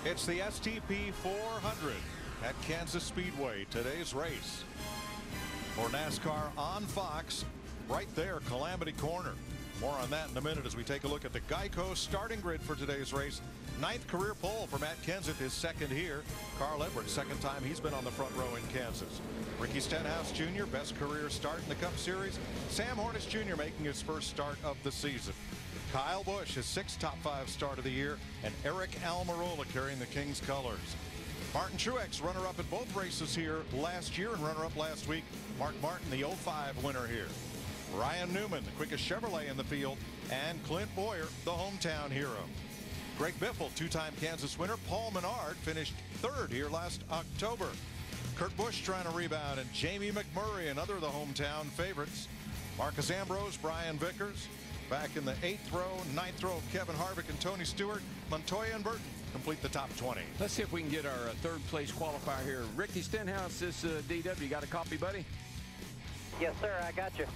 It's the STP 400 at Kansas Speedway. Today's race for NASCAR on Fox, right there, Calamity Corner. More on that in a minute as we take a look at the Geico starting grid for today's race. 9th career pole for Matt Kenseth, his second here. Carl Edwards, second time he's been on the front row in Kansas. Ricky Stenhouse Jr., best career start in the Cup Series. Sam Hornish Jr. making his first start of the season. Kyle Busch, his 6th top 5 start of the year. And Eric Almirola carrying the King's colors. Martin Truex, runner-up at both races here last year and runner-up last week. Mark Martin, the 05 winner here. Ryan Newman, the quickest Chevrolet in the field. And Clint Boyer, the hometown hero. Greg Biffle, 2-time Kansas winner. Paul Menard finished 3rd here last October. Kurt Busch trying to rebound, and Jamie McMurray, another of the hometown favorites. Marcus Ambrose, Brian Vickers. Back in the 8th row, 9th row, Kevin Harvick and Tony Stewart. Montoya and Burton complete the top 20. Let's see if we can get our third place qualifier here. Ricky Stenhouse, this DW, you got a copy, buddy? Yes, sir, I got you.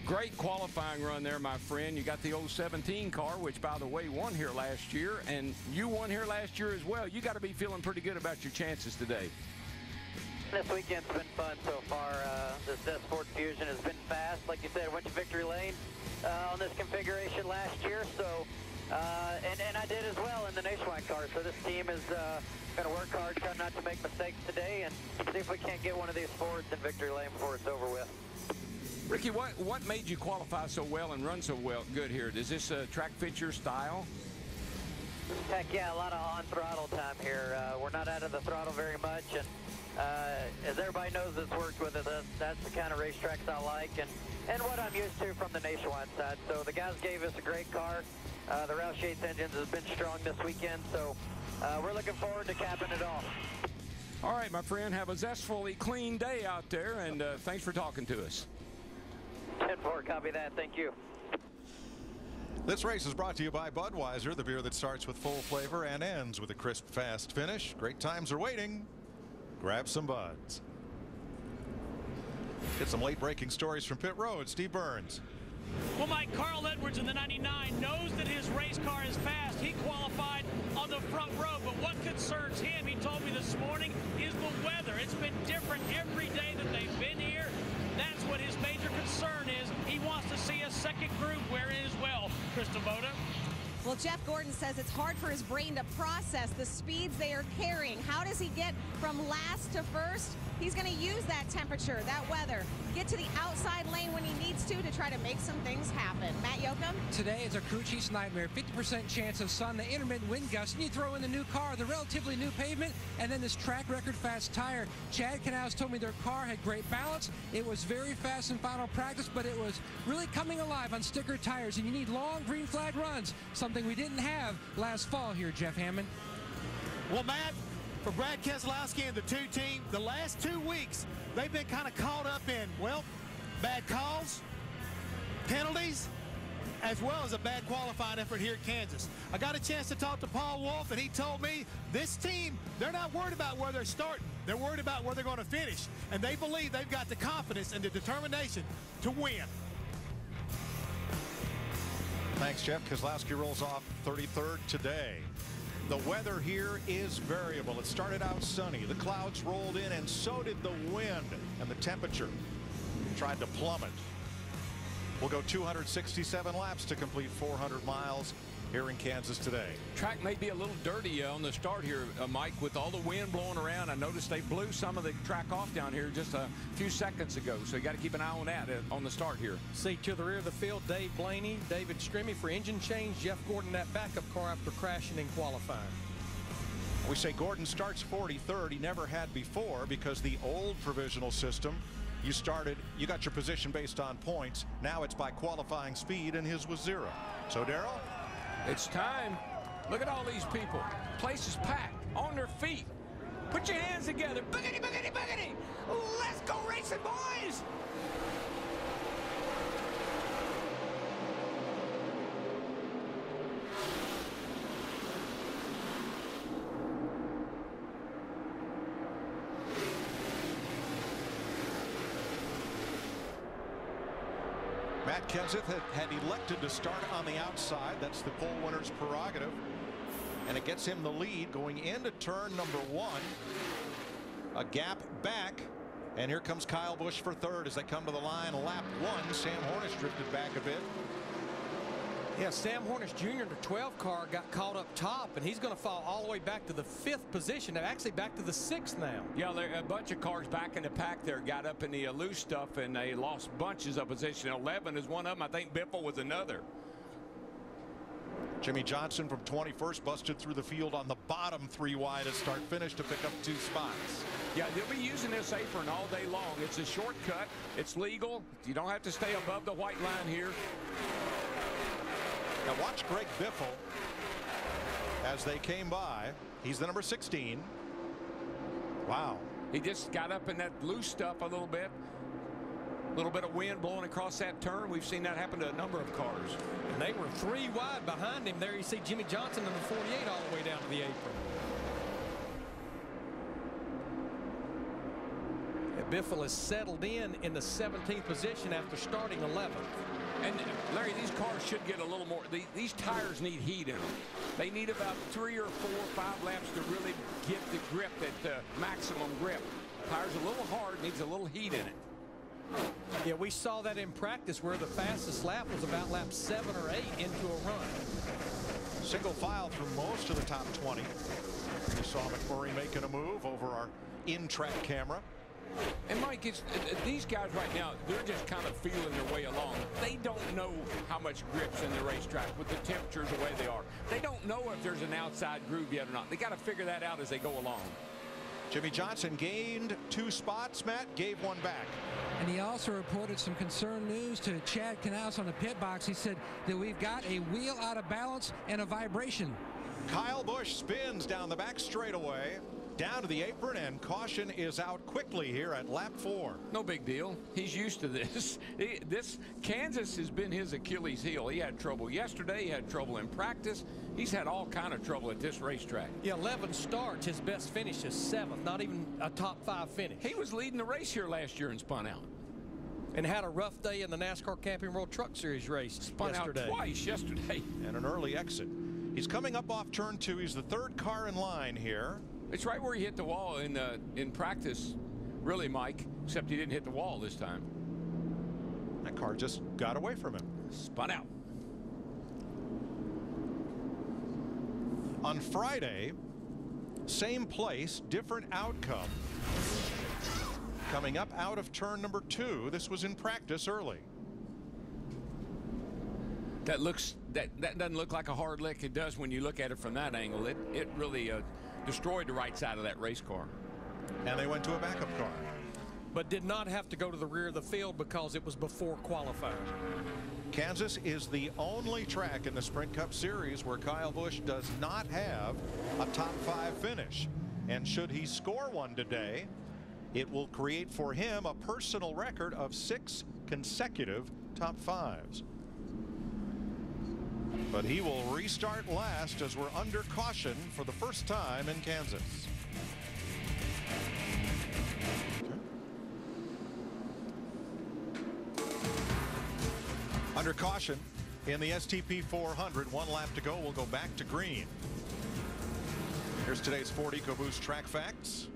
Great qualifying run there, my friend. You got the old 17 car, which, by the way, won here last year, and you won here last year as well. You got to be feeling pretty good about your chances today. This weekend's been fun so far. This Sport Fusion has been fast. Like you said, went to victory lane on this configuration last year, so and I did as well in the Nationwide car. So this team is going to work hard, try not to make mistakes today, and see if we can't get one of these Fords in victory lane before it's over with. Ricky, what made you qualify so well and run so well good here? Does this track fit your style? Heck yeah, a lot of on-throttle time here. We're not out of the throttle very much, and as everybody knows that's worked with it, that's the kind of racetracks I like and what I'm used to from the Nationwide side. So the guys gave us a great car. The Roush Yates engines has been strong this weekend, so we're looking forward to capping it off. All right, my friend, have a zestfully clean day out there, and thanks for talking to us. 10-4, copy that. Thank you. This race is brought to you by Budweiser, the beer that starts with full flavor and ends with a crisp, fast finish. Great times are waiting. Grab some buds. Get some late-breaking stories from pit road. Steve Burns. Well, Mike, Carl Edwards in the 99 knows that his race car is fast. He qualified on the front row, but what concerns him, he told me this morning, is the weather. It's been different every day that they've been here. That's what his major concern is. He wants to see a second group wear in as well. Krista Boda. Well, Jeff Gordon says it's hard for his brain to process the speeds they are carrying. How does he get from last to first? He's going to use that temperature, that weather, get to the outside lane when he needs to try to make some things happen. Matt Yoakum? Today is a crew chief's nightmare. 50% chance of sun, the intermittent wind gusts, and you throw in the new car, the relatively new pavement, and then this track record fast tire. Chad Canals told me their car had great balance. It was very fast in final practice, but it was really coming alive on sticker tires, and you need long green flag runs, something we didn't have last fall here, Jeff Hammond. Well, Matt, for Brad Keselowski and the two team, the last 2 weeks, they've been kind of caught up in, well, bad calls, penalties, as well as a bad qualifying effort here at Kansas. I got a chance to talk to Paul Wolf, and he told me this team, they're not worried about where they're starting. They're worried about where they're going to finish, and they believe they've got the confidence and the determination to win. Thanks, Jeff. Keselowski rolls off 33rd today. The weather here is variable. It started out sunny. The clouds rolled in, and so did the wind, and the temperature tried to plummet. We'll go 267 laps to complete 400 miles here in Kansas today. Track may be a little dirty on the start here, Mike, with all the wind blowing around. I noticed they blew some of the track off down here just a few seconds ago, so you got to keep an eye on that on the start here. See to the rear of the field, Dave Blaney, David Strimmy for engine change, Jeff Gordon that backup car after crashing in qualifying. We say Gordon starts 43rd. He never had before because the old provisional system, you got your position based on points. Now it's by qualifying speed, and his was 0. So, Darrell? It's time. Look at all these people. Place is packed, on their feet. Put your hands together. Boogity, boogity, boogity. Let's go racing, boys. Matt Kenseth had elected to start on the outside. That's the pole winner's prerogative. and it gets him the lead going into turn number 1. A gap back, and here comes Kyle Busch for third as they come to the line. Lap 1. Sam Hornish drifted back a bit. Yeah, Sam Hornish Jr. in the 12 car got caught up top, and he's going to fall all the way back to the 5th position, actually back to the 6th now. Yeah, a bunch of cars back in the pack there got up in the loose stuff, and they lost bunches of position. 11 is one of them. I think Biffle was another. Jimmy Johnson from 21st busted through the field on the bottom 3 wide at start finish to pick up 2 spots. Yeah, they'll be using this apron all day long. It's a shortcut. It's legal. You don't have to stay above the white line here. Now watch Greg Biffle as they came by. He's the number 16. Wow. He just got up in that loose stuff a little bit. A little bit of wind blowing across that turn. We've seen that happen to a number of cars. And they were 3 wide behind him. There you see Jimmy Johnson in the 48 all the way down to the apron. And Biffle is settled in the 17th position after starting 11th. And Larry, these cars should get a little more. These tires need heat in them. They need about 3 or 4 or 5 laps to really get the grip, that maximum grip. Tire's a little hard, needs a little heat in it. Yeah, we saw that in practice where the fastest lap was about lap 7 or 8 into a run. Single file through most of the top 20. You saw McMurray making a move over our in-track camera. And Mike, these guys right now, they're just kind of feeling their way along. They don't know how much grip's in the racetrack with the temperatures the way they are. They don't know if there's an outside groove yet or not. They got to figure that out as they go along. Jimmy Johnson gained 2 spots. Matt gave 1 back. And he also reported some concern news to Chad Knaus on the pit box. He said that we've got a wheel out of balance and a vibration. Kyle Busch spins down the back straightaway, down to the apron, and caution is out quickly here at lap 4. No big deal. He's used to this. Kansas has been his Achilles heel. He had trouble yesterday. He had trouble in practice. He's had all kind of trouble at this racetrack. Yeah, 11 starts. His best finish is 7th, not even a top 5 finish. He was leading the race here last year and spun out. And had a rough day in the NASCAR Camping World Truck Series race spun yesterday. Out twice yesterday. And an early exit. He's coming up off turn 2. He's the 3rd car in line here. It's right where he hit the wall in practice, really, Mike, except he didn't hit the wall this time. That car just got away from him. Spun out. On Friday, same place, different outcome. Coming up out of turn number 2. This was in practice early. That doesn't look like a hard lick. It does when you look at it from that angle. It really destroyed the right side of that race car. And they went to a backup car. But did not have to go to the rear of the field because it was before qualifying. Kansas is the only track in the Sprint Cup Series where Kyle Busch does not have a top 5 finish. And should he score one today, it will create for him a personal record of 6 consecutive top 5s. But he will restart last as we're under caution for the first time in Kansas. Under caution in the STP 400. 1 lap to go. We'll go back to green. Here's today's Ford EcoBoost track facts.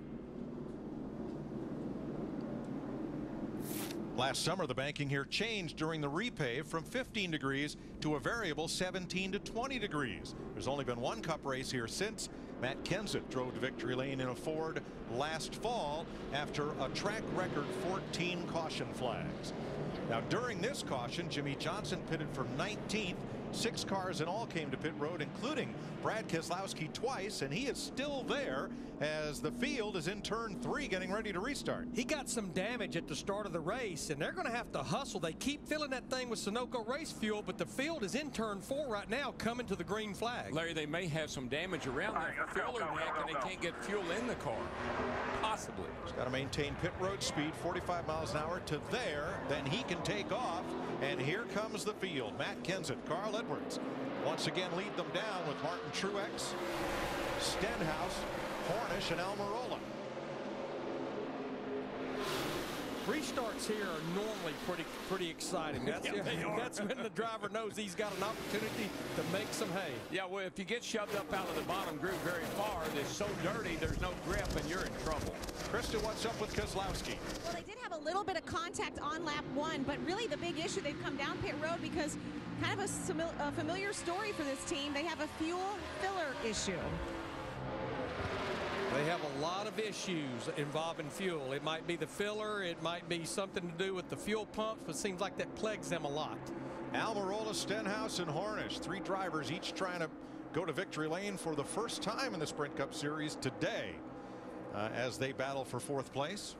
Last summer, the banking here changed during the repave from 15 degrees to a variable 17 to 20 degrees. There's only been 1 Cup race here since. Matt Kenseth drove to victory lane in a Ford last fall after a track record 14 caution flags. Now, during this caution, Jimmy Johnson pitted from 19th. 6 cars in all came to pit road, including Brad Keselowski twice, and he is still there as the field is in turn 3 getting ready to restart. He got some damage at the start of the race, and they're going to have to hustle. They keep filling that thing with Sunoco race fuel, but the field is in turn 4 right now, coming to the green flag. Larry, they may have some damage around that filler neck, and they can't get fuel in the car. Possibly. He's got to maintain pit road speed, 45 miles an hour to there. Then he can take off, and here comes the field. Matt Kenseth, Carl Edwards once again lead them down with Martin Truex, Stenhouse, Hornish, and Almirola. Restarts here are normally pretty exciting. That's, that's when the driver knows he's got an opportunity to make some hay. Yeah, well, if you get shoved up out of the bottom group very far, it's so dirty, there's no grip, and you're in trouble. Krista, what's up with Keselowski? Well, they did have a little bit of contact on lap 1, but really the big issue, they've come down pit road because kind of a familiar story for this team. They have a fuel filler issue. They have a lot of issues involving fuel. It might be the filler. It might be something to do with the fuel pumps, but it seems like that plagues them a lot. Almirola, Stenhouse, and Hornish, 3 drivers each trying to go to victory lane for the first time in the Sprint Cup Series today as they battle for 4th place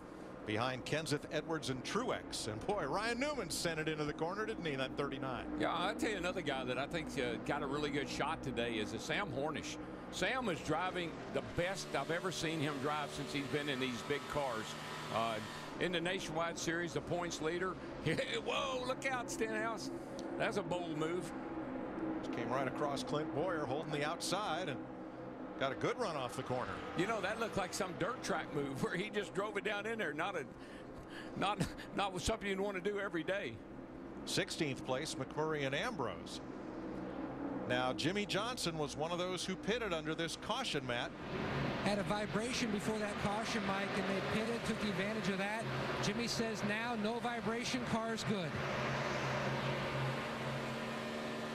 behind Kenseth, Edwards, and Truex. And boy, Ryan Newman sent it into the corner, didn't he, that 39? Yeah, I'll tell you another guy that I think got a really good shot today is Sam Hornish. Sam is driving the best I've ever seen him drive since he's been in these big cars. In the Nationwide Series, the points leader. Whoa, look out, Stenhouse. That's a bold move. Just came right across Clint Boyer holding the outside and got a good run off the corner. You know, that looked like some dirt track move where he just drove it down in there. Not something you'd want to do every day. 16th place, McMurray and Ambrose. Now, Jimmy Johnson was one of those who pitted under this caution, Matt. Had a vibration before that caution, Mike, and they pitted, took advantage of that. Jimmy says now no vibration, car's good.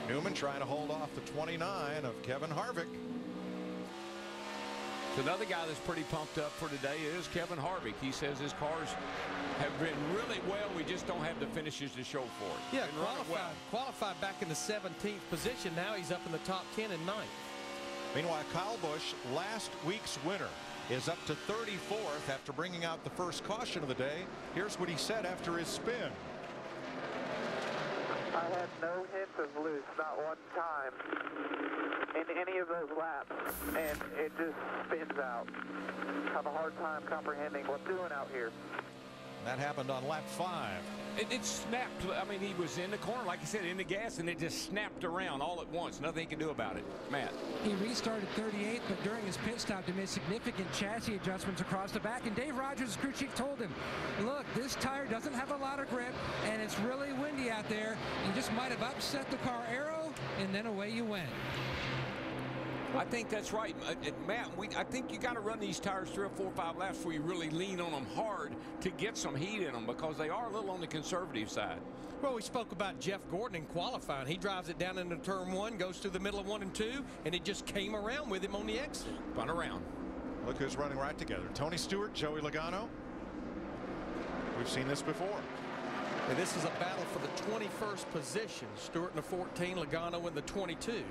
Newman trying to hold off the 29 of Kevin Harvick. So another guy that's pretty pumped up for today is Kevin Harvick. He says his cars have been really well. We just don't have the finishes to show for it. Yeah, qualified back in the 17th position. Now he's up in the top 10 and 9th. Meanwhile, Kyle Busch, last week's winner, is up to 34th after bringing out the first caution of the day. Here's what he said after his spin. I had no hint of loose, not one time in any of those laps, and it just spins out. Have a hard time comprehending what's doing out here. That happened on lap 5. It snapped. I mean, he was in the corner, like I said, in the gas, and it just snapped around all at once. Nothing he can do about it. Matt. He restarted 38th, but during his pit stop, he made significant chassis adjustments across the back. And Dave Rogers, crew chief, told him, look, this tire doesn't have a lot of grip, and it's really windy out there. You just might have upset the car aero, and then away you went. I think that's right, Matt. I think you got to run these tires 3 or 4 or 5 laps before you really lean on them hard to get some heat in them, because they are a little on the conservative side. Well, we spoke about Jeff Gordon in qualifying. He drives it down into turn 1, goes through the middle of 1 and 2, and it just came around with him on the exit. Spun around. Look who's running right together. Tony Stewart, Joey Logano. We've seen this before. And this is a battle for the 21st position. Stewart in the 14, Logano in the 22.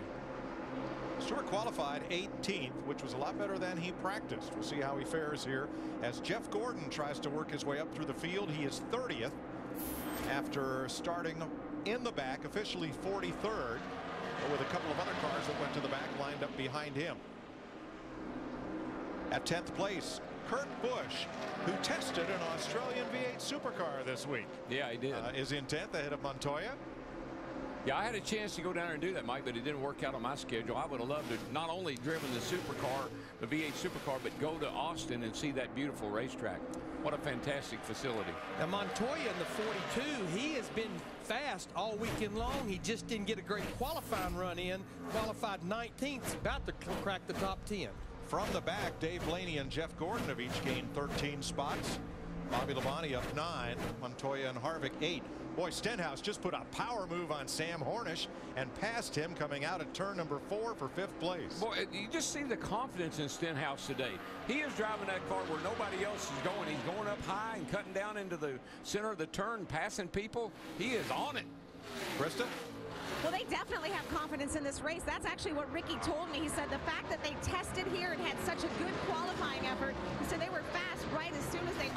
Stewart qualified 18th, which was a lot better than he practiced. We'll see how he fares here as Jeff Gordon tries to work his way up through the field. He is 30th after starting in the back, officially 43rd, with a couple of other cars that went to the back lined up behind him. At 10th place, Kurt Busch, who tested an Australian V8 supercar this week. Yeah, he did. Is in 10th ahead of Montoya. Yeah, I had a chance to go down there and do that, Mike, but it didn't work out on my schedule. I would have loved to not only driven the supercar, the V8 supercar, but go to Austin and see that beautiful racetrack. What a fantastic facility. Now, Montoya in the 42, he has been fast all weekend long. He just didn't get a great qualifying run in. Qualified 19th, about to crack the top 10. From the back, Dave Blaney and Jeff Gordon have each gained 13 spots. Bobby Labonte up 9, Montoya and Harvick 8. Boy, Stenhouse just put a power move on Sam Hornish and passed him coming out at turn number 4 for 5th place. Boy, you just see the confidence in Stenhouse today. He is driving that car where nobody else is going. He's going up high and cutting down into the center of the turn, passing people. He is on it. Krista? Well, they definitely have confidence in this race. That's actually what Ricky told me. He said the fact that they tested here and had such a good qualifying effort, he said they were fast right as soon as they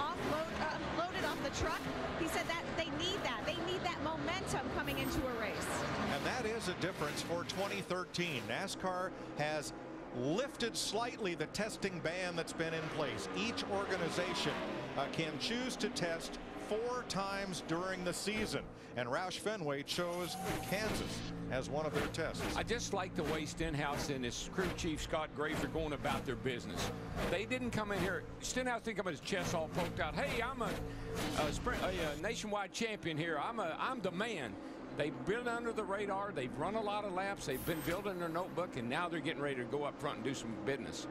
loaded off the truck. He said that they need that. They need that momentum coming into a race. And that is a difference for 2013. NASCAR has lifted slightly the testing ban that's been in place. Each organization can choose to test 4 times during the season. And Roush Fenway chose Kansas as one of their tests. I just like the way Stenhouse and his crew chief Scott Graves are going about their business. They didn't come in here. Stenhouse didn't come in his chest all poked out. Hey, I'm a nationwide champion here. I'm the man. They've been under the radar. They've run a lot of laps. They've been building their notebook, and now they're getting ready to go up front and do some business.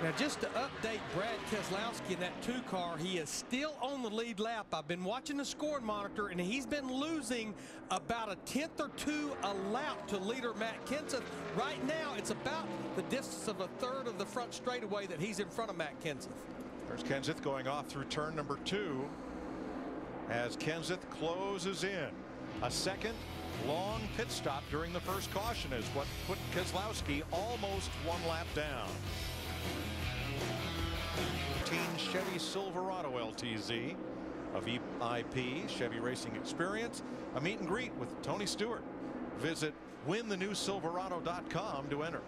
Now, just to update Brad Keselowski in that 2 car, he is still on the lead lap. I've been watching the scoring monitor, and he's been losing about a 10th or 2 a lap to leader Matt Kenseth. Right now, it's about the distance of a 1/3 of the front straightaway that he's in front of Matt Kenseth. There's Kenseth going off through turn number 2 as Kenseth closes in. A second long pit stop during the first caution is what put Keselowski almost 1 lap down. Chevy Silverado LTZ, a VIP Chevy Racing Experience, a meet and greet with Tony Stewart. Visit winthenewsilverado.com to enter.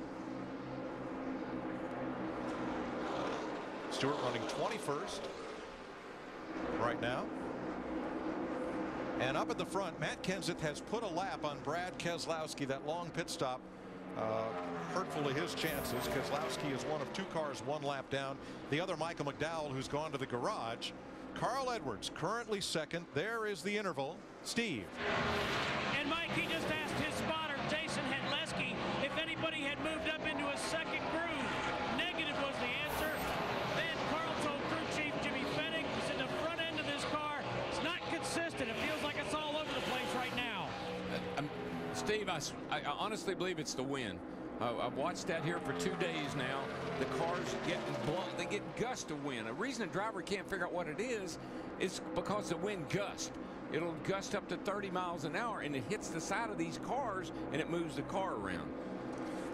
Stewart running 21st right now. And up at the front, Matt Kenseth has put a lap on Brad Keselowski. That long pit stop hurtful to his chances. Keselowski is one of 2 cars 1 lap down. The other, Michael McDowell, who's gone to the garage. Carl Edwards currently second. There is the interval. Steve. And Mike, he just asked his spotter, Jason Hedleski, if anybody had moved up into a second groove. Negative was the answer. Then Carl told crew chief Jimmy Fennig, he said the front end of this car is not consistent. It feels like it's all over the place right now. Steve, I honestly believe it's the wind. I've watched that here for 2 days now. The cars getting blown. They get gusts of wind. A reason a driver can't figure out what it is because the wind gusts. It'll gust up to 30 miles an hour, and it hits the side of these cars, and it moves the car around.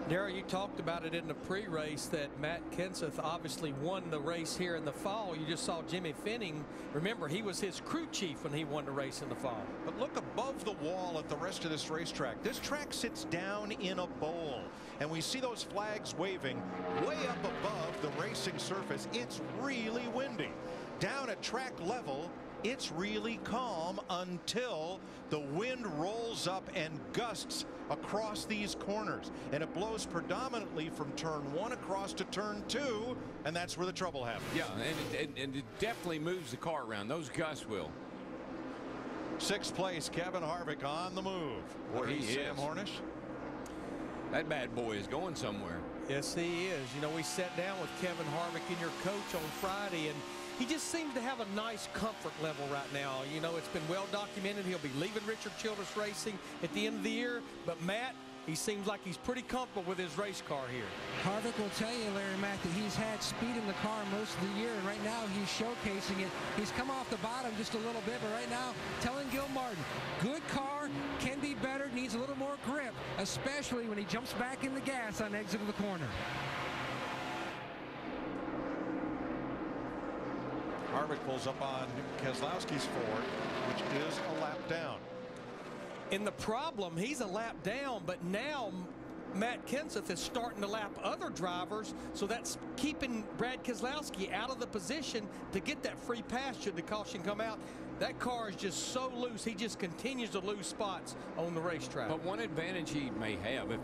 Darryl, you talked about it in the pre-race that Matt Kenseth obviously won the race here in the fall. You just saw Jimmy Fennig. Remember, he was his crew chief when he won the race in the fall. But look above the wall at the rest of this racetrack. This track sits down in a bowl, and we see those flags waving way up above the racing surface. It's really windy. Down at track level, it's really calm until the wind rolls up and gusts across these corners, and it blows predominantly from turn 1 across to turn 2, and that's where the trouble happens. Yeah, and it definitely moves the car around. Those gusts will. 6th place, Kevin Harvick on the move. Boy, he Sam is. Hornish. That bad boy is going somewhere. Yes, he is. You know, we sat down with Kevin Harvick in your coach on Friday, and he just seems to have a nice comfort level right now. You know, it's been well documented. He'll be leaving Richard Childress Racing at the end of the year. But, Matt, he seems like he's pretty comfortable with his race car here. Harvick will tell you, Larry Mack, that he's had speed in the car most of the year, and right now he's showcasing it. He's come off the bottom just a little bit, but right now, telling Gil Martin, good car, can be better, needs a little more grip, especially when he jumps back in the gas on exit of the corner. Harvick pulls up on Keselowski's Ford, which is a lap down. And the problem, he's a lap down, but now Matt Kenseth is starting to lap other drivers, so that's keeping Brad Keselowski out of the position to get that free pass should the caution come out. That car is just so loose, he just continues to lose spots on the racetrack. But one advantage he may have, if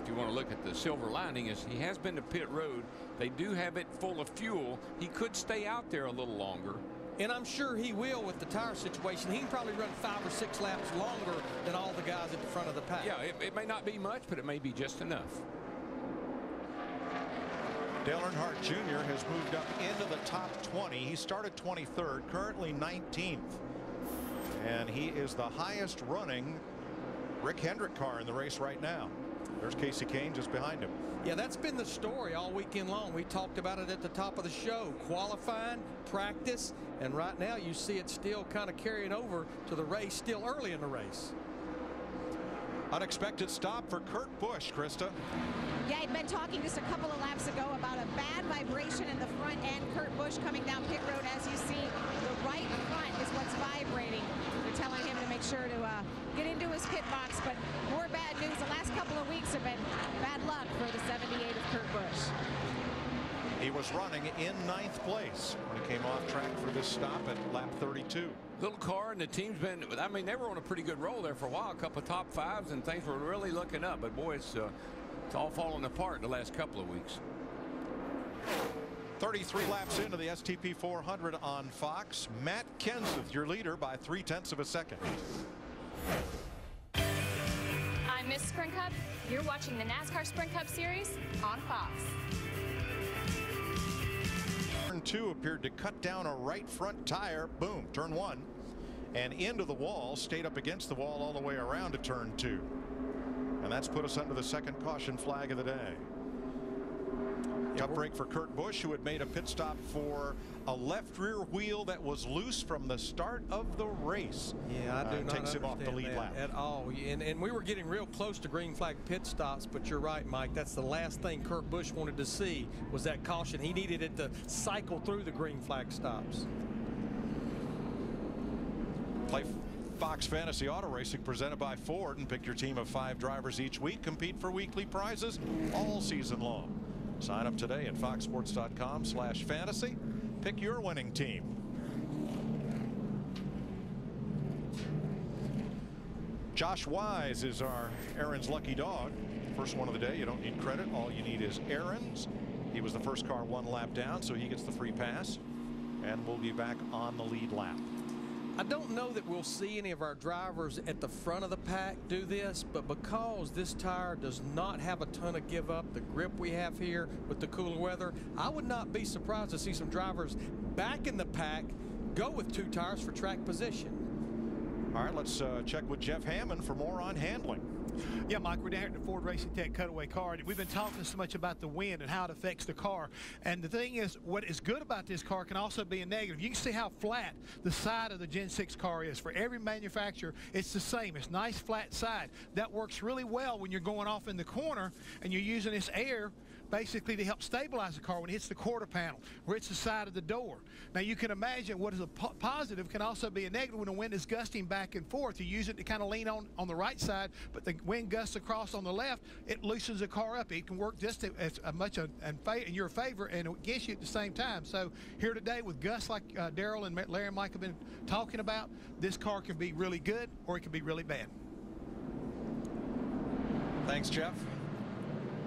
you want to look at the silver lining, is he has been to pit road. They do have it full of fuel. He could stay out there a little longer. And I'm sure he will with the tire situation. He can probably run 5 or 6 laps longer than all the guys at the front of the pack. Yeah, it may not be much, but it may be just enough. Dale Earnhardt Jr. has moved up into the top 20. He started 23rd, currently 19th. And he is the highest running Rick Hendrick car in the race right now. There's Casey Kane just behind him. Yeah, that's been the story all weekend long. We talked about it at the top of the show. Qualifying, practice, and right now you see it still kind of carrying over to the race, still early in the race. Unexpected stop for Kurt Busch, Krista. Yeah, I'd been talking just a couple of laps ago about a bad vibration in the front end. Kurt Busch coming down pit road, as you see, the right front is what's vibrating. They're telling him to make sure to get into his pit box, but more bad news. The last couple of weeks have been bad luck for the 78 of Kurt Busch. He was running in 9th place when he came off track for this stop at lap 32. Little car, and the team's been, I mean, they were on a pretty good roll there for a while, a couple of top fives, and things were really looking up. But boy, it's all falling apart the last couple of weeks. 33 laps into the STP 400 on Fox. Matt Kenseth, your leader by 0.3 of a second. I'm Miss Sprint Cup. You're watching the NASCAR Sprint Cup Series on Fox. Turn 2 appeared to cut down a right front tire. Boom, turn 1. And into the wall, stayed up against the wall all the way around to turn 2. And that's put us under the second caution flag of the day. Tough break for Kurt Busch, who had made a pit stop for a left rear wheel that was loose from the start of the race. Yeah, I do not takes him off the lead lap at all. And we were getting real close to green flag pit stops, but you're right, Mike. That's the last thing Kurt Busch wanted to see was that caution. He needed it to cycle through the green flag stops. Play Fox Fantasy Auto Racing presented by Ford and pick your team of 5 drivers each week. Compete for weekly prizes all season long. Sign up today at foxsports.com/fantasy. Pick your winning team. Josh Wise is our Aaron's lucky dog. First one of the day. You don't need credit. All you need is Aaron's. He was the first car 1 lap down, so he gets the free pass. And we'll be back on the lead lap. I don't know that we'll see any of our drivers at the front of the pack do this, but because this tire does not have a ton of give up, the grip we have here with the cooler weather, I would not be surprised to see some drivers back in the pack go with 2 tires for track position. All right, let's check with Jeff Hammond for more on handling. Yeah, Mike, we're down here at the Ford Racing Tech cutaway car, and we've been talking so much about the wind and how it affects the car. And the thing is, what is good about this car can also be a negative. You can see how flat the side of the Gen 6 car is. For every manufacturer, it's the same. It's nice, flat side. That works really well when you're going off in the corner and you're using this air basically to help stabilize the car when it hits the quarter panel or hits the side of the door. Now you can imagine what is a positive can also be a negative when the wind is gusting back and forth. You use it to kind of lean on the right side, but the wind gusts across on the left, it loosens the car up. It can work just as much in your favor and against you at the same time. So here today with gusts like Darrell and Larry and Mike have been talking about, this car can be really good or it can be really bad. Thanks, Jeff.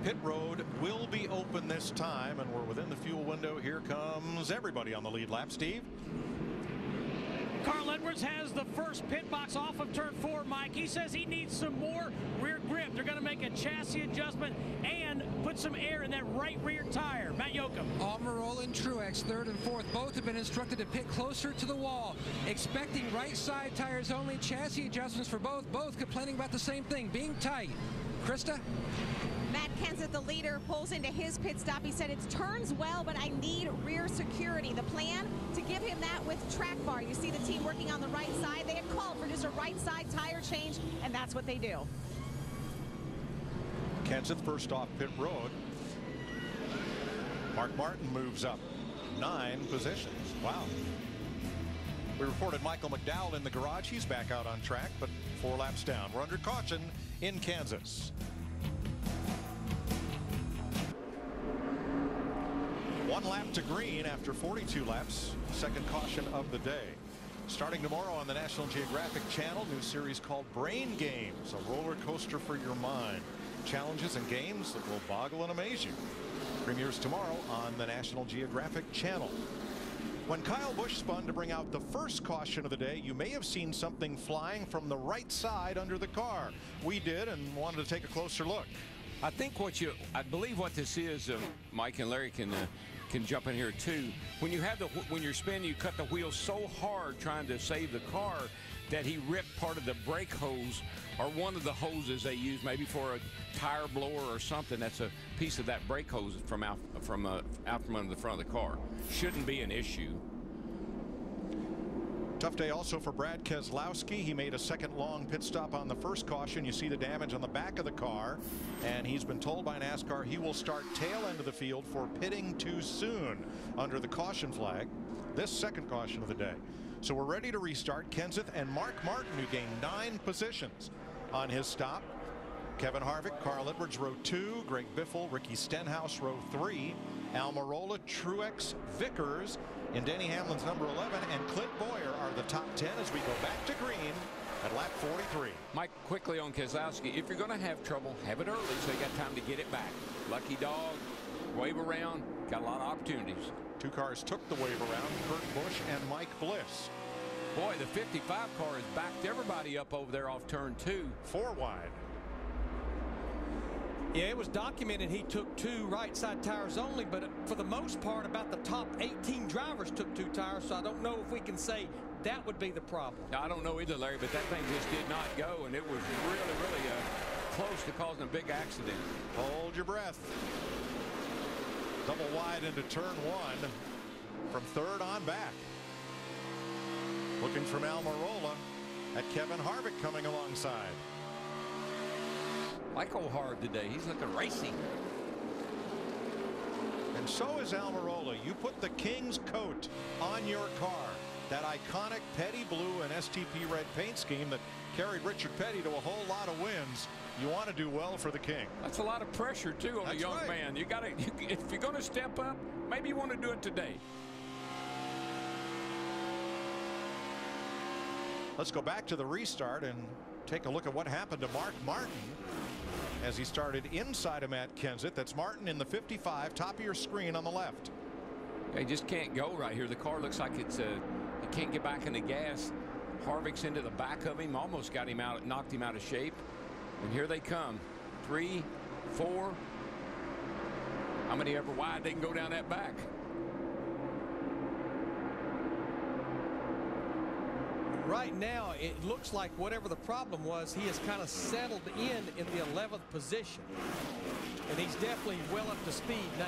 Pit road will be open this time, and we're within the fuel window. Here comes everybody on the lead lap. Steve? Carl Edwards has the first pit box off of turn 4, Mike. He says he needs some more rear grip. They're going to make a chassis adjustment and put some air in that right rear tire. Matt Yoakum. Almirola and Truex, 3rd and 4th, both have been instructed to pit closer to the wall. Expecting right side tires only, chassis adjustments for both complaining about the same thing, being tight. Krista? Matt Kenseth, the leader, pulls into his pit stop. He said, it turns well, but I need rear security. The plan to give him that with track bar. You see the team working on the right side. They had called for just a right side tire change, and that's what they do. Kenseth first off pit road. Mark Martin moves up 9 positions. Wow. We reported Michael McDowell in the garage. He's back out on track, but 4 laps down. We're under caution in Kansas. 1 lap to green after 42 laps. Second caution of the day. Starting tomorrow on the National Geographic Channel, new series called Brain Games, a roller coaster for your mind. Challenges and games that will boggle and amaze you. Premieres tomorrow on the National Geographic Channel. When Kyle Busch spun to bring out the first caution of the day, you may have seen something flying from the right side under the car. We did and wanted to take a closer look. I think I believe what this is, Mike and Larry can jump in here too. When you're spinning, you cut the wheel so hard trying to save the car that he ripped part of the brake hose or one of the hoses they use maybe for a tire blower or something. That's a piece of that brake hose from out from under the front of the car. Shouldn't be an issue. Tough day also for Brad Keselowski. He made a second long pit stop on the first caution. You see the damage on the back of the car, and he's been told by NASCAR he will start tail end of the field for pitting too soon under the caution flag. This second caution of the day. So we're ready to restart. Kenseth and Mark Martin, who gained 9 positions on his stop. Kevin Harvick, Carl Edwards, row 2. Greg Biffle, Ricky Stenhouse, row 3. Almirola, Truex, Vickers, and Denny Hamlin's number 11, and Clint Boyer are the top 10 as we go back to green at lap 43. Mike, quickly on Keselowski, if you're going to have trouble, have it early so you got time to get it back. Lucky dog, wave around, got a lot of opportunities. 2 cars took the wave around, Kurt Busch and Mike Bliss. Boy, the 55 car has backed everybody up over there off turn 2. 4 wide. Yeah, it was documented he took 2 right side tires only, but for the most part, about the top 18 drivers took 2 tires, so I don't know if we can say that would be the problem. I don't know either, Larry, but that thing just did not go, and it was really close to causing a big accident. Hold your breath. Double wide into turn 1 from 3rd on back. Looking from Almirola at Kevin Harvick coming alongside. Michael hard today. He's looking racy. And so is Almirola. You put the King's coat on your car. That iconic Petty blue and STP red paint scheme that carried Richard Petty to a whole lot of wins. You want to do well for the King. That's a lot of pressure too on a young man. You got to, if you're going to step up, maybe you want to do it today. Let's go back to the restart and take a look at what happened to Mark Martin as he started inside of Matt Kenseth. That's Martin in the 55, top of your screen on the left. He just can't go right here. The car looks like it's he can't get back in the gas. Harvick's into the back of him, almost got him out, knocked him out of shape. And here they come. 3, 4. How many ever wide they can go down that back? Right now, it looks like whatever the problem was, he has kind of settled in the 11th position. And he's definitely well up to speed now.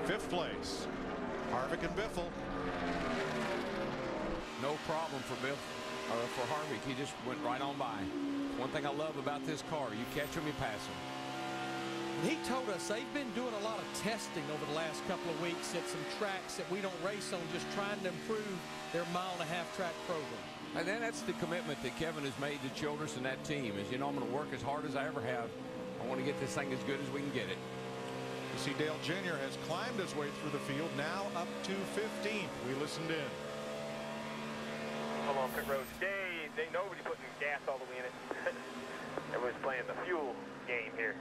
Fifth place, Harvick and Biffle. No problem for for Harvick. He just went right on by. One thing I love about this car, you catch him, you pass him. He told us they've been doing a lot of testing over the last couple of weeks at some tracks that we don't race on, just trying to improve their mile-and-a-half track program. And then that's the commitment that Kevin has made to Childress and that team. Is, you know, I'm going to work as hard as I ever have. I want to get this thing as good as we can get it. You see Dale Jr. has climbed his way through the field, now up to 15th. We listened in. Along pit road today, nobody putting gas all the way in it. Everybody's playing the fuel game here.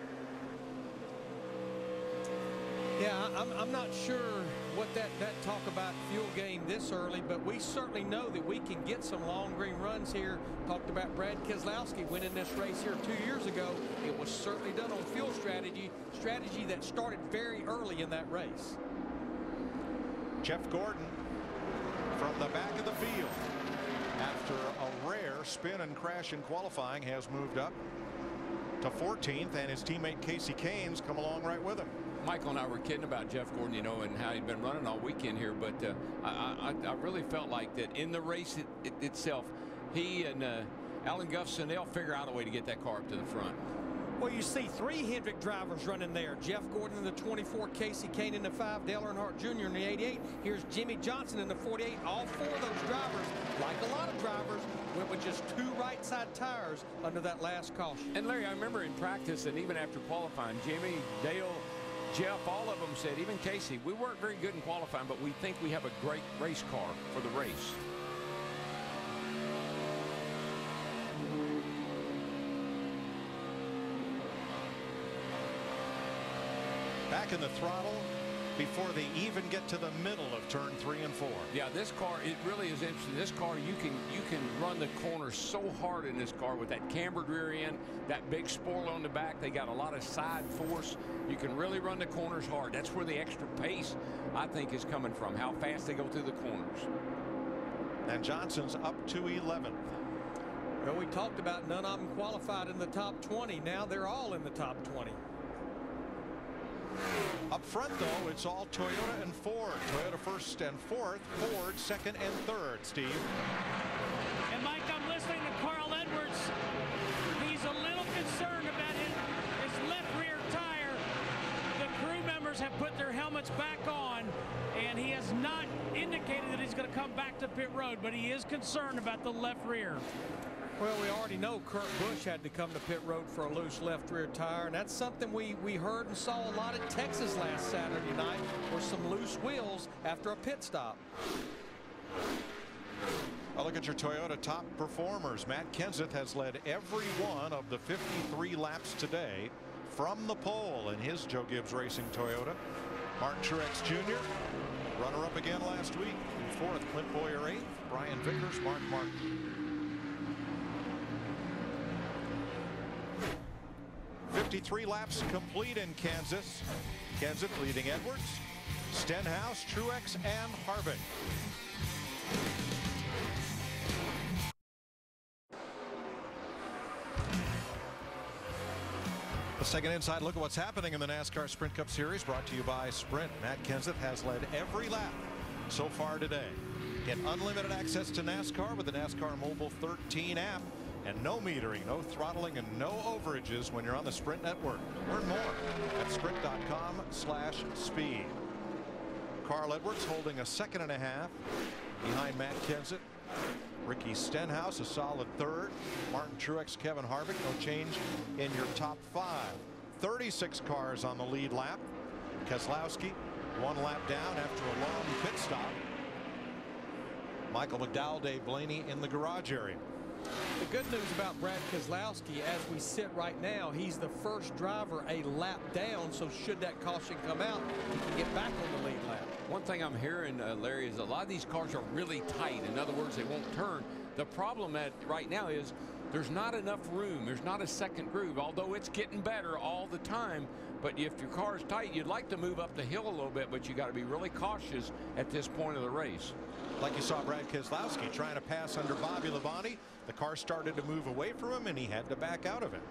Yeah, I'm not sure what that talk about fuel game this early, but we certainly know that we can get some long green runs here. Talked about Brad Keselowski winning this race here 2 years ago. It was certainly done on fuel strategy that started very early in that race. Jeff Gordon from the back of the field, after a rare spin and crash in qualifying, has moved up to 14th, and his teammate Casey Kane's come along right with him. Michael and I were kidding about Jeff Gordon, you know, and how he'd been running all weekend here, but I really felt like that in the race itself, he and Alan Gustafson, they'll figure out a way to get that car up to the front. Well, you see 3 Hendrick drivers running there. Jeff Gordon in the 24, Casey Kane in the 5, Dale Earnhardt Jr. in the 88. Here's Jimmy Johnson in the 48. All 4 of those drivers, like a lot of drivers, went with just 2 right side tires under that last caution. And Larry, I remember in practice and even after qualifying, Jimmy, Dale, Jeff, all of them said, even Casey, we weren't very good in qualifying, but we think we have a great race car for the race. Back in the throttle before they even get to the middle of turn 3 and 4. Yeah, this car, it really is interesting. This car, you can run the corners so hard in this car with that cambered rear end, that big spoiler on the back. They got a lot of side force. You can really run the corners hard. That's where the extra pace, I think, is coming from, how fast they go through the corners. And Johnson's up to 11th. Well, we talked about none of them qualified in the top 20. Now they're all in the top 20. Up front, though, it's all Toyota and Ford. Toyota first and fourth, Ford second and third, Steve. And Mike, I'm listening to Carl Edwards. He's a little concerned about his left rear tire. The crew members have put their helmets back on, and he has not indicated that he's going to come back to pit road, but he is concerned about the left rear. Well, we already know Kurt Busch had to come to pit road for a loose left rear tire, and that's something we heard and saw a lot at Texas last Saturday night, were some loose wheels after a pit stop. I'll look at your Toyota top performers. Matt Kenseth has led every one of the 53 laps today from the pole in his Joe Gibbs Racing Toyota. Martin Truex Jr. runner-up again last week. In 4th, Clint Boyer 8th, Brian Vickers, Mark Martin. 53 laps complete in Kansas. Kenseth leading Edwards, Stenhouse, Truex, and Harvick. A second inside look at what's happening in the NASCAR Sprint Cup Series, brought to you by Sprint. Matt Kenseth has led every lap so far today. Get unlimited access to NASCAR with the NASCAR Mobile 13 app, and no metering, no throttling, and no overages when you're on the Sprint network. Learn more at sprint.com/speed. Carl Edwards holding a 2.5 behind Matt Kenseth. Ricky Stenhouse a solid 3rd. Martin Truex, Kevin Harvick, no change in your top 5. 36 cars on the lead lap. Keselowski 1 lap down after a long pit stop. Michael McDowell, Dave Blaney in the garage area. The good news about Brad Keselowski, as we sit right now, he's the first driver a lap down, so should that caution come out, he can get back on the lead lap. One thing I'm hearing, Larry, is a lot of these cars are really tight. In other words, they won't turn. The problem right now is there's not enough room. There's not a second groove, although it's getting better all the time. But if your car is tight, you'd like to move up the hill a little bit, but you got to be really cautious at this point of the race. Like you saw Brad Keselowski trying to pass under Bobby Labonte. The car started to move away from him, and he had to back out of it.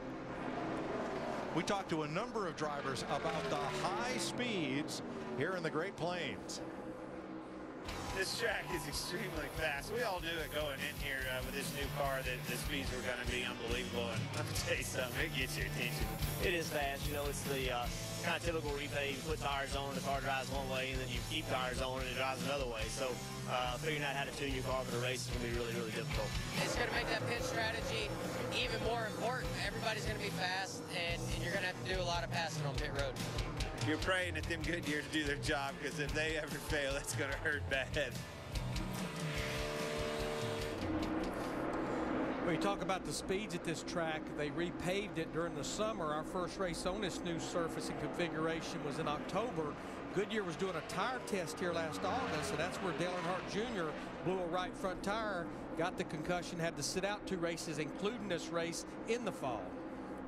We talked to a number of drivers about the high speeds here in the Great Plains. This track is extremely fast. We all knew it going in here with this new car that the speeds were going to be unbelievable. And let me tell you something, it gets your attention. It is fast. You know, it's the kind of typical repave. You put tires on, the car drives one way, and then you keep tires on, and it drives another way. So figuring out how to tune your car for the race is going to be really, really difficult. It's going to make that pit strategy even more important. Everybody's going to be fast, and you're going to have to do a lot of passing on pit road. You're praying at them Goodyear to do their job, because if they ever fail, it's going to hurt bad. When you talk about the speeds at this track, they repaved it during the summer. Our first race on this new surface and configuration was in October. Goodyear was doing a tire test here last August, and that's where Dale Earnhardt Jr. blew a right front tire, got the concussion, had to sit out 2 races, including this race in the fall.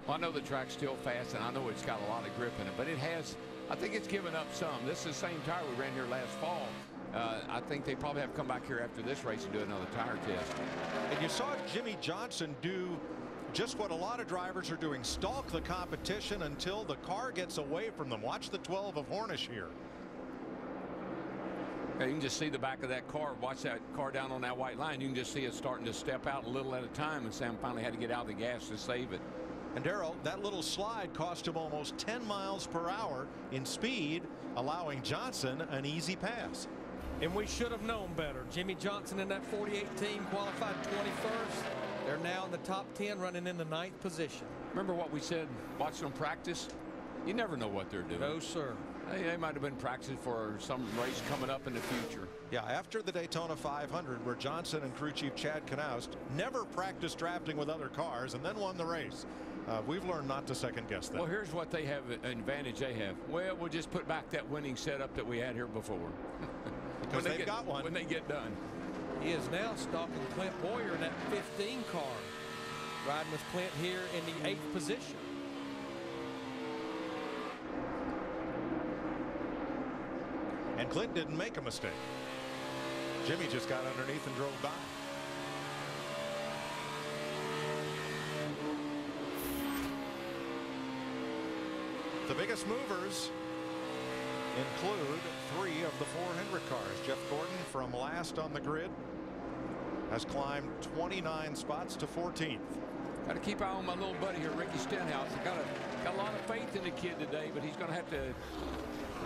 Well, I know the track's still fast, and I know it's got a lot of grip in it, but it has, I think it's given up some. This is the same tire we ran here last fall. I think they probably have to come back here after this race and do another tire test. And you saw Jimmy Johnson do just what a lot of drivers are doing, stalk the competition until the car gets away from them. Watch the 12 of Hornish here. You can just see the back of that car. Watch that car down on that white line. You can just see it starting to step out a little at a time, and Sam finally had to get out of the gas to save it. And Darrell, that little slide cost him almost 10 miles per hour in speed, allowing Johnson an easy pass. And we should have known better. Jimmy Johnson in that 48 team qualified 21st. They're now in the top 10, running in the 9th position. Remember what we said, watching them practice? You never know what they're doing. No, sir. They might have been practicing for some race coming up in the future. Yeah, after the Daytona 500, where Johnson and crew chief Chad Knaust never practiced drafting with other cars and then won the race. We've learned not to second guess that. Well, here's what they have, an advantage they have. Well, we'll just put back that winning setup that we had here before. Because they've got one. When they get done. He is now stalking Clint Boyer in that 15 car. Riding with Clint here in the 8th position. And Clint didn't make a mistake. Jimmy just got underneath and drove by. The biggest movers include 3 of the 4 Hendrick cars. Jeff Gordon, from last on the grid, has climbed 29 spots to 14th. Got to keep an eye on my little buddy here, Ricky Stenhouse. I got a lot of faith in the kid today, but he's going to have to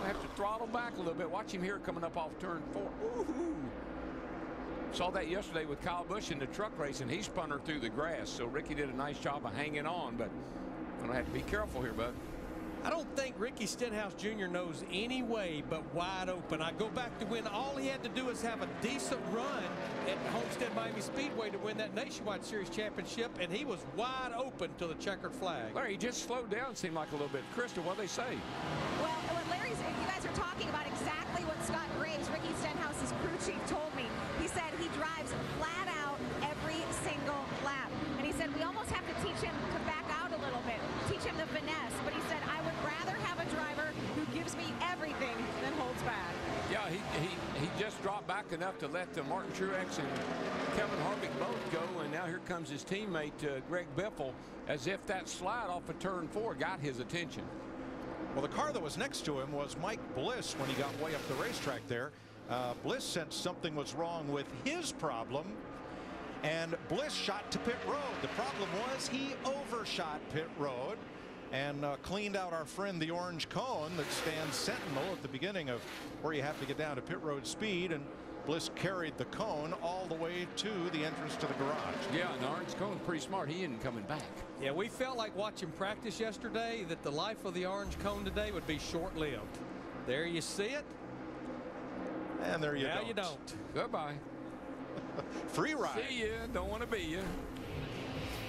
I have to throttle back a little bit. Watch him here coming up off turn 4. Ooh. Saw that yesterday with Kyle Busch in the truck race, and he spun her through the grass. So Ricky did a nice job of hanging on, but I'm going to have to be careful here, bud. I don't think Ricky Stenhouse Jr. knows any way but wide open. I go back to when all he had to do is have a decent run at Homestead Miami Speedway to win that Nationwide Series championship, and he was wide open to the checkered flag. Larry, he just slowed down, seemed like a little bit. Krista, what do they say? Well, Larry's, you guys are talking about exactly what Scott Graves, Ricky Stenhouse's crew chief, told me. He said he drives flat out every single lap. And he said we almost have to teach him to back out a little bit, teach him the finesse. But he said, I would rather have a driver who gives me everything than holds back. Yeah, he just dropped back enough to let Martin Truex and Kevin Harvick both go, and now here comes his teammate Greg Biffle, as if that slide off of turn 4 got his attention. Well, the car that was next to him was Mike Bliss when he got way up the racetrack there. Bliss sensed something was wrong with his problem, and Bliss shot to pit road. The problem was he overshot pit road and cleaned out our friend the orange cone that stands sentinel at the beginning of where you have to get down to pit road speed, and Bliss carried the cone all the way to the entrance to the garage. Yeah, and the orange cone's pretty smart. He isn't coming back. Yeah, we felt like watching practice yesterday that the life of the orange cone today would be short-lived. There you see it. And there you now don't. you don't. Goodbye. Free ride. See ya. Don't want to be you.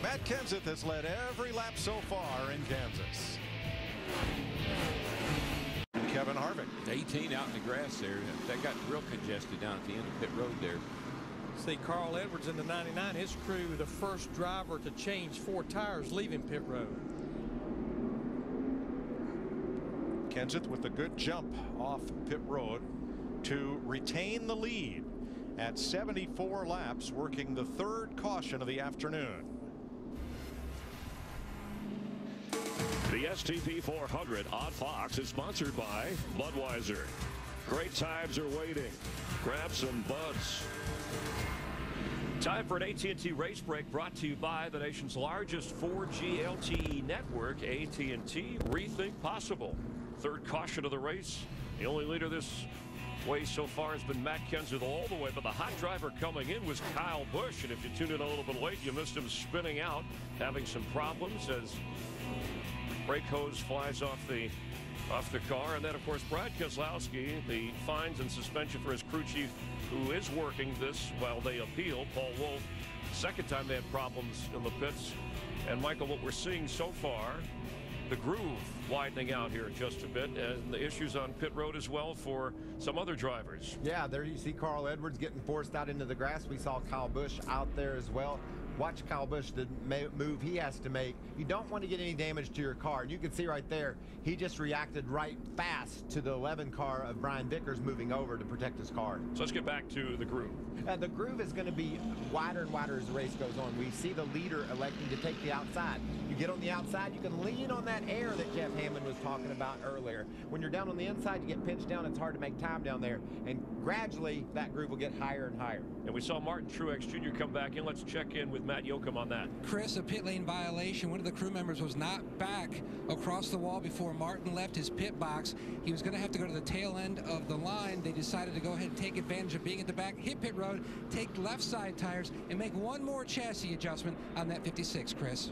Matt Kenseth has led every lap so far in Kansas. And Kevin Harvick. 18 out in the grass there. That got real congested down at the end of pit road there. See Carl Edwards in the 99, his crew, the first driver to change 4 tires leaving pit road. Kenseth with a good jump off pit road to retain the lead at 74 laps, working the 3rd caution of the afternoon. The STP 400 on Fox is sponsored by Budweiser. Great times are waiting. Grab some buds. Time for an AT&T race break brought to you by the nation's largest 4G LTE network, AT&T. Rethink possible. 3rd caution of the race. The only leader this way so far has been Matt Kenseth all the way, but the hot driver coming in was Kyle Busch, and if you tuned in a little bit late, you missed him spinning out, having some problems as brake hose flies off the car. And then, of course, Brad Keselowski, the fines and suspension for his crew chief, who is working this while they appeal. Paul Wolf, 2nd time they had problems in the pits. And, Michael, what we're seeing so far, the groove widening out here just a bit, and the issues on pit road as well for some other drivers. Yeah, there you see Carl Edwards getting forced out into the grass. We saw Kyle Busch out there as well. Watch Kyle Busch, the move he has to make. You don't want to get any damage to your car. And you can see right there, he just reacted right fast to the 11 car of Brian Vickers moving over to protect his car. So let's get back to the groove. The groove is going to be wider and wider as the race goes on. We see the leader electing to take the outside. You get on the outside, you can lean on that air that Jeff Hammond was talking about earlier. When you're down on the inside, you get pinched down. It's hard to make time down there. And gradually, that groove will get higher and higher. And we saw Martin Truex Jr. come back in. Let's check in with Matt Yoakum on that. Chris, a pit lane violation. One of the crew members was not back across the wall before Martin left his pit box. He was going to have to go to the tail end of the line. They decided to go ahead and take advantage of being at the back, hit pit road, take left side tires, and make one more chassis adjustment on that 56, Chris.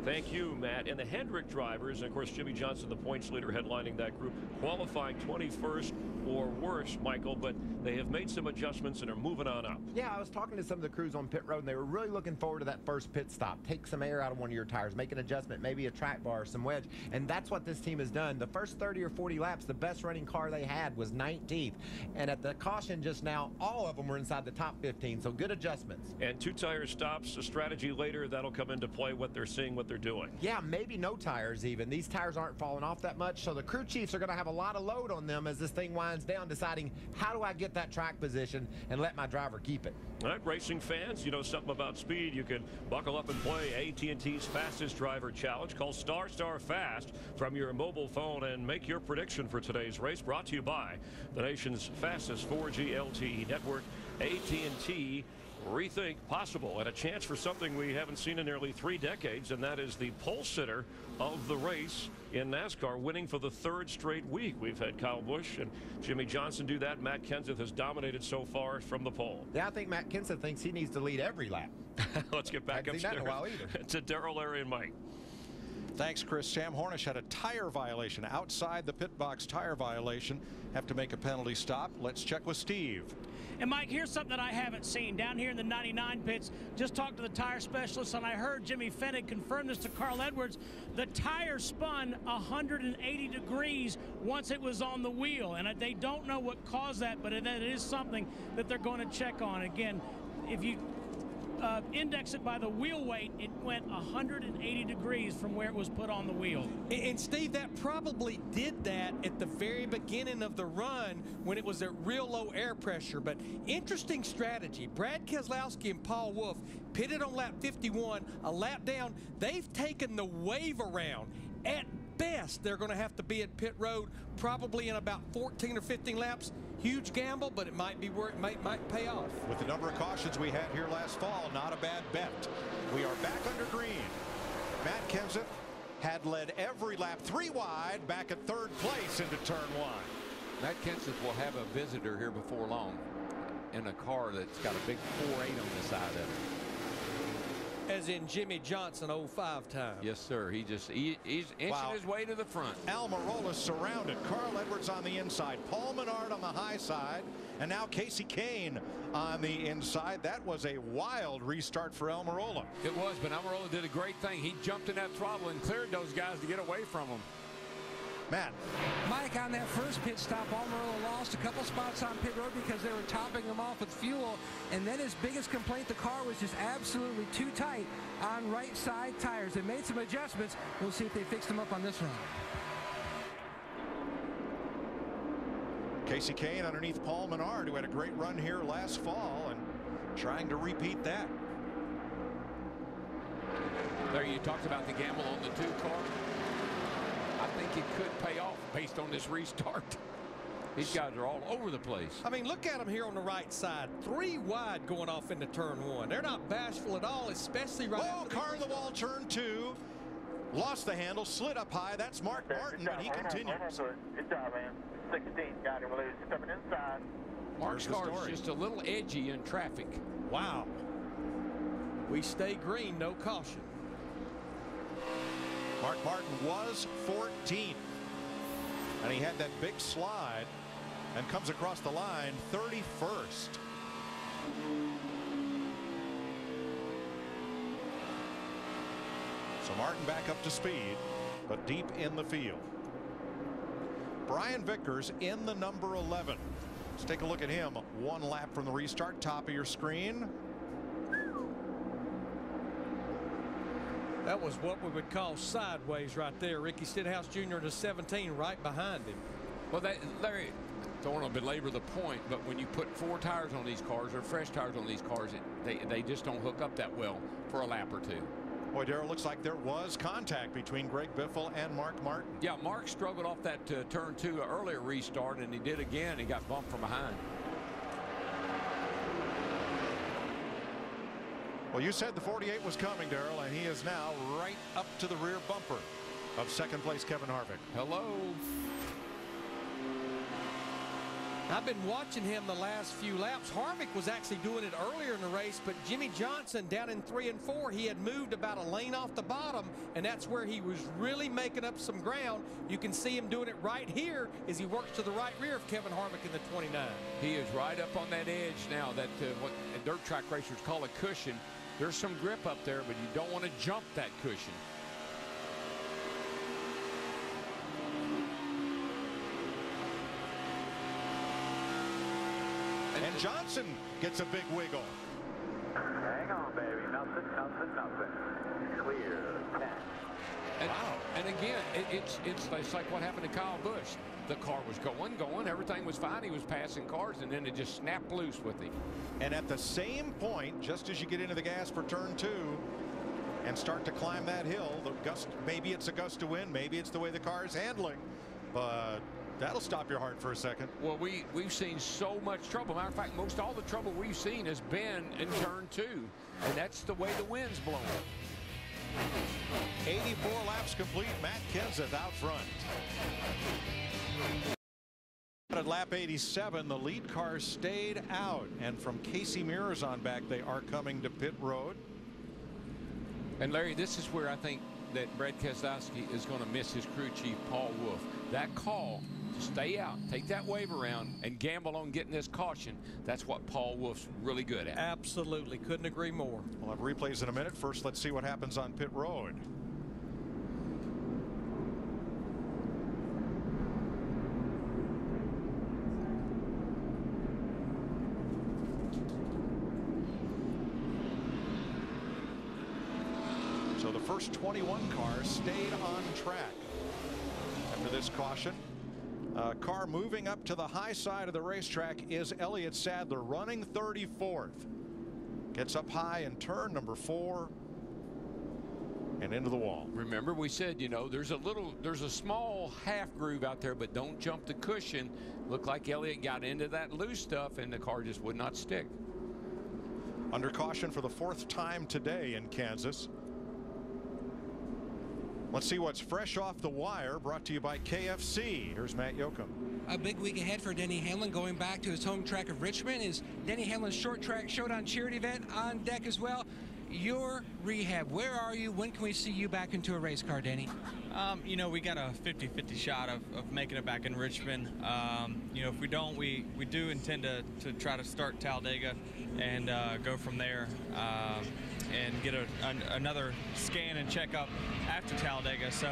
Thank you, Matt. And the Hendrick drivers, and of course, Jimmy Johnson, the points leader, headlining that group, qualifying 21st or worse, Michael, but they have made some adjustments and are moving on up. Yeah, I was talking to some of the crews on pit road, and they were really looking forward to that first pit stop. Take some air out of one of your tires, make an adjustment, maybe a track bar, some wedge, and that's what this team has done. The first 30 or 40 laps, the best running car they had was 19th, and at the caution just now, all of them were inside the top 15, so good adjustments. And 2 tire stops, a strategy later, that'll come into play, what they're seeing, what they're doing. Yeah, maybe no tires even. These tires aren't falling off that much, so the crew chiefs are going to have a lot of load on them as this thing winds down, deciding how do I get that track position and let my driver keep it. All right, racing fans, you know something about speed. You can buckle up and play AT&T's Fastest Driver Challenge. Call ** FAST from your mobile phone and make your prediction for today's race. Brought to you by the nation's fastest 4G LTE network, AT&T rethink possible, and a chance for something we haven't seen in nearly 3 decades, and that is the pole sitter of the race in NASCAR winning for the 3rd straight week. We've had Kyle Busch and Jimmy Johnson do that. Matt Kenseth has dominated so far from the pole. Yeah, I think Matt Kenseth thinks he needs to lead every lap. Let's get back upstairs to Darrell, Larry, and Mike. Thanks, Chris. Sam Hornish had a tire violation outside the pit box. Tire violation. Have to make a penalty stop. Let's check with Steve. And Mike, here's something that I haven't seen down here in the 99 pits. Just talked to the tire specialist, and I heard Jimmy Fennig confirm this to Carl Edwards. The tire spun 180 degrees once it was on the wheel, and they don't know what caused that, but it is something that they're going to check on. Again, if you index it by the wheel weight, it went 180 degrees from where it was put on the wheel. And Steve, that probably did that at the very beginning of the run when it was at real low air pressure. But interesting strategy. Brad Keselowski and Paul Wolfe pitted on lap 51, a lap down. They've taken the wave around. At best, they're going to have to be at pit road probably in about 14 or 15 laps. Huge gamble, but it might be where it might pay off. With the number of cautions we had here last fall, not a bad bet. We are back under green. Matt Kenseth had led every lap 3 wide back at 3rd place into turn 1. Matt Kenseth will have a visitor here before long in a car that's got a big 4.8 on the side of it. As in Jimmy Johnson 05 time. Yes, sir. He's inching his way to the front. Almirola surrounded. Carl Edwards on the inside. Paul Menard on the high side. And now Casey Kane on the inside. That was a wild restart for Almirola. It was, but Almirola did a great thing. He jumped in that throttle and cleared those guys to get away from him. Matt. Mike, on that first pit stop, Almirola lost a couple spots on pit road because they were topping him off with fuel. And then his biggest complaint, the car was just absolutely too tight on right side tires. They made some adjustments. We'll see if they fix them up on this run. Casey Kane underneath Paul Menard, who had a great run here last fall and trying to repeat that. There, you talked about the gamble on the 2 car. I think it could pay off based on this restart. These guys are all over the place. I mean, look at them here on the right side. 3 wide going off into turn 1. They're not bashful at all, especially right after car in the wall, turn 2. Lost the handle, slid up high. That's Mark Martin, but he continues. Good job, man. 16, got him loose, stepping inside. Mark's car is just a little edgy in traffic. Wow. We stay green, no caution. Mark Martin was 14th, and he had that big slide and comes across the line 31st. So Martin back up to speed, but deep in the field. Brian Vickers in the number 11. Let's take a look at him. 1 lap from the restart, top of your screen. That was what we would call sideways right there. Ricky Stenhouse Jr. to 17 right behind him. Well, Larry, don't want to belabor the point, but when you put 4 tires on these cars or fresh tires on these cars, they just don't hook up that well for a lap or 2. Boy, Darrell, looks like there was contact between Greg Biffle and Mark Martin. Yeah, Mark struggled off that turn 2 earlier restart, and he did again. He got bumped from behind. Well, you said the 48 was coming, Darrell, and he is now right up to the rear bumper of 2nd place Kevin Harvick. Hello. I've been watching him the last few laps. Harvick was actually doing it earlier in the race, but Jimmy Johnson down in 3 and 4, he had moved about a lane off the bottom, and that's where he was really making up some ground. You can see him doing it right here as he works to the right rear of Kevin Harvick in the 29. He is right up on that edge now, that what dirt track racers call a cushion. There's some grip up there, but you don't want to jump that cushion. And Johnson gets a big wiggle. Hang on, baby. Nothing. Clear. 10. Wow. And again, it's like what happened to Kyle Busch. The car was going, everything was fine. He was passing cars, and then it just snapped loose with him. And at the same point, just as you get into the gas for turn 2 and start to climb that hill, the gust, maybe it's a gust of wind, maybe it's the way the car is handling, but That'll stop your heart for a second. Well, we've seen so much trouble. Matter of fact, most all the trouble we've seen has been in turn 2, and that's the way the wind's blowing. 84 laps complete. Matt Kenseth out front. At lap 87, the lead car stayed out, and from Casey Mears on back, they are coming to pit road. And Larry, this is where I think that Brad Keselowski is going to miss his crew chief, Paul Wolf. That call to stay out, take that wave around, and gamble on getting this caution, that's what Paul Wolf's really good at. Absolutely. Couldn't agree more. We'll have replays in a minute. First, let's see what happens on pit road. So the first 21 cars stayed on track after this caution. Car moving up to the high side of the racetrack is Elliott Sadler, running 34th. Gets up high in turn number 4 and into the wall. Remember, we said, you know, there's a small half groove out there, but don't jump the cushion. Looked like Elliott got into that loose stuff, and the car just would not stick. Under caution for the 4th time today in Kansas. Let's see what's fresh off the wire, brought to you by KFC. Here's Matt Yoakum. A big week ahead for Denny Hamlin, going back to his home track of Richmond. Is Denny Hamlin's short track showdown charity event on deck as well. Your rehab, where are you? When can we see you back into a race car, Denny? You know, we got a 50-50 shot of making it back in Richmond. You know, if we don't, we do intend to try to start Talladega and go from there and get another scan and checkup after Talladega. So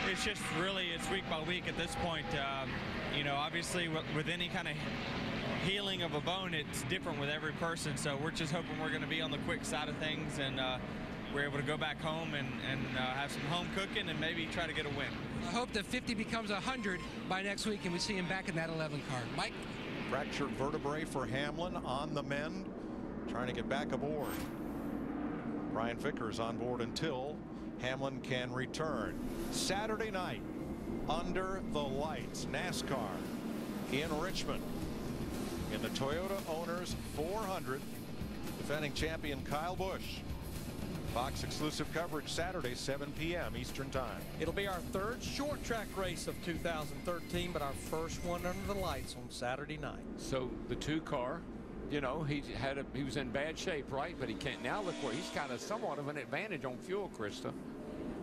it's just really, it's week by week at this point. You know, obviously with any kind of healing of a bone, it's different with every person. So we're just hoping we're going to be on the quick side of things, and we're able to go back home and have some home cooking and maybe try to get a win. I hope the 50 becomes 100 by next week and we see him back in that 11 car. Mike? Fractured vertebrae for Hamlin on the mend, trying to get back aboard. Brian Vickers on board until Hamlin can return. Saturday night, under the lights, NASCAR in Richmond in the Toyota Owners 400. Defending champion Kyle Busch. Fox exclusive coverage Saturday, 7 p.m. Eastern Time. It'll be our 3rd short track race of 2013, but our first one under the lights on Saturday night. So the 2 car, you know, he was in bad shape, right? But he can't now. Look where he's got somewhat of an advantage on fuel, Krista.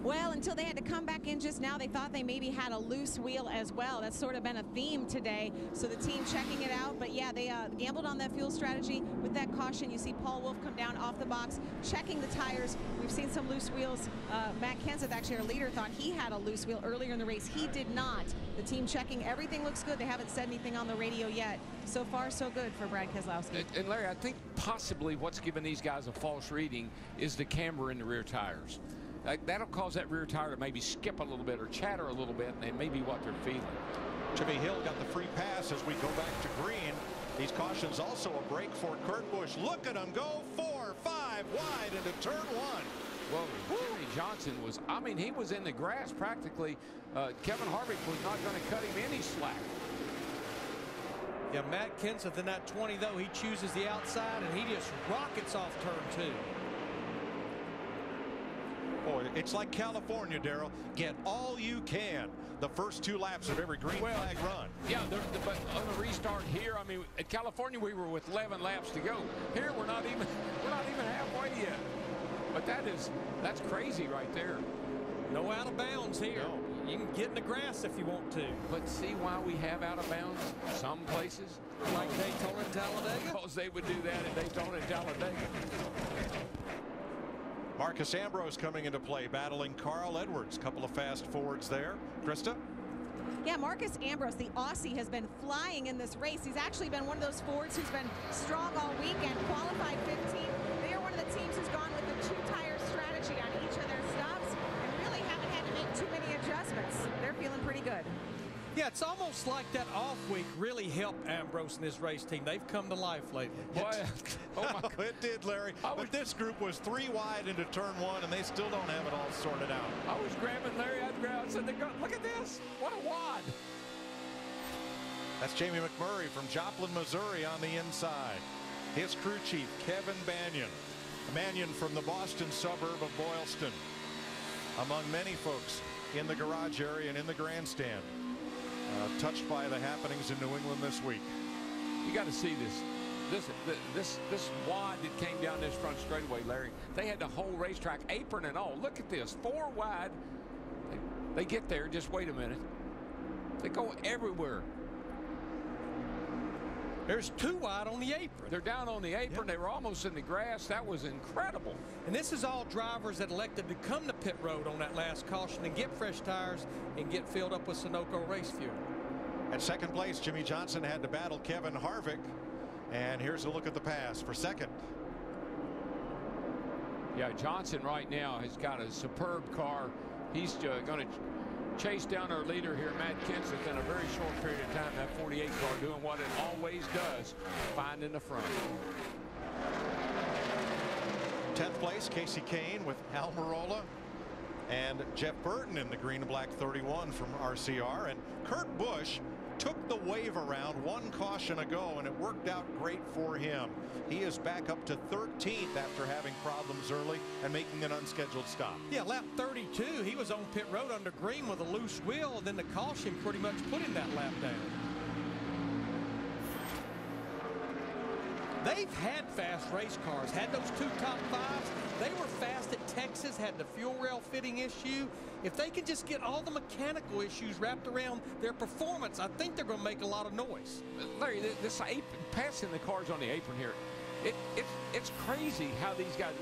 Well, until they had to come back in just now, they thought they maybe had a loose wheel as well. That's sort of been a theme today. So the team checking it out. But yeah, they gambled on that fuel strategy with that caution. You see Paul Wolf come down off the box, checking the tires. We've seen some loose wheels. Matt Kenseth, actually our leader, thought he had a loose wheel earlier in the race. He did not. The team checking. Everything looks good. They haven't said anything on the radio yet. So far, so good for Brad Keselowski. And Larry, I think possibly what's given these guys a false reading is the camber in the rear tires. That'll cause that rear tire to maybe skip a little bit or chatter a little bit, and maybe what they're feeling. Jimmy Hill got the free pass as we go back to green. These cautions also a break for Kurt Busch. Look at him go 4, 5 wide into turn 1. Well, Jimmy Johnson was, I mean, he was in the grass practically. Kevin Harvick was not going to cut him any slack. Yeah, Matt Kenseth in that 20, though, he chooses the outside, and he just rockets off turn 2. Boy, it's like California, Darrell. Get all you can the first 2 laps of every green flag run. Yeah, but on the restart here, I mean, at California we were with 11 laps to go. Here we're not even halfway yet. But that's crazy right there. No out of bounds here. No. You can get in the grass if you want to. But see why we have out of bounds some places? Like Daytona and Talladega? Because they would do that at Daytona and Talladega. Marcus Ambrose coming into play, battling Carl Edwards. Couple of fast forwards there. Krista? Yeah, Marcus Ambrose, the Aussie, has been flying in this race. He's actually been one of those forwards who's been strong all weekend, qualified 15. They are one of the teams who's gone with the 2-tire strategy on each of their stops and really haven't had to make too many adjustments. They're feeling pretty good. Yeah, it's almost like that off week really helped Ambrose and his race team. They've come to life lately. Boy, it did, Larry. But this group was 3 wide into turn 1, and they still don't have it all sorted out. I was grabbing Larry. I said, look at this. What a wad. That's Jamie McMurray from Joplin, Missouri on the inside. His crew chief, Kevin Mannion from the Boston suburb of Boylston. Among many folks in the garage area and in the grandstand. Touched by the happenings in New England this week. You got to see this wad that came down this front straightaway, Larry. They had the whole racetrack, apron and all. Look at this, 4 wide. They get there, just wait a minute. They go everywhere. There's 2 wide on the apron. They're down on the apron. They were almost in the grass. That was incredible. And this is all drivers that elected to come to pit road on that last caution and get fresh tires and get filled up with Sunoco race fuel. At second place, Jimmy Johnson had to battle Kevin Harvick. And here's a look at the pass for second. Yeah, Johnson right now has got a superb car. He's going to chase down our leader here, Matt Kenseth, in a very short period of time. That 48 car doing what it always does, finding the front. 10th place, Casey Kane with Almirola and Jeff Burton in the green and black 31 from RCR. And Kurt Busch took the wave around 1 caution ago, and it worked out great for him. He is back up to 13th after having problems early and making an unscheduled stop. Yeah, lap 32, he was on pit road under green with a loose wheel, and then the caution pretty much put him that lap down. They've had fast race cars, had those 2 top 5s. They were fast at Texas, had the fuel rail fitting issue. If they can just get all the mechanical issues wrapped around their performance, I think they're going to make a lot of noise. Larry, this apron, passing the cars on the apron here, it's crazy how these guys.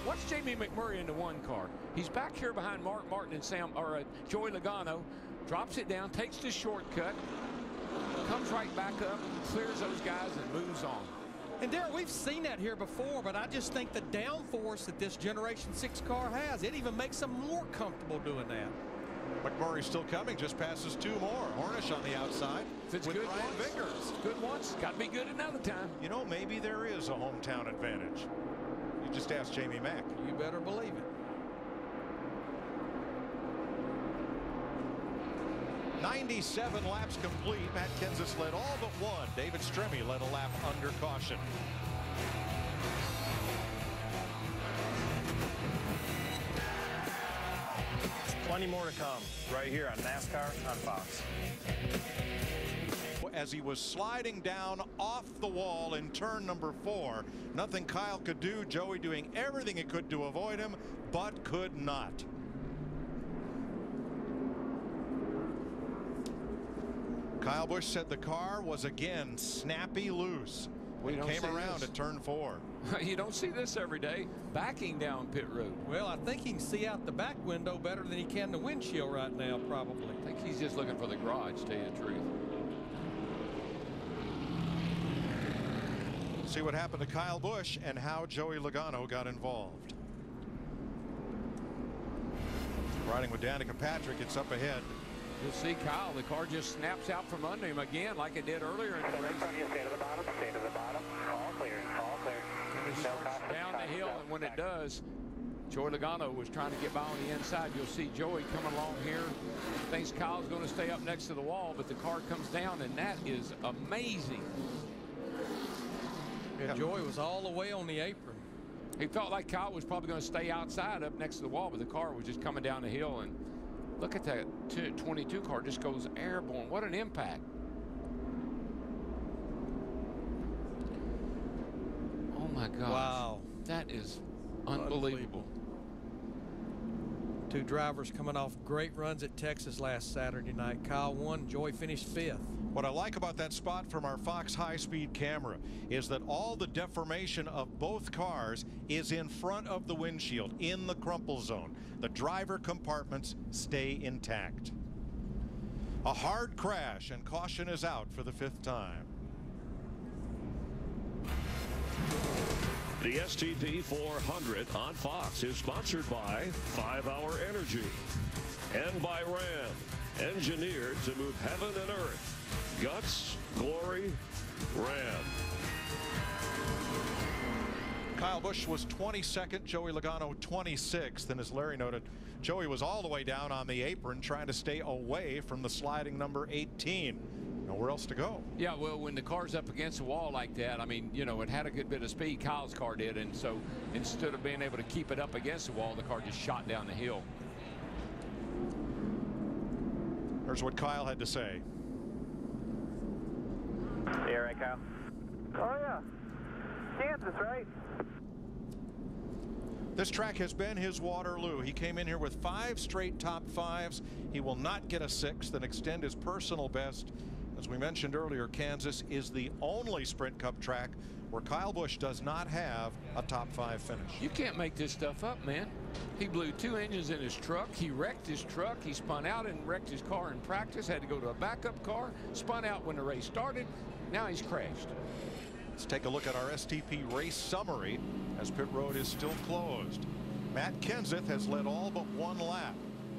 What's Jamie McMurray in the 1 car? He's back here behind Mark Martin and Joey Logano, drops it down, takes the shortcut, comes right back up, clears those guys, and moves on. And Darrell, we've seen that here before, but I just think the downforce that this Generation 6 car has, it even makes them more comfortable doing that. McMurray still coming, just passes 2 more. Hornish on the outside. If it's with good Ryan once, Vickers. good once, got to be good another time. You know, maybe there is a hometown advantage. You just ask Jamie Mack. You better believe it. 97 laps complete. Matt Kenseth led all but 1. David Stremme led a lap under caution. Plenty more to come right here on NASCAR on Fox. As he was sliding down off the wall in turn number 4, nothing Kyle could do. Joey doing everything he could to avoid him, but could not. Kyle Busch said the car was again snappy loose when it came around at turn 4. You don't see this every day, backing down pit road. Well, I think he can see out the back window better than he can the windshield right now, probably. I think he's just looking for the garage, to tell you the truth. See what happened to Kyle Busch and how Joey Logano got involved. Riding with Danica Patrick, it's up ahead. You'll see Kyle, the car just snaps out from under him again like it did earlier in the race. Stay to the bottom, stay to the bottom. All clear, all clear. No down the hill, and when it does, Joey Logano was trying to get by on the inside. You'll see Joey coming along here. Thinks Kyle's going to stay up next to the wall, but the car comes down, and that is amazing. Yeah, Joey was all the way on the apron. He felt like Kyle was probably going to stay outside up next to the wall, but the car was just coming down the hill. And look at that 22 car, just goes airborne. What an impact. Oh my gosh. Wow. That is unbelievable. 2 drivers coming off great runs at Texas last Saturday night. Kyle won, Joey finished 5th. What I like about that spot from our Fox high-speed camera is that all the deformation of both cars is in front of the windshield in the crumple zone. The driver compartments stay intact. A hard crash, and caution is out for the 5th time. The STP 400 on Fox is sponsored by 5-Hour Energy and by Ram, engineered to move heaven and earth. Guts, glory, Ram. Kyle Busch was 22nd, Joey Logano 26th, and as Larry noted, Joey was all the way down on the apron trying to stay away from the sliding number 18. Nowhere else to go. Yeah, well, when the car's up against the wall like that, I mean, you know, it had a good bit of speed. Kyle's car did, and so instead of being able to keep it up against the wall, the car just shot down the hill. Here's what Kyle had to say. Yeah, right, Kyle? Oh, yeah. Kansas, right? This track has been his Waterloo. He came in here with 5 straight top 5s. He will not get a 6th and extend his personal best. As we mentioned earlier, Kansas is the only Sprint Cup track where Kyle Busch does not have a top 5 finish. You can't make this stuff up, man. He blew 2 engines in his truck. He wrecked his truck. He spun out and wrecked his car in practice, had to go to a backup car, spun out when the race started. Now he's crashed. Let's take a look at our STP race summary as pit road is still closed. Matt Kenseth has led all but 1 lap.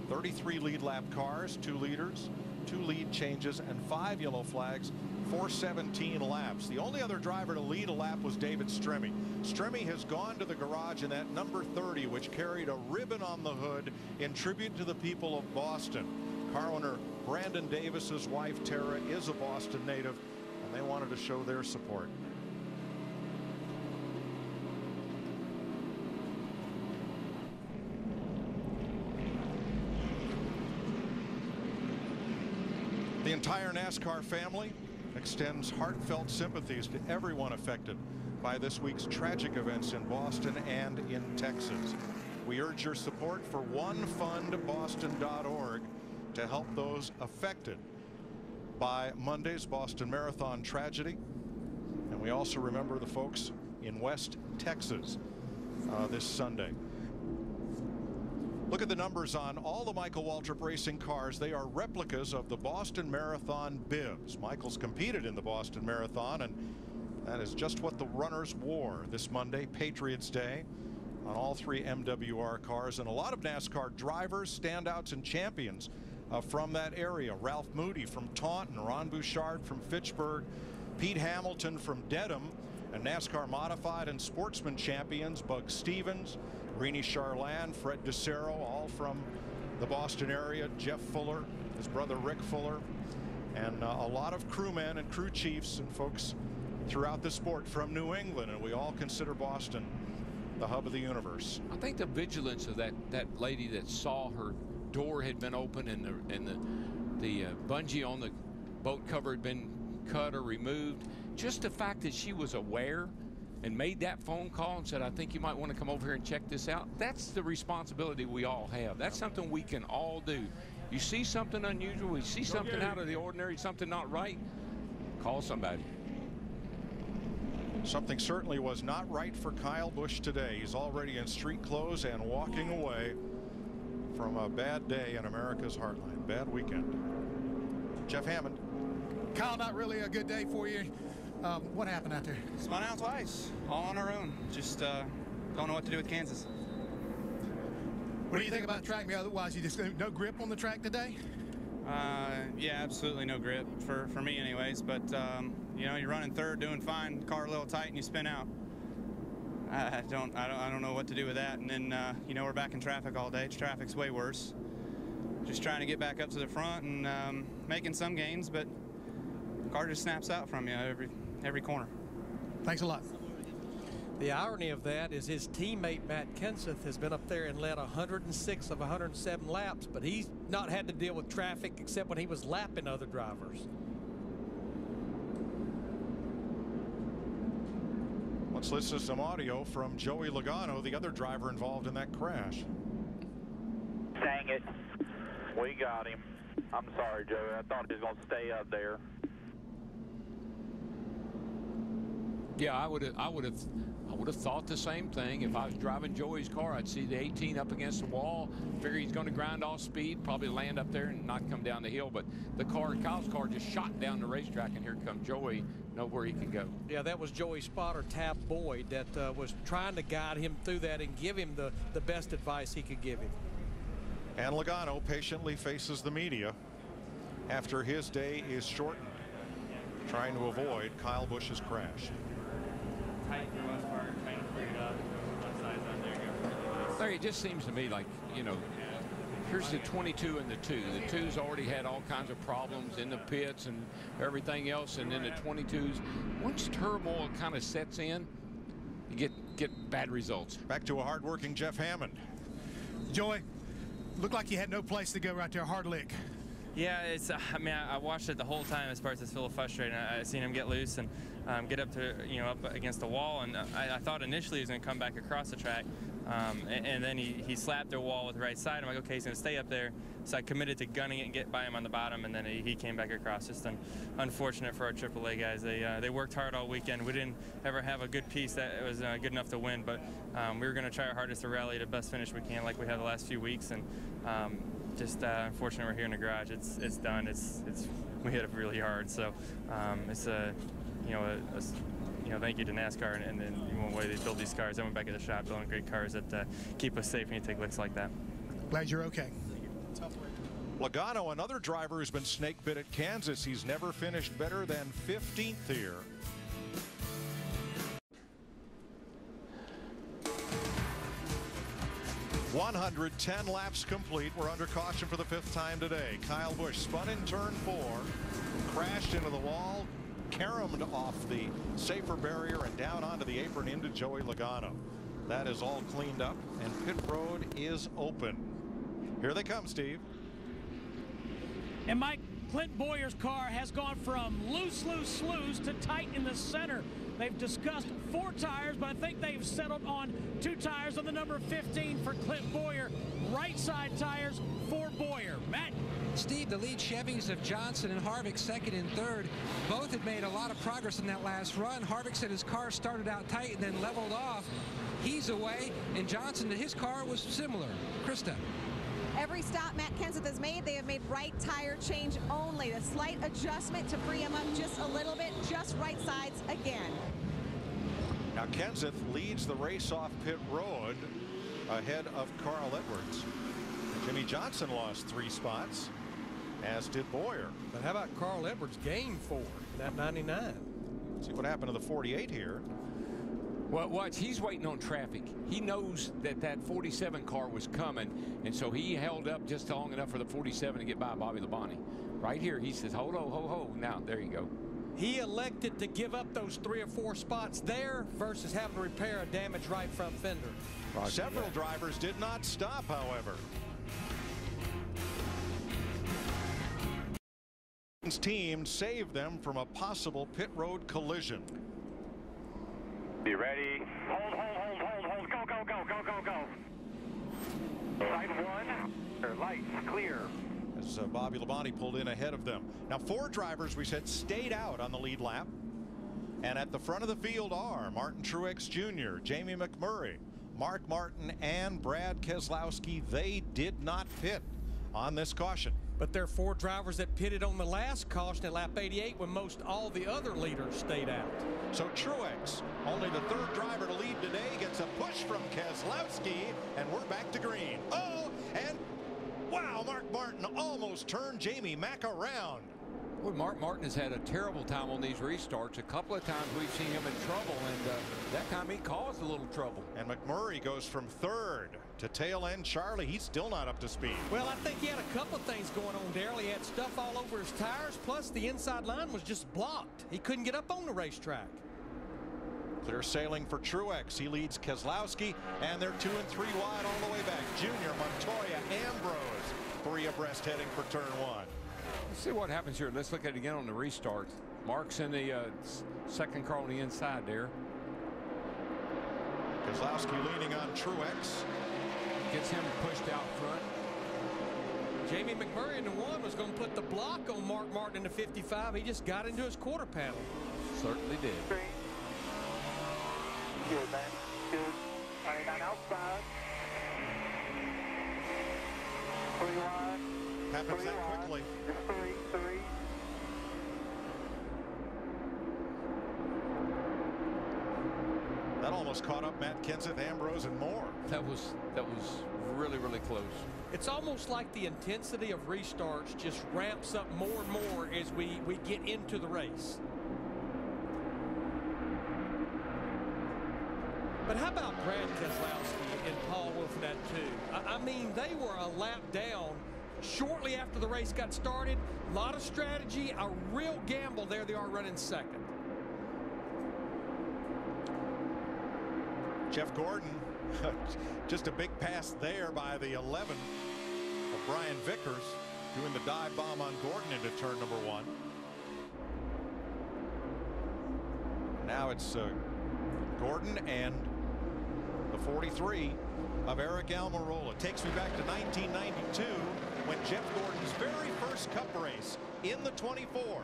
33 lead lap cars, 2 leaders, 2 lead changes, and 5 yellow flags for 17 laps. The only other driver to lead a lap was David Stremme. Stremme has gone to the garage in that number 30, which carried a ribbon on the hood in tribute to the people of Boston. Car owner Brandon Davis's wife Tara is a Boston native, and they wanted to show their support. The entire NASCAR family extends heartfelt sympathies to everyone affected by this week's tragic events in Boston and in Texas. We urge your support for onefundboston.org to help those affected by Monday's Boston Marathon tragedy. And we also remember the folks in West Texas this Sunday. Look at the numbers on all the Michael Waltrip racing cars. They are replicas of the Boston Marathon bibs. Michael's competed in the Boston Marathon, and that is just what the runners wore this Monday, Patriots Day, on all 3 MWR cars. And a lot of NASCAR drivers, standouts, and champions from that area. Ralph Moody from Taunton, Ron Bouchard from Fitchburg, Pete Hamilton from Dedham, and NASCAR Modified and Sportsman champions Bug Stevens, Rini Charland, Fred DeCero, all from the Boston area. Jeff Fuller, his brother Rick Fuller, and a lot of crewmen and crew chiefs and folks throughout the sport from New England, and we all consider Boston the hub of the universe. I think the vigilance of that lady that saw her door had been open and the bungee on the boat cover had been cut or removed, just the fact that she was aware and made that phone call and said, I think you might want to come over here and check this out. That's the responsibility we all have. That's something we can all do. You see something unusual, you see something out of the ordinary, something not right, call somebody. Something certainly was not right for Kyle Busch today. He's already in street clothes and walking away from a bad day in America's heartland. Bad weekend. Jeff Hammond. Kyle, not really a good day for you. What happened out there? Spun out twice, all on our own. Just don't know what to do with Kansas. What do you think about the track? Otherwise, you just no grip on the track today? Yeah, absolutely no grip for me, anyways. But you know, you're running third, doing fine. Car a little tight, and you spin out. I don't know what to do with that. And then you know, we're back in traffic all day. Traffic's way worse. Just trying to get back up to the front and making some gains, but the car just snaps out from you every corner. Thanks a lot. The irony of that is his teammate Matt Kenseth has been up there and led 106 of 107 laps, but he's not had to deal with traffic except when he was lapping other drivers. Let's listen to some audio from Joey Logano, the other driver involved in that crash. Dang it. We got him. I'm sorry, Joey. I thought he was going to stay up there. Yeah, I would have thought the same thing. If I was driving Joey's car, I'd see the 18 up against the wall, figure he's going to grind off speed, probably land up there and not come down the hill. But the car, Kyle's car, just shot down the racetrack, and here comes Joey, know where he can go. Yeah, that was Joey's spotter, Tab Boyd, that was trying to guide him through that and give him the best advice he could give him. And Logano patiently faces the media after his day is shortened, trying to avoid Kyle Busch's crash. Larry, it just seems to me like, you know, Here's the 22 and the 2. The 2's already had all kinds of problems in the pits and everything else, and then the 22's, once turmoil kind of sets in, you get bad results. Back to a hard-working Jeff Hammond. Joey, looked like you had no place to go right there, hard lick. Yeah, it's. I mean, I watched it the whole time. As far as it's a little frustrating. I seen him get loose and get up to, up against the wall, and I thought initially he was going to come back across the track, and then he slapped the wall with the right side. I'm like, okay, he's going to stay up there. So I committed to gunning it and get by him on the bottom, and then he came back across. Just unfortunate for our AAA guys. They worked hard all weekend. We didn't ever have a good piece that was good enough to win, but we were going to try our hardest to rally the best finish we can, like we have the last few weeks, and. Just unfortunately, we're here in the garage. It's done. We hit it really hard. So it's thank you to NASCAR and then one way they build these cars. I went back at the shop building great cars that keep us safe when you take licks like that. Glad you're okay. Logano, another driver who's been snake bit at Kansas. He's never finished better than 15th here. .110 laps complete. We're under caution for the 5th time today. Kyle Busch spun in turn 4, crashed into the wall, caromed off the safer barrier and down onto the apron into Joey Logano. That is all cleaned up, and pit road is open. Here they come, Steve. And Mike, Clint Bowyer's car has gone from loose to tight in the center. They've discussed 4 tires, but I think they've settled on 2 tires on the number 15 for Clint Bowyer. Right side tires for Bowyer. Matt? Steve, the lead Chevys of Johnson and Harvick second and third. Both had made a lot of progress in that last run. Harvick said his car started out tight and then leveled off. He's away, and Johnson, his car was similar. Krista? Every stop Matt Kenseth has made, they have made right tire change only. A slight adjustment to free him up just a little bit, just right sides again. Now Kenseth leads the race off pit road ahead of Carl Edwards. Jimmy Johnson lost 3 spots, as did Bowyer. But how about Carl Edwards gained 4, that 99? See what happened to the 48 here. Well, watch, he's waiting on traffic. He knows that 47 car was coming, and so he held up just long enough for the 47 to get by Bobby Labonte. Right here, he says, hold on, ho. Now, there you go. He elected to give up those 3 or 4 spots there versus having to repair a damaged right front fender. Several drivers did not stop, however. His team saved them from a possible pit road collision. Be ready. Hold. Go. Side 1. Lights clear. As Bobby Labonte pulled in ahead of them. Now 4 drivers, we said, stayed out on the lead lap. And at the front of the field are Martin Truex Jr., Jamie McMurray, Mark Martin, and Brad Keselowski. They did not pit on this caution. But there are 4 drivers that pitted on the last caution at lap 88 when most all the other leaders stayed out. So Truex, only the 3rd driver to lead today, gets a push from Keselowski, and we're back to green. Oh, and wow, Mark Martin almost turned Jamie Mack around. Boy, Mark Martin has had a terrible time on these restarts. A couple of times we've seen him in trouble, and that time he caused a little trouble. And McMurray goes from 3rd to tail end Charlie. He's still not up to speed. Well, I think he had a couple of things going on, Darrell. He had stuff all over his tires, plus the inside line was just blocked. He couldn't get up on the racetrack. Clear sailing for Truex. He leads Keselowski, and they're 2 and 3 wide all the way back. Junior, Montoya, Ambrose, 3 abreast heading for turn 1. Let's see what happens here. Let's look at it again on the restart. Mark's in the 2nd car on the inside there. Keselowski leaning on Truex. Gets him pushed out front. Jamie McMurray in the 1 was going to put the block on Mark Martin in the 55. He just got into his quarter panel. Certainly did. Good, man. Good. 99 outside. 3 wide. Happens that quickly. 3. That almost caught up Matt Kenseth, Ambrose, and more. That was really, really close. It's almost like the intensity of restarts just ramps up more and more as we get into the race. But how about Brad Keselowski and Paul Wolf in that too? I mean, they were a lap down shortly after the race got started. A lot of strategy, a real gamble. There they are running second. Jeff Gordon, just a big pass there by the 11 of Brian Vickers, doing the dive bomb on Gordon into turn number 1. Now it's Gordon and the 43 of Eric Almirola. Takes me back to 1992 when Jeff Gordon's very first Cup race in the 24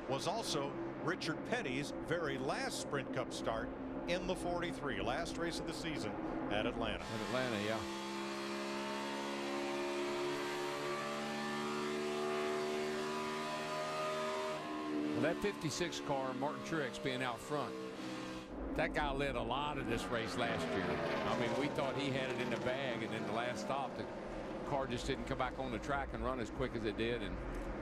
was also Richard Petty's very last Sprint Cup start in the 43. Last race of the season at Atlanta. At Atlanta, yeah. Well, that 56 car, Martin Truex being out front, that guy led a lot of this race last year. I mean, we thought he had it in the bag, and then the last stop, the car just didn't come back on the track and run as quick as it did, and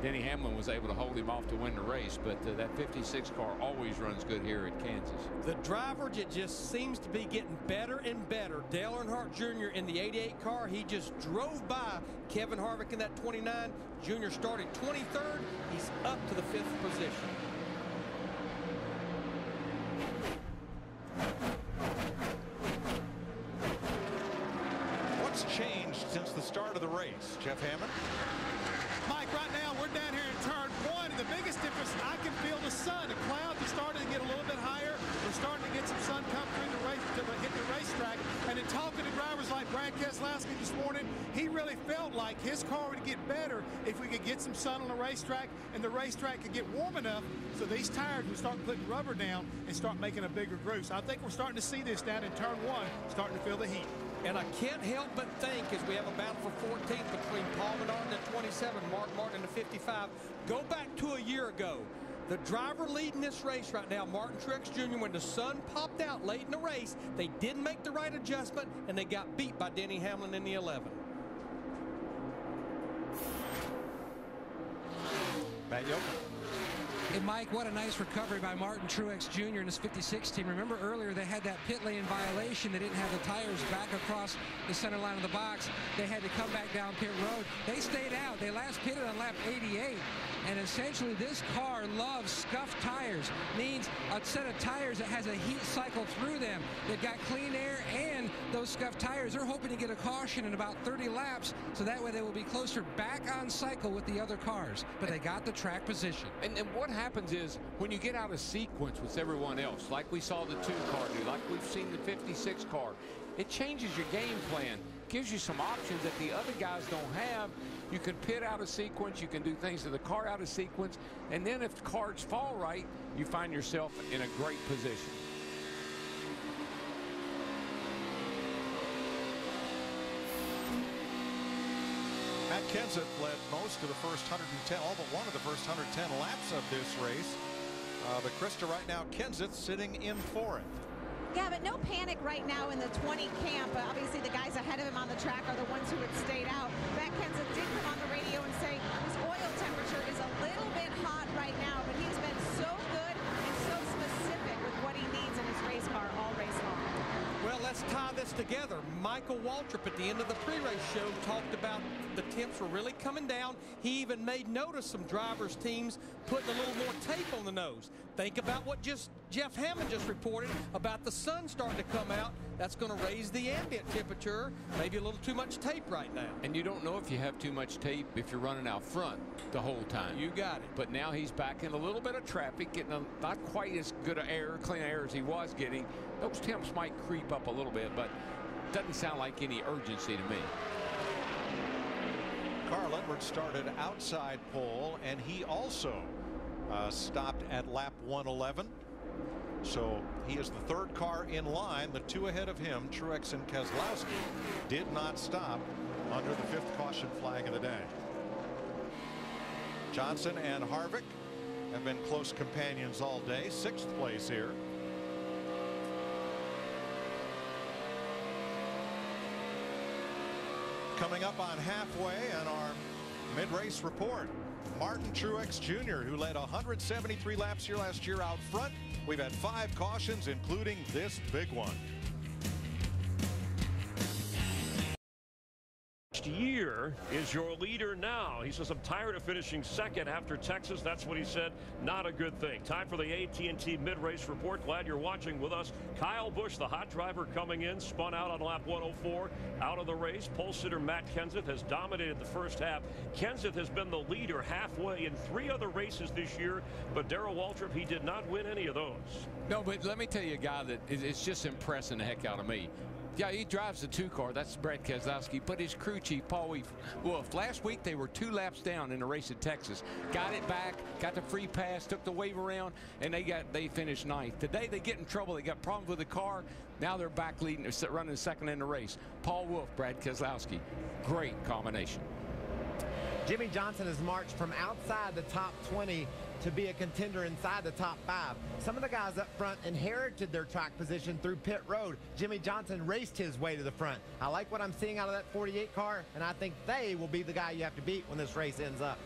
Denny Hamlin was able to hold him off to win the race. But that 56 car always runs good here at Kansas. The driver just seems to be getting better and better. Dale Earnhardt Jr. in the 88 car, he just drove by Kevin Harvick in that 29. Jr. started 23rd. He's up to the 5th position. What's changed since the start of the race, Jeff Hammond? Mike, right now we're down here in turn 1, and the biggest difference, I can feel the sun. The clouds are starting to get a little bit higher. We're starting to get some sun come through the race to hit the racetrack. And in talking to drivers like Brad Keselowski this morning, he really felt like his car would get better if we could get some sun on the racetrack, and the racetrack could get warm enough so these tires would start putting rubber down and start making a bigger groove. So I think we're starting to see this down in turn 1, starting to feel the heat. And I can't help but think, as we have a battle for 14th between Paul Menard and the 27, Mark Martin and the 55, go back to a year ago. The driver leading this race right now, Martin Truex Jr., when the sun popped out late in the race, they didn't make the right adjustment, and they got beat by Denny Hamlin in the 11. Matt Yoakum. And Mike, what a nice recovery by Martin Truex Jr. and his 56 team. Remember earlier they had that pit lane violation. They didn't have the tires back across the center line of the box. They had to come back down pit road. They stayed out. They last pitted on lap 88. And essentially this car loves scuffed tires. Means a set of tires that has a heat cycle through them. They've got clean air and those scuffed tires. They're hoping to get a caution in about 30 laps, so that way they will be closer back on cycle with the other cars. But they got the track position. And what happens is when you get out of sequence with everyone else, like we saw the 2 car do, like we've seen the 56 car, it changes your game plan, gives you some options that the other guys don't have. You can pit out of sequence, you can do things to the car out of sequence, and then if the cards fall right, you find yourself in a great position. Matt Kenseth led most of the first 110, all but one of the first 110 laps of this race. But Krista, right now, Kenseth sitting in 4th. Yeah, but no panic right now in the 20 camp. Obviously, the guys ahead of him on the track are the ones who had stayed out. Matt Kenseth did come on the radio and say his oil temperature is a little bit hot right now, but he's been so good and so specific with what he needs in his race car all race long. Well, let's tie this together. Michael Waltrip at the end of the pre-race show talked about the temps were really coming down. He even made note of some drivers' teams putting a little more tape on the nose. Think about what Jeff Hammond just reported about the sun starting to come out. That's going to raise the ambient temperature. Maybe a little too much tape right now. And you don't know if you have too much tape if you're running out front the whole time. You got it. But now he's back in a little bit of traffic, getting not quite as good of air, clean air as he was getting. Those temps might creep up a little bit, but doesn't sound like any urgency to me. Carl Edwards started outside pole, and he also stopped at lap 111. So he is the 3rd car in line. The 2 ahead of him, Truex and Keselowski, did not stop under the 5th caution flag of the day. Johnson and Harvick have been close companions all day. 6th place here. Coming up on halfway on our mid-race report, Martin Truex Jr., who led 173 laps here last year out front. We've had 5 cautions, including this big one. next year is your leader now. He says, I'm tired of finishing second after Texas. That's what he said. Not a good thing. Time for the AT&T mid-race report. Glad you're watching with us. Kyle Busch, the hot driver, coming in, spun out on lap 104 out of the race. Pole sitter Matt Kenseth has dominated the first half. Kenseth has been the leader halfway in 3 other races this year, but Darrell Waltrip, he did not win any of those. No, but let me tell you a guy that is just impressing the heck out of me. Yeah, he drives the 2-car. That's Brad Keselowski. But his crew chief, Paul Wolf, last week they were 2 laps down in the race at Texas. Got it back, got the free pass, took the wave around, and they finished 9th. Today they get in trouble. They got problems with the car. Now they're back leading, running second in the race. Paul Wolf, Brad Keselowski. Great combination. Jimmy Johnson has marched from outside the top 20 to be a contender inside the top 5. Some of the guys up front inherited their track position through pit road. Jimmy Johnson raced his way to the front. I like what I'm seeing out of that 48 car, and I think they will be the guy you have to beat when this race ends up.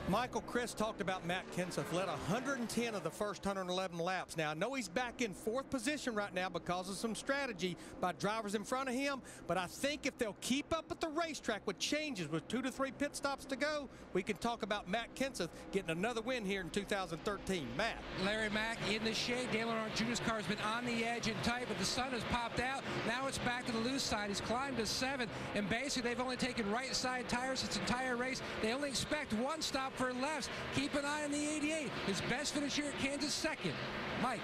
Michael, Chris talked about Matt Kenseth, led 110 of the first 111 laps. Now, I know he's back in 4th position right now because of some strategy by drivers in front of him, but I think if they'll keep up at the racetrack with changes with 2 to 3 pit stops to go, we can talk about Matt Kenseth getting another win here in 2013. Matt. Larry Mack in the shade. Dale Earnhardt Jr.'s car has been on the edge and tight, but the sun has popped out. Now it's back to the loose side. He's climbed to 7th, and basically they've only taken right side tires this entire race. They only expect 1 stop for lefts. Keep an eye on the 88. His best finish here at Kansas, 2nd. Mike.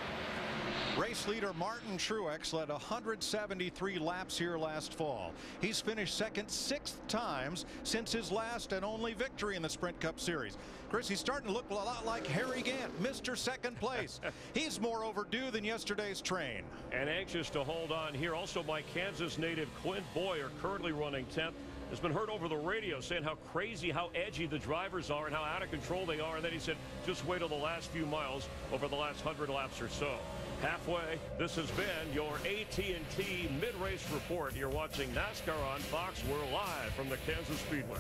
Race leader Martin Truex led 173 laps here last fall. He's finished second 6 times since his last and only victory in the Sprint Cup Series. Chris, he's starting to look a lot like Harry Gant, Mr. Second Place. He's more overdue than yesterday's train. And anxious to hold on here. Also, my Kansas native Clint Boyer, currently running 10th. Has been heard over the radio saying how crazy, how edgy the drivers are and how out of control they are. And then he said, just wait till the last few miles over the last 100 laps or so. Halfway, this has been your AT&T mid-race report. You're watching NASCAR on Fox. We're live from the Kansas Speedway.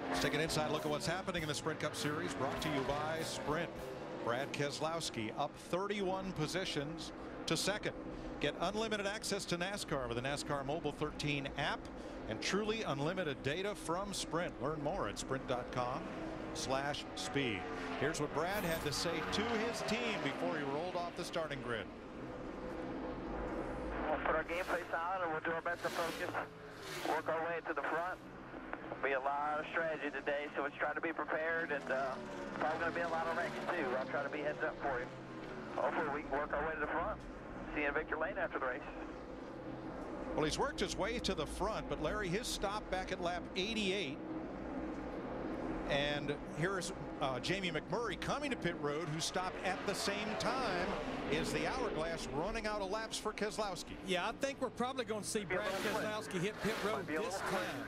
Let's take an inside look at what's happening in the Sprint Cup Series, brought to you by Sprint. Brad Keselowski up 31 positions to 2nd. Get unlimited access to NASCAR with the NASCAR Mobile 13 app and truly unlimited data from Sprint. Learn more at sprint.com/speed. Here's what Brad had to say to his team before he rolled off the starting grid. We'll put our game face on and we'll do our best to focus, work our way to the front. Be a lot of strategy today, so let's try to be prepared, and probably going to be a lot of wrecks too. I'll try to be heads up for you. Hopefully we can work our way to the front. See you in Victor Lane after the race. Well, he's worked his way to the front, but Larry, his stop back at lap 88. And here's Jamie McMurray coming to pit road, who stopped at the same time. Is the hourglass running out of laps for Keselowski? Yeah, I think we're probably going to see Brad Keselowski hit pit road this time.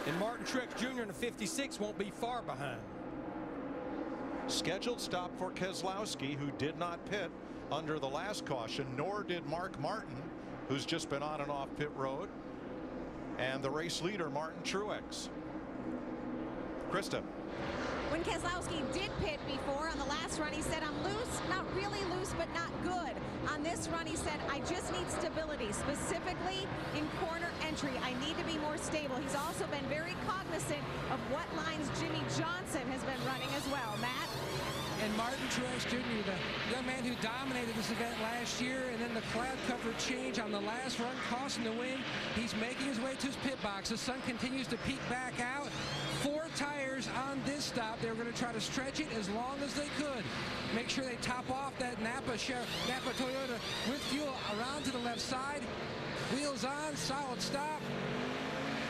And Martin Truex Jr. in the 56 won't be far behind. Scheduled stop for Keselowski, who did not pit under the last caution, nor did Mark Martin, who's just been on and off pit road, and the race leader Martin Truex. Krista. When Keselowski did pit before on the last run, he said, I'm loose, not really loose, but not good. On this run, he said, I just need stability, specifically in corner entry. I need to be more stable. He's also been very cognizant of what lines Jimmy Johnson has been running as well. Matt? And Martin Truex Jr., the young man who dominated this event last year, and then the cloud cover change on the last run, costing the win. He's making his way to his pit box. The sun continues to peek back out. 4 tires on this stop. They were going to try to stretch it as long as they could. Make sure they top off that Napa Toyota with fuel around to the left side. Wheels on, solid stop.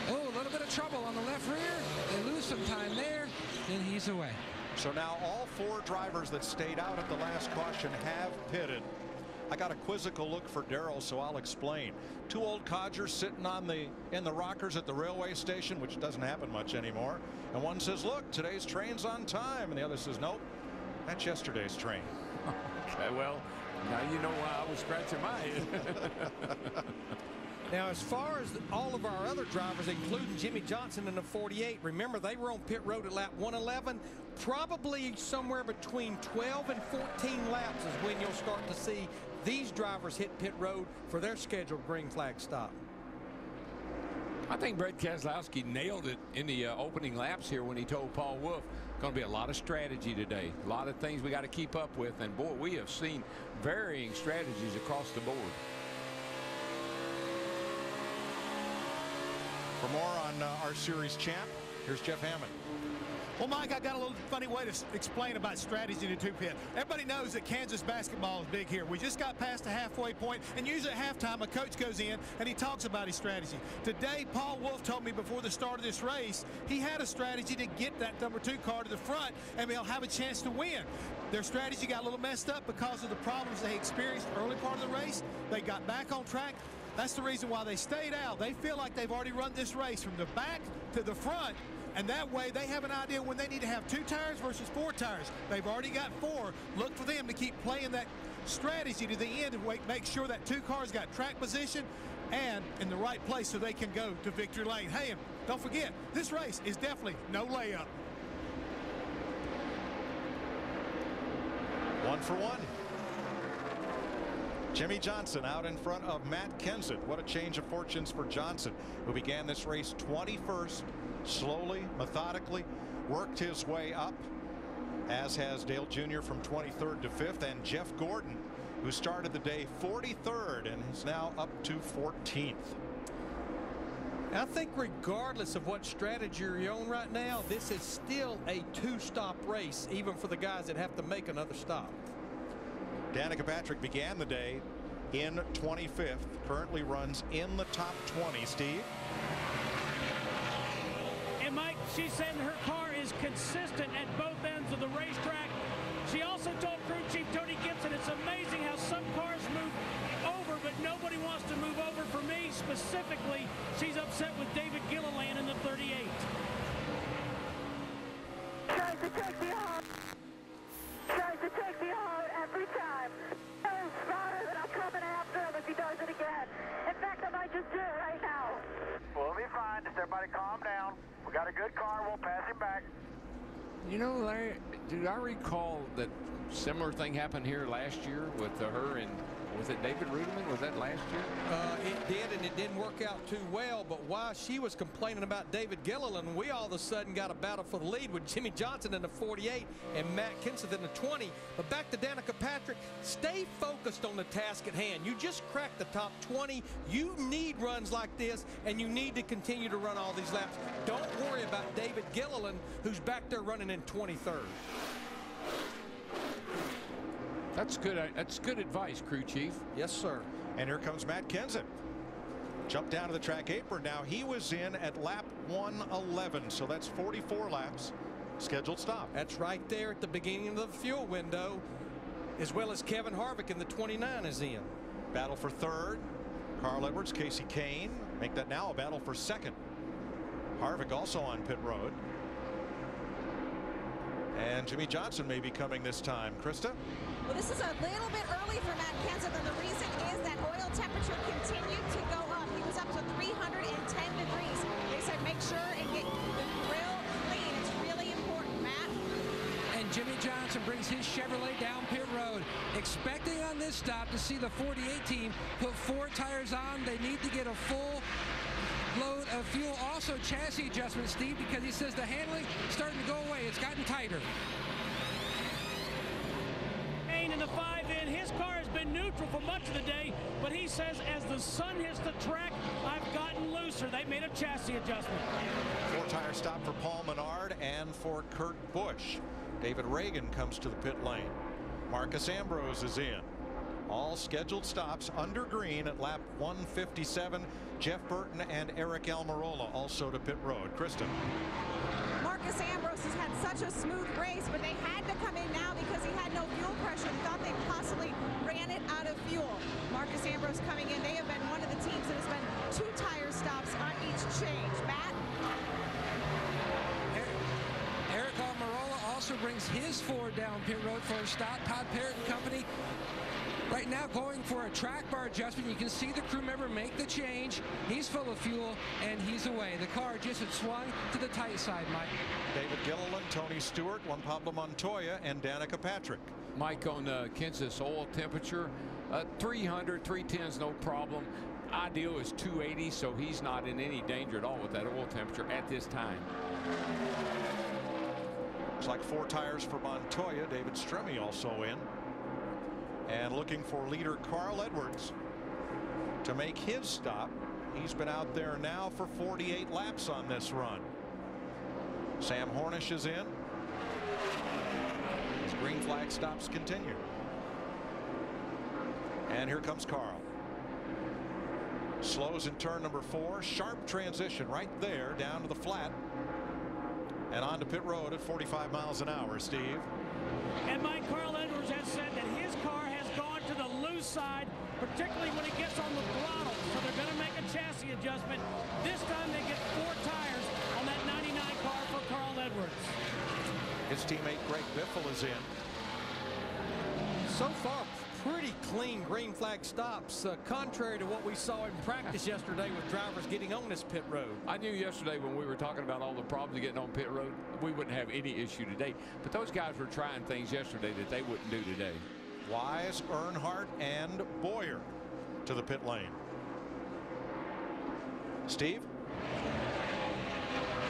Oh, a little bit of trouble on the left rear. They lose some time there, and he's away. So now all 4 drivers that stayed out at the last caution have pitted. I got a quizzical look for Darrell, so I'll explain. 2 old codgers sitting in the rockers at the railway station, which doesn't happen much anymore. And one says, look, today's train's on time. And the other says, nope, that's yesterday's train. Okay, well, now you know why I was scratching my head. Now, as far as all of our other drivers, including Jimmy Johnson in the 48, remember they were on pit road at lap 111. Probably somewhere between 12 and 14 laps is when you'll start to see these drivers hit pit road for their scheduled green flag stop. I think Brad Keselowski nailed it in the opening laps here when he told Paul Wolfe, going to be a lot of strategy today, a lot of things we got to keep up with, and boy, we have seen varying strategies across the board. For more on our series champ, here's Jeff Hammond. Well, Mike, I got a little funny way to explain about strategy in the two-pit. Everybody knows that Kansas basketball is big here. We just got past the halfway point, and usually at halftime, a coach goes in and he talks about his strategy. Today, Paul Wolfe told me before the start of this race, he had a strategy to get that number 2 car to the front, and they'll have a chance to win. Their strategy got a little messed up because of the problems they experienced early part of the race. They got back on track. That's the reason why they stayed out. They feel like they've already run this race from the back to the front, and that way they have an idea when they need to have 2 tires versus 4 tires. They've already got 4. Look for them to keep playing that strategy to the end and make sure that 2 cars got track position and in the right place so they can go to victory lane. Hey, and don't forget, this race is definitely no layup. 1 for 1. Jimmy Johnson out in front of Matt Kenseth. What a change of fortunes for Johnson, who began this race 21st, slowly, methodically, worked his way up, as has Dale Jr. from 23rd to 5th, and Jeff Gordon, who started the day 43rd and is now up to 14th. I think regardless of what strategy you're on right now, this is still a 2-stop race, even for the guys that have to make another stop. Danica Patrick began the day in 25th, currently runs in the top 20. Steve? And Mike, she's saying her car is consistent at both ends of the racetrack. She also told crew chief Tony Gibson, it's amazing how some cars move over, but nobody wants to move over. For me, specifically, she's upset with David Gilliland in the 38. Tries to take me home. Tries to take me home every time. He's smarter than I'm coming after him if he does it again. In fact, I might just do it right now. We'll be fine. Just everybody calm down. We got a good car. We'll pass him back. You know, Larry, do I recall that similar thing happened here last year with her and, was it David Ruderman? Was that last year? It did, and it didn't work out too well. But while she was complaining about David Gilliland, we all of a sudden got a battle for the lead with Jimmy Johnson in the 48 and Matt Kenseth in the 20. But back to Danica Patrick, stay focused on the task at hand. You just cracked the top 20. You need runs like this, and you need to continue to run all these laps. Don't worry about David Gilliland, who's back there running in 23rd. That's good. That's good advice, crew chief. Yes, sir. And here comes Matt Kenseth. Jumped down to the track apron. Now he was in at lap 111, so that's 44 laps. Scheduled stop. That's right there at the beginning of the fuel window, as well as Kevin Harvick in the 29 is in. Battle for 3rd. Carl Edwards, Casey Kane. Make that now a battle for 2nd. Harvick also on pit road. And Jimmy Johnson may be coming this time. Krista? Well, this is a little bit early for Matt Kenseth, and the reason is that oil temperature continued to go up. He was up to 310 degrees. They said make sure and get the grill clean. It's really important, Matt. And Jimmy Johnson brings his Chevrolet down pit road, expecting on this stop to see the 48 team put 4 tires on. They need to get a full load of fuel. Also chassis adjustment, Steve, because he says the handling starting to go away. It's gotten tighter. In the 5-in, his car has been neutral for much of the day, but he says as the sun hits the track, I've gotten looser. They made a chassis adjustment. 4-tire stop for Paul Menard and for Kurt Busch. David Reagan comes to the pit lane. Marcus Ambrose is in. All scheduled stops under green at lap 157. Jeff Burton and Eric Almirola also to pit road. Kristen. Marcus Ambrose has had such a smooth race, but they had to come in now because he had no fuel pressure. They thought they possibly ran it out of fuel. Marcus Ambrose coming in. They have been one of the teams that has been 2 tire stops on each change. Matt? Eric Almirola also brings brings his Ford down pit road for a stop. Todd Parrott and company right now going for a track bar adjustment. You can see the crew member make the change. He's full of fuel, and he's away. The car just had swung to the tight side, Mike. David Gilliland, Tony Stewart, Juan Pablo Montoya, and Danica Patrick. Mike, on Kansas oil temperature, 300, 310's no problem. Ideal is 280, so he's not in any danger at all with that oil temperature at this time. Looks like 4 tires for Montoya. David Stremme also in. And looking for leader Carl Edwards to make his stop. He's been out there now for 48 laps on this run. Sam Hornish is in. As green flag stops continue. And here comes Carl. Slows in turn number 4. Sharp transition right there down to the flat. And on to pit road at 45 miles an hour, Steve. And Mike, Carl Edwards has said that his car has gone to the loose side, particularly when it gets on the throttle. So they're going to make a chassis adjustment. This time they get 4 tires on that 99 car for Carl Edwards. His teammate Greg Biffle is in. So far, pretty clean green flag stops, contrary to what we saw in practice yesterday with drivers getting on this pit road. I knew yesterday when we were talking about all the problems of getting on pit road, we wouldn't have any issue today. But those guys were trying things yesterday that they wouldn't do today. Wise, Earnhardt, and Boyer to the pit lane. Steve?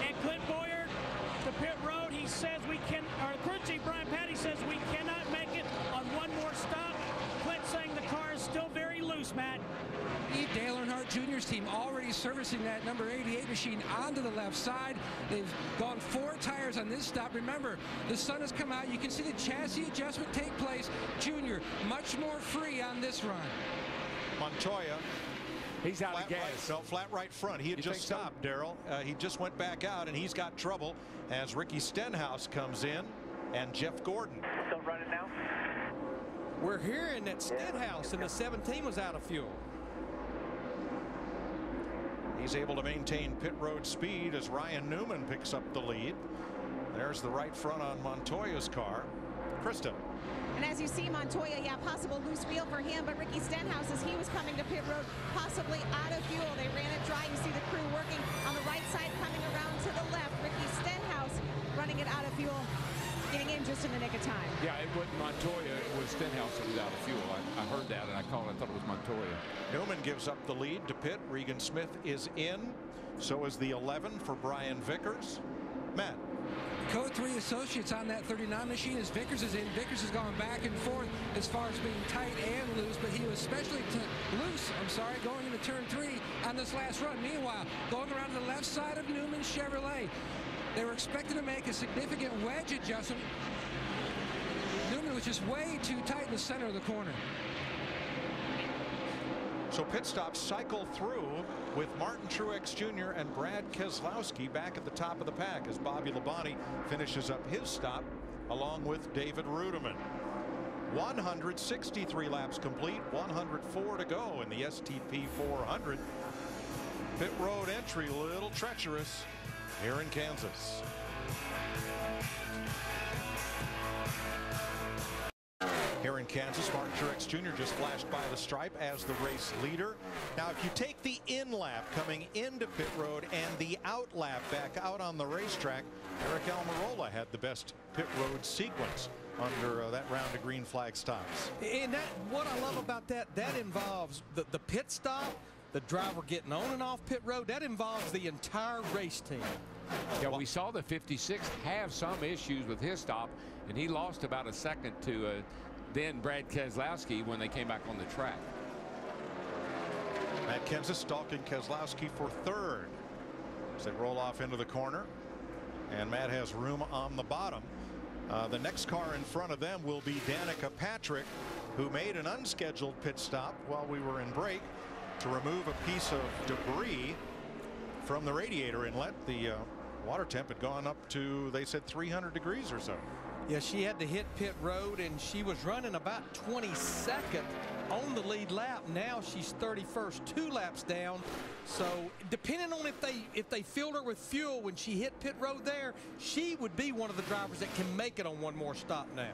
And Clint Boyer to pit road. He says we can, or crew chief Brian Patty says we cannot make it on one more stop. Clint saying the car is still very loose, Matt. Dale Earnhardt Jr.'s team already servicing that number 88 machine onto the left side. They've gone 4 tires on this stop. Remember, the sun has come out. You can see the chassis adjustment take place. Junior much more free on this run. Montoya. He's out of gas. Flat right front. He had just stopped, Darrell. He just went back out, and he's got trouble as Ricky Stenhouse comes in and Jeff Gordon. Still running now? We're hearing that Stenhouse in the 17 was out of fuel. He's able to maintain pit road speed as Ryan Newman picks up the lead. There's the right front on Montoya's car. Krista. And as you see, Montoya, possible loose wheel for him, but Ricky Stenhouse, as he was coming to pit road, possibly out of fuel. They ran it dry. You see the crew working on the right side, coming around to the left. Ricky Stenhouse running it out of fuel, getting in just in the nick of time. Yeah, it wasn't Montoya, it was Stenhouse that was out of fuel. I heard that and I thought it was Montoya. Newman gives up the lead to pit. Regan Smith is in. So is the 11 for Brian Vickers. Matt. Code 3 associates on that 39 machine as Vickers is in. Vickers has gone back and forth as far as being tight and loose, but he was especially going into turn 3 on this last run. Meanwhile, going around to the left side of Newman's Chevrolet, they were expecting to make a significant wedge adjustment. Newman was just way too tight in the center of the corner. So pit stops cycle through with Martin Truex Jr. and Brad Keselowski back at the top of the pack as Bobby Labonte finishes up his stop along with David Rudiman. 163 laps complete, 104 to go in the STP 400. Pit road entry a little treacherous here in Kansas. Here in Kansas, Martin Truex Jr. just flashed by the stripe as the race leader. Now, if you take the in lap coming into pit road and the out lap back out on the racetrack, Eric Almirola had the best pit road sequence under that round of green flag stops. And what I love about that involves the pit stop, the driver getting on and off pit road. That involves the entire race team. Yeah, we saw the 56 have some issues with his stop, and he lost about a second to then Brad Keselowski when they came back on the track. Matt Kenseth stalking Keselowski for third as they roll off into the corner, and Matt has room on the bottom. The next car in front of them will be Danica Patrick, who made an unscheduled pit stop while we were in break to remove a piece of debris from the radiator inlet. The water temp had gone up to, they said, 300 degrees or so. Yeah, she had to hit pit road, and she was running about 22nd on the lead lap. Now she's 31st, 2 laps down. So depending on if they filled her with fuel when she hit pit road there, she would be one of the drivers that can make it on one more stop now.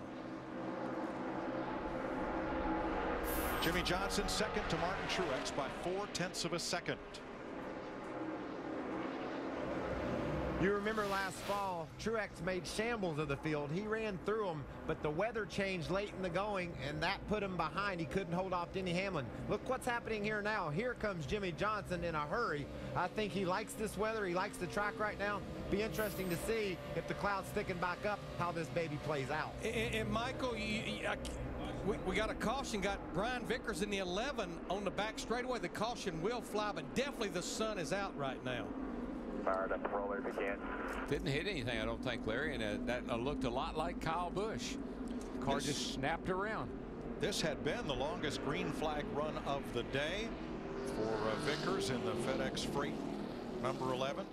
Jimmy Johnson second to Martin Truex by 0.4 of a second. You remember last fall, Truex made shambles of the field. He ran through them, but the weather changed late in the going, and that put him behind. He couldn't hold off Denny Hamlin. Look what's happening here now. Here comes Jimmy Johnson in a hurry. I think he likes this weather. He likes the track right now. Be interesting to see if the cloud's thicking back up, how this baby plays out. And Michael, we got a caution, got Brian Vickers in the 11 on the back straightaway. The caution will fly, but definitely the sun is out right now. Fired up the roller if you can. Didn't hit anything, I don't think, Larry, and that looked a lot like Kyle Busch. The car just snapped around. This had been the longest green flag run of the day for Vickers in the FedEx Freight number 11.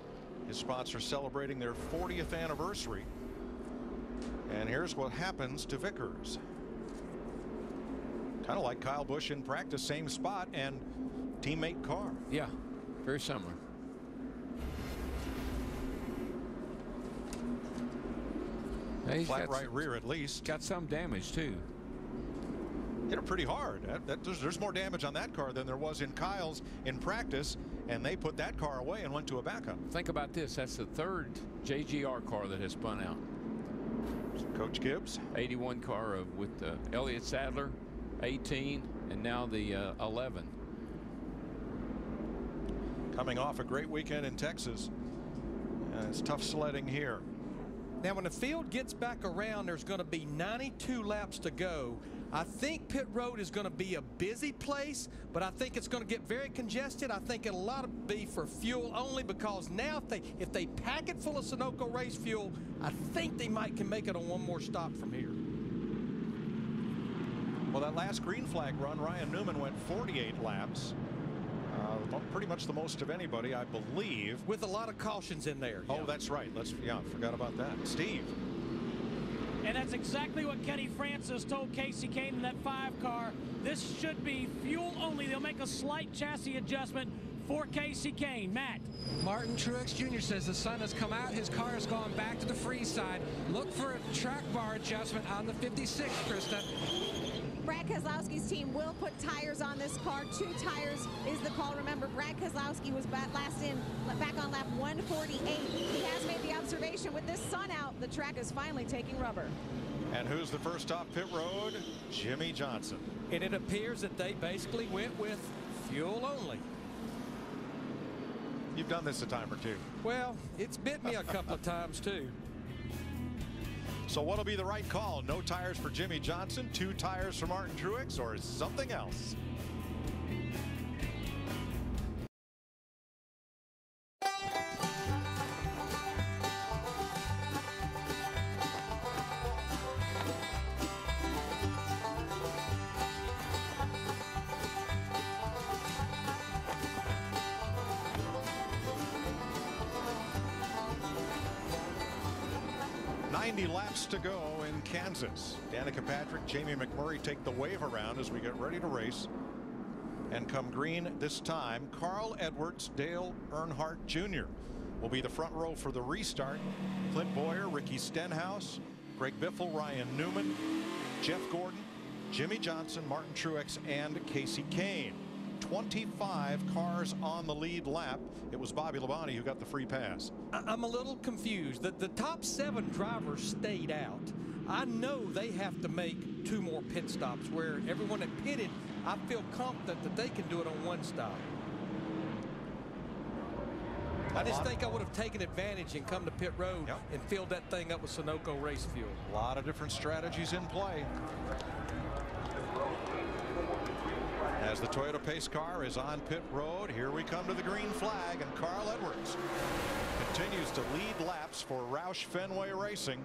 His sponsor celebrating their 40th anniversary. And here's what happens to Vickers. Kind of like Kyle Busch in practice, same spot and teammate car. Yeah, very similar. Flat right rear at least. Got some damage too. Hit it pretty hard. There's more damage on that car than there was in Kyle's in practice, and they put that car away and went to a backup. Think about this. That's the 3rd JGR car that has spun out. Coach Gibbs. 81 car with Elliott Sadler, 18, and now the 11. Coming off a great weekend in Texas. It's tough sledding here. Now, when the field gets back around, there's going to be 92 laps to go. I think pit road is going to be a busy place, but I think it's going to get very congested. I think it'll a lot of be for fuel only, because now if they pack it full of Sunoco race fuel, I think they can make it on one more stop from here. Well, that last green flag run, Ryan Newman went 48 laps. Pretty much the most of anybody, I believe. With a lot of cautions in there. Oh, that's right. I forgot about that. Steve. And that's exactly what Kenny Francis told Casey Kane in that 5 car. This should be fuel only. They'll make a slight chassis adjustment for Casey Kane. Matt. Martin Truex Jr. says the sun has come out. His car has gone back to the free side. Look for a track bar adjustment on the 56, Krista. Brad Keselowski's team will put tires on this car. 2 tires is the call. Remember, Brad Keselowski was back on lap 148. He has made the observation with this sun out, the track is finally taking rubber. And who's the first off pit road? Jimmy Johnson. And it appears that they basically went with fuel only. You've done this a time or two. Well, it's bit me a couple of times too. So what'll be the right call? No tires for Jimmy Johnson, 2 tires for Martin Truex, or something else? Laps to go in Kansas. Danica Patrick, Jamie McMurray take the wave around as we get ready to race. And come green this time, Carl Edwards, Dale Earnhardt Jr. will be the front row for the restart. Clint Boyer, Ricky Stenhouse, Greg Biffle, Ryan Newman, Jeff Gordon, Jimmy Johnson, Martin Truex, and Casey Kane. 25 cars on the lead lap. It was Bobby Labonte who got the free pass. I'm a little confused. The top 7 drivers stayed out. I know they have to make 2 more pit stops, where everyone that pitted, I feel confident that they can do it on 1 stop. I just think I would have taken advantage and come to pit road and filled that thing up with Sunoco race fuel. A lot of different strategies in play. As the Toyota pace car is on pit road, here we come to the green flag, and Carl Edwards continues to lead laps for Roush Fenway Racing.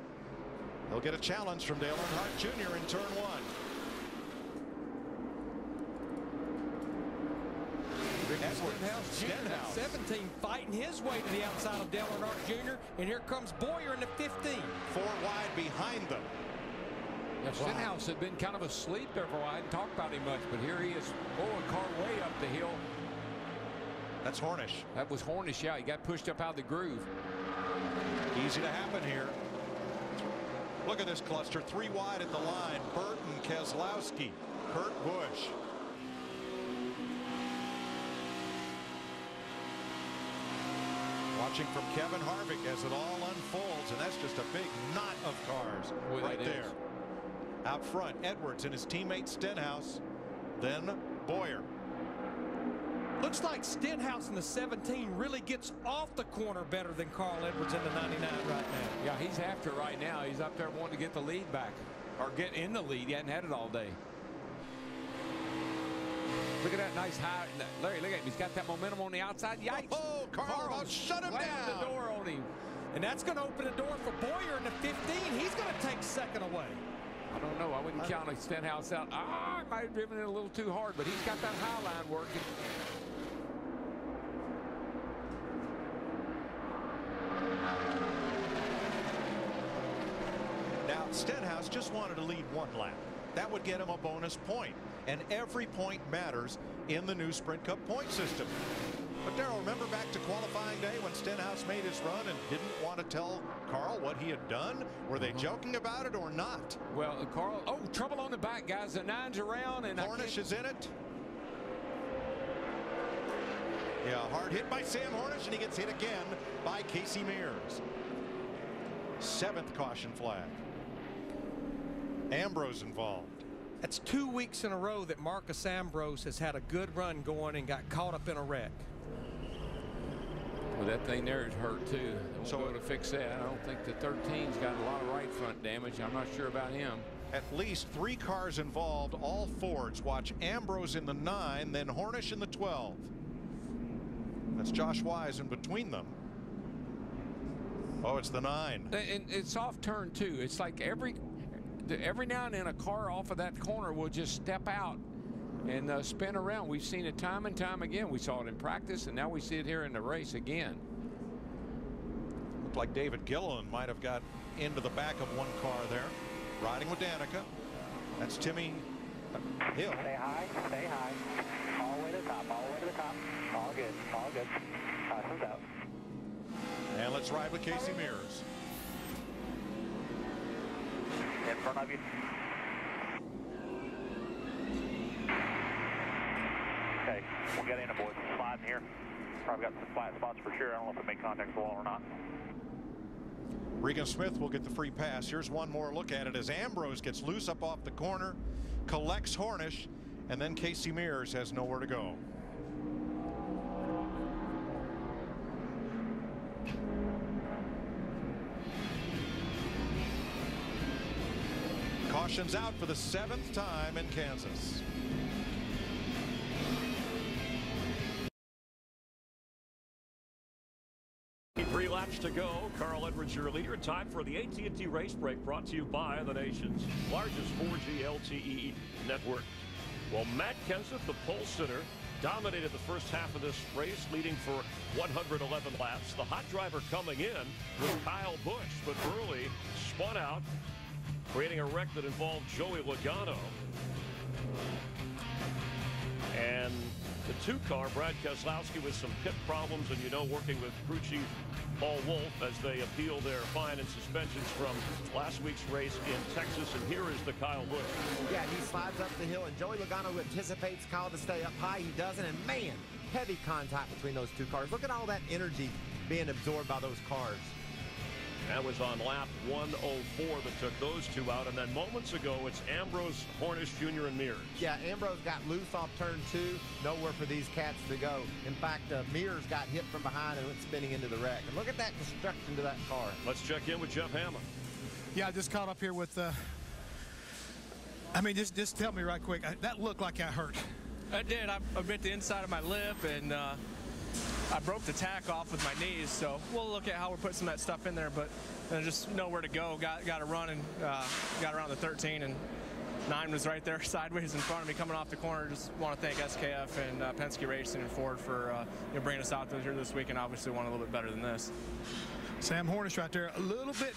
He'll get a challenge from Dale Earnhardt Jr. in turn 1. Stenhouse, 17, fighting his way to the outside of Dale Earnhardt Jr. And here comes Boyer in the 15. 4 wide behind them. Yeah, Stenhouse had been kind of asleep there for a while. I hadn't talked about him much, but here he is. Oh, a car way up the hill. That's Hornish. That was Hornish, yeah. He got pushed up out of the groove. Easy to happen here. Look at this cluster. 3 wide at the line. Burton, Keselowski, Kurt Busch. Watching from Kevin Harvick as it all unfolds, and that's just a big knot of cars right there. Out front, Edwards and his teammate Stenhouse, then Boyer. Looks like Stenhouse in the 17 really gets off the corner better than Carl Edwards in the 99 right now. Yeah, he's after it right now. He's up there wanting to get the lead back, or get in the lead. He hadn't had it all day. Look at that nice high. Larry, look at him. He's got that momentum on the outside. Yikes. Oh, Carl about shut him down. The door on him. And that's going to open a door for Boyer in the 15. He's going to take second away. I don't know. I wouldn't count Stenhouse out. I might have driven it a little too hard, but he's got that high line working. Now, Stenhouse just wanted to lead 1 lap. That would get him a bonus point. And every point matters in the new Sprint Cup point system. But Darrell, remember back to qualifying day when Stenhouse made his run and didn't want to tell Carl what he had done? Were they joking about it or not? Well, Carl, oh, trouble on the back, guys. The 9's around, and Hornish is in it. Yeah, hard hit by Sam Hornish, and he gets hit again by Casey Mears. 7th caution flag. Ambrose involved. That's 2 weeks in a row that Marcus Ambrose has had a good run going and got caught up in a wreck. Well, that thing there is hurt too. So to fix that, I don't think the 13's got a lot of right front damage. I'm not sure about him. At least 3 cars involved, all Fords. Watch Ambrose in the 9, then Hornish in the 12. That's Josh Wise in between them. Oh, it's the 9. And it's off turn 2. It's like every now and then a car off of that corner will just step out and spin around. We've seen it time and time again. We saw it in practice, and now we see it here in the race again. Looked like David Gilliland might have got into the back of 1 car there, riding with Danica. That's Timmy Hill. Stay high, all the way to the top, all the way to the top. All good, all good. Caution's out. And let's ride with Casey Mears. In front of you. Okay, we'll get in, boys. Sliding here. Probably got some flat spots for sure. I don't know if it made contact with the wall or not. Regan Smith will get the free pass. Here's one more look at it as Ambrose gets loose up off the corner, collects Hornish, and then Casey Mears has nowhere to go. Caution's out for the 7th time in Kansas. Three laps to go. Carl Edwards, your leader. Time for the AT&T Race Break, brought to you by the nation's largest 4G LTE network. Well, Matt Kenseth, the pole sitter, dominated the first half of this race, leading for 111 laps. The hot driver coming in was Kyle Busch, but early spun out, creating a wreck that involved Joey Logano. And the 2 car, Brad Keselowski, with some pit problems, and working with crew chief Paul Wolf as they appeal their fine and suspensions from last week's race in Texas. And here is the Kyle Busch. Yeah, he slides up the hill, and Joey Logano anticipates Kyle to stay up high. He doesn't, and man, heavy contact between those 2 cars. Look at all that energy being absorbed by those cars. That was on lap 104 that took those 2 out. And then moments ago, it's Ambrose, Hornish, Jr., and Mears. Yeah, Ambrose got loose off turn 2. Nowhere for these cats to go. In fact, Mears got hit from behind and went spinning into the wreck. And look at that destruction to that car. Let's check in with Jeff Hammond. Yeah, I just caught up here with, just tell me right quick. That looked like I hurt. I did. I bit the inside of my lip, and I broke the tack off with my knees, so we'll look at how we put some of that stuff in there, but just nowhere to go. Got to run and got around the 13, and 9 was right there sideways in front of me coming off the corner. Just want to thank SKF and Penske Racing and Ford for bringing us out here this week, and obviously want a little bit better than this. Sam Hornish right there, a little bit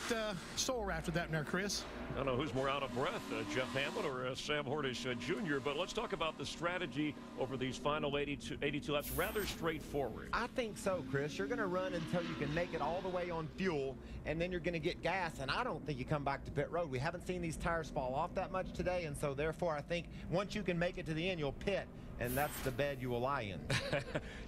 sore after that there, Chris. I don't know who's more out of breath, Jeff Hammond or Sam Hornish Jr., but let's talk about the strategy over these final 82 laps. Rather straightforward. I think so, Chris. You're going to run until you can make it all the way on fuel, and then you're going to get gas, and I don't think you come back to pit road. We haven't seen these tires fall off that much today, and so therefore I think once you can make it to the end, you'll pit, and that's the bed you will lie in.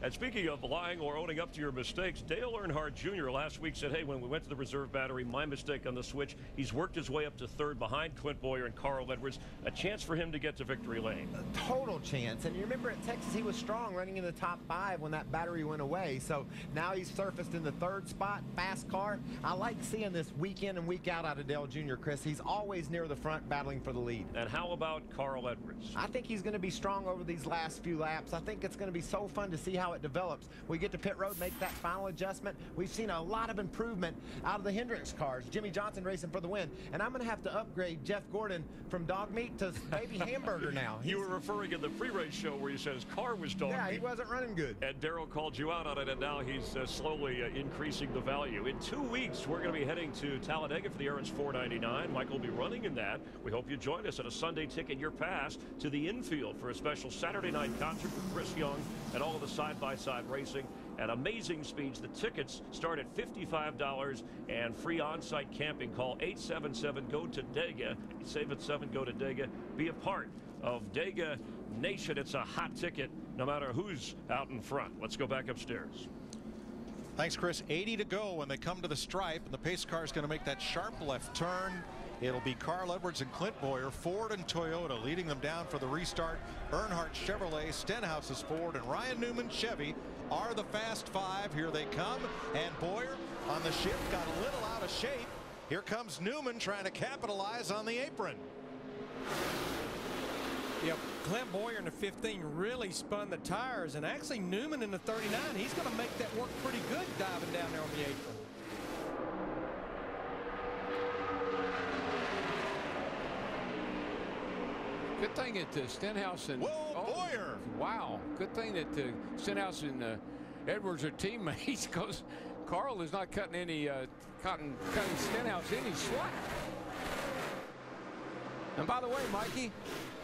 And speaking of lying or owning up to your mistakes, Dale Earnhardt Jr. last week said, hey, when we went to the reserve battery, my mistake on the switch. He's worked his way up to third behind Clint Boyer and Carl Edwards. A chance for him to get to victory lane. A total chance. And you remember at Texas, he was strong running in the top 5 when that battery went away. So now he's surfaced in the 3rd spot, fast car. I like seeing this week in and week out of Dale Jr., Chris. He's always near the front battling for the lead. And how about Carl Edwards? I think he's going to be strong over these last few laps. I think it's going to be so fun to see how it develops. We get to pit road, make that final adjustment. We've seen a lot of improvement out of the Hendricks cars. Jimmy Johnson racing for the win. And I'm going to have to upgrade Jeff Gordon from dog meat to baby hamburger now. You were referring in the pre-race show where you said his car was dog meat. Yeah, he wasn't running good. And Darrell called you out on it, and now he's slowly increasing the value. In 2 weeks, we're going to be heading to Talladega for the Aaron's 499. Michael will be running in that. We hope you join us at a Sunday ticket your pass to the infield for a special Saturday night concert with Chris Young and all of the side-by-side racing at amazing speeds. The tickets start at $55 and free on-site camping. Call 877-GO-TO-DEGA. 877-GO-TO-DEGA. Be a part of Dega Nation. It's a hot ticket no matter who's out in front. Let's go back upstairs. Thanks, Chris. 80 to go when they come to the stripe, and the pace car is going to make that sharp left turn. It'll be Carl Edwards and Clint Boyer, Ford and Toyota leading them down for the restart. Earnhardt Chevrolet, Stenhouse's Ford, and Ryan Newman Chevy are the fast 5. Here they come, and Boyer on the shift got a little out of shape. Here comes Newman trying to capitalize on the apron. Yep, Clint Boyer in the 15 really spun the tires, and actually Newman in the 39, he's going to make that work pretty good diving down there on the apron. Good thing that Stenhouse and Boyer. Wow, good thing that Stenhouse and Edwards are teammates, because Carl is not cutting any cutting Stenhouse any slack. And by the way, Mikey,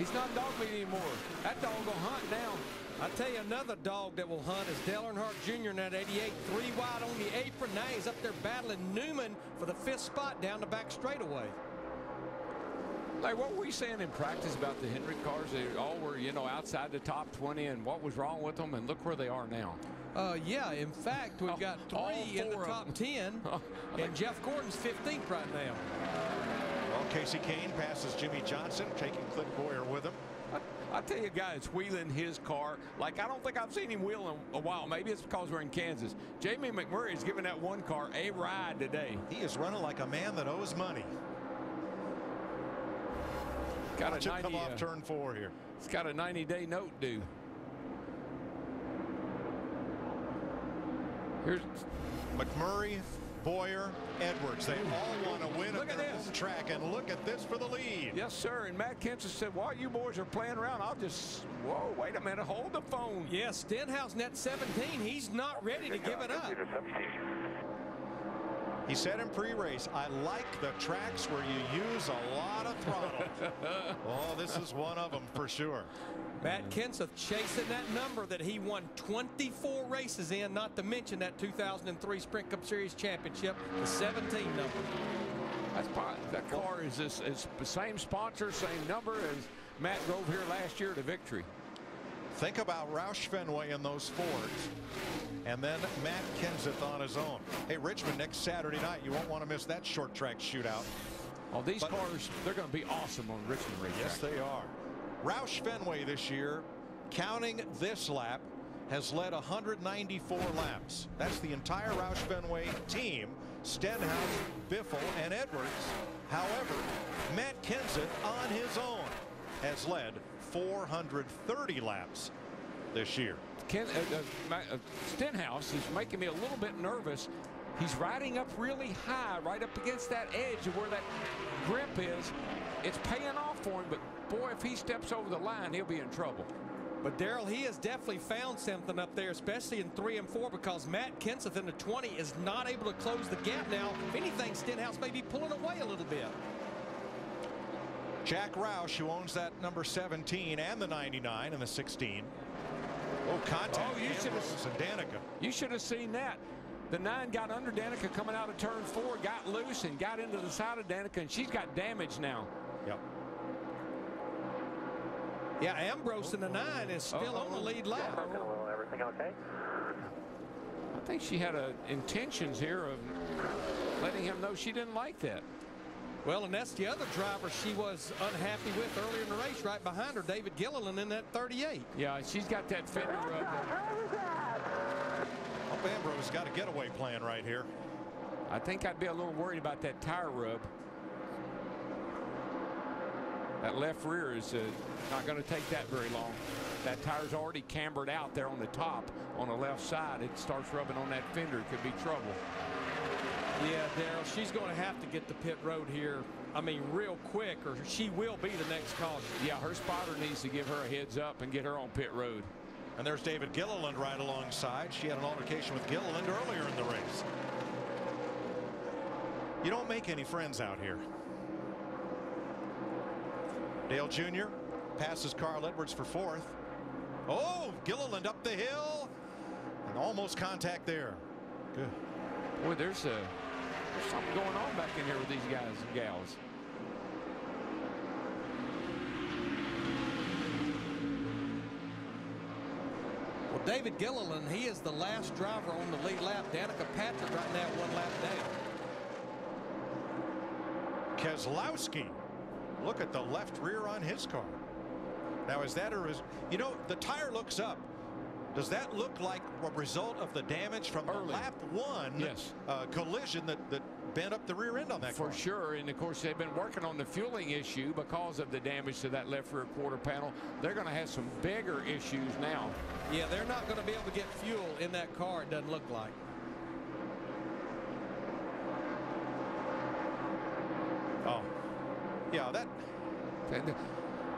he's not dog meat anymore. That dog will hunt now. I tell you, another dog that will hunt is Dale Earnhardt Jr. in that 88, 3 wide on the apron. Now he's up there battling Newman for the 5th spot down the back straightaway. Like, what were we saying in practice about the Hendrick cars? They all were, you know, outside the top 20, and what was wrong with them, and look where they are now. Yeah, in fact, we've got 3 in the top 10, and Jeff Gordon's 15th right now. Well, Casey Kane passes Jimmy Johnson, taking Clint Boyer with him. I tell you, a guy that's wheeling his car like I don't think I've seen him wheel in a while. Maybe it's because we're in Kansas. Jamie McMurray is giving that one car a ride today. He is running like a man that owes money. Got Watch him come off turn 4 here. It's got a 90-day note due. Here's McMurray, Boyer, Edwards. They all want to win at their home track, and look at this for the lead. Yes, sir. And Matt Kenseth said, while you boys are playing around, I'll just, whoa, wait a minute, hold the phone. Yeah, Stenhouse net 17. He's not ready to give it up. He said in pre-race, I like the tracks where you use a lot of throttle. Oh, this is one of them for sure. Matt Kenseth chasing that number that he won 24 races in, not to mention that 2003 Sprint Cup Series championship, the 17 number. That car is the same sponsor, same number as Matt drove here last year to victory. Think about Roush Fenway in those Fords, and then Matt Kenseth on his own. Hey, Richmond, next Saturday night, you won't want to miss that short track shootout. Oh, these cars, they're going to be awesome on Richmond racetrack. Yes, they are. Roush Fenway this year, counting this lap, has led 194 laps. That's the entire Roush Fenway team, Stenhouse, Biffle, and Edwards. However, Matt Kenseth on his own has led 430 laps this year. Stenhouse is making me a little bit nervous. He's riding up really high, right up against that edge of where that grip is. It's paying off for him, but boy, if he steps over the line, he'll be in trouble. But Darrell, he has definitely found something up there, especially in 3 and 4, because Matt Kenseth in the 20 is not able to close the gap now. If anything, Stenhouse may be pulling away a little bit. Jack Roush, who owns that number 17 and the 99 and the 16. Oh, contact. Oh, you should have. And Danica. You should have seen that. The 9 got under Danica coming out of turn 4, got loose and got into the side of Danica, and she's got damage now. Yep. Yeah, Ambrose in the 9 is still on the lead lap. Everything okay? I think she had intentions here of letting him know she didn't like that. Well, and that's the other driver she was unhappy with earlier in the race, right behind her, David Gilliland in that 38. Yeah, she's got that fender rub. Hope Ambrose got a getaway plan right here. I think I'd be a little worried about that tire rub. That left rear is not going to take that very long. That tire's already cambered out there on the top on the left side. It starts rubbing on that fender. It could be trouble. Yeah, Darrell, she's going to have to get the pit road here, I mean, real quick, or she will be the next caution. Yeah, her spotter needs to give her a heads up and get her on pit road. And there's David Gilliland right alongside. She had an altercation with Gilliland earlier in the race. You don't make any friends out here. Dale Jr. passes Carl Edwards for 4th. Oh, Gilliland up the hill. And almost contact there. Good. Boy, there's something going on back in here with these guys and gals. Well, David Gilliland, he is the last driver on the lead lap. Danica Patrick right now 1 lap down. Keselowski. Look at the left rear on his car. Now, is that or is, you know, the tire looks up. Does that look like a result of the damage from the lap 1 collision that bent up the rear end on that car? For sure, and of course they've been working on the fueling issue because of the damage to that left rear quarter panel. They're going to have some bigger issues now. Yeah, they're not going to be able to get fuel in that car, it doesn't look like. Oh, yeah, that.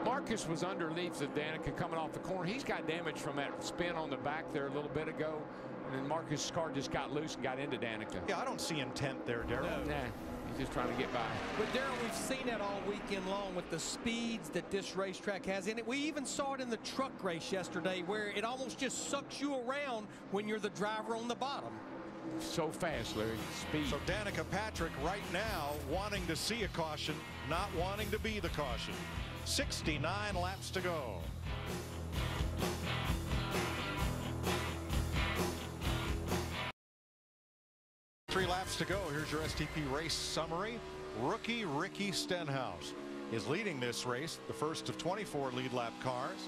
Marcus was underneath the Danica coming off the corner. He's got damage from that spin on the back there a little bit ago. And then Marcus' car just got loose and got into Danica. Yeah, I don't see intent there, Darrell. No. Nah, he's just trying to get by. But Darrell, we've seen that all weekend long with the speeds that this racetrack has in it. We even saw it in the truck race yesterday where it almost just sucks you around when you're the driver on the bottom. So fast, Larry. Speed. So Danica Patrick right now wanting to see a caution, not wanting to be the caution. 69 laps to go. Three laps to go. Here's your STP race summary. Rookie Ricky Stenhouse is leading this race, the first of 24 lead lap cars.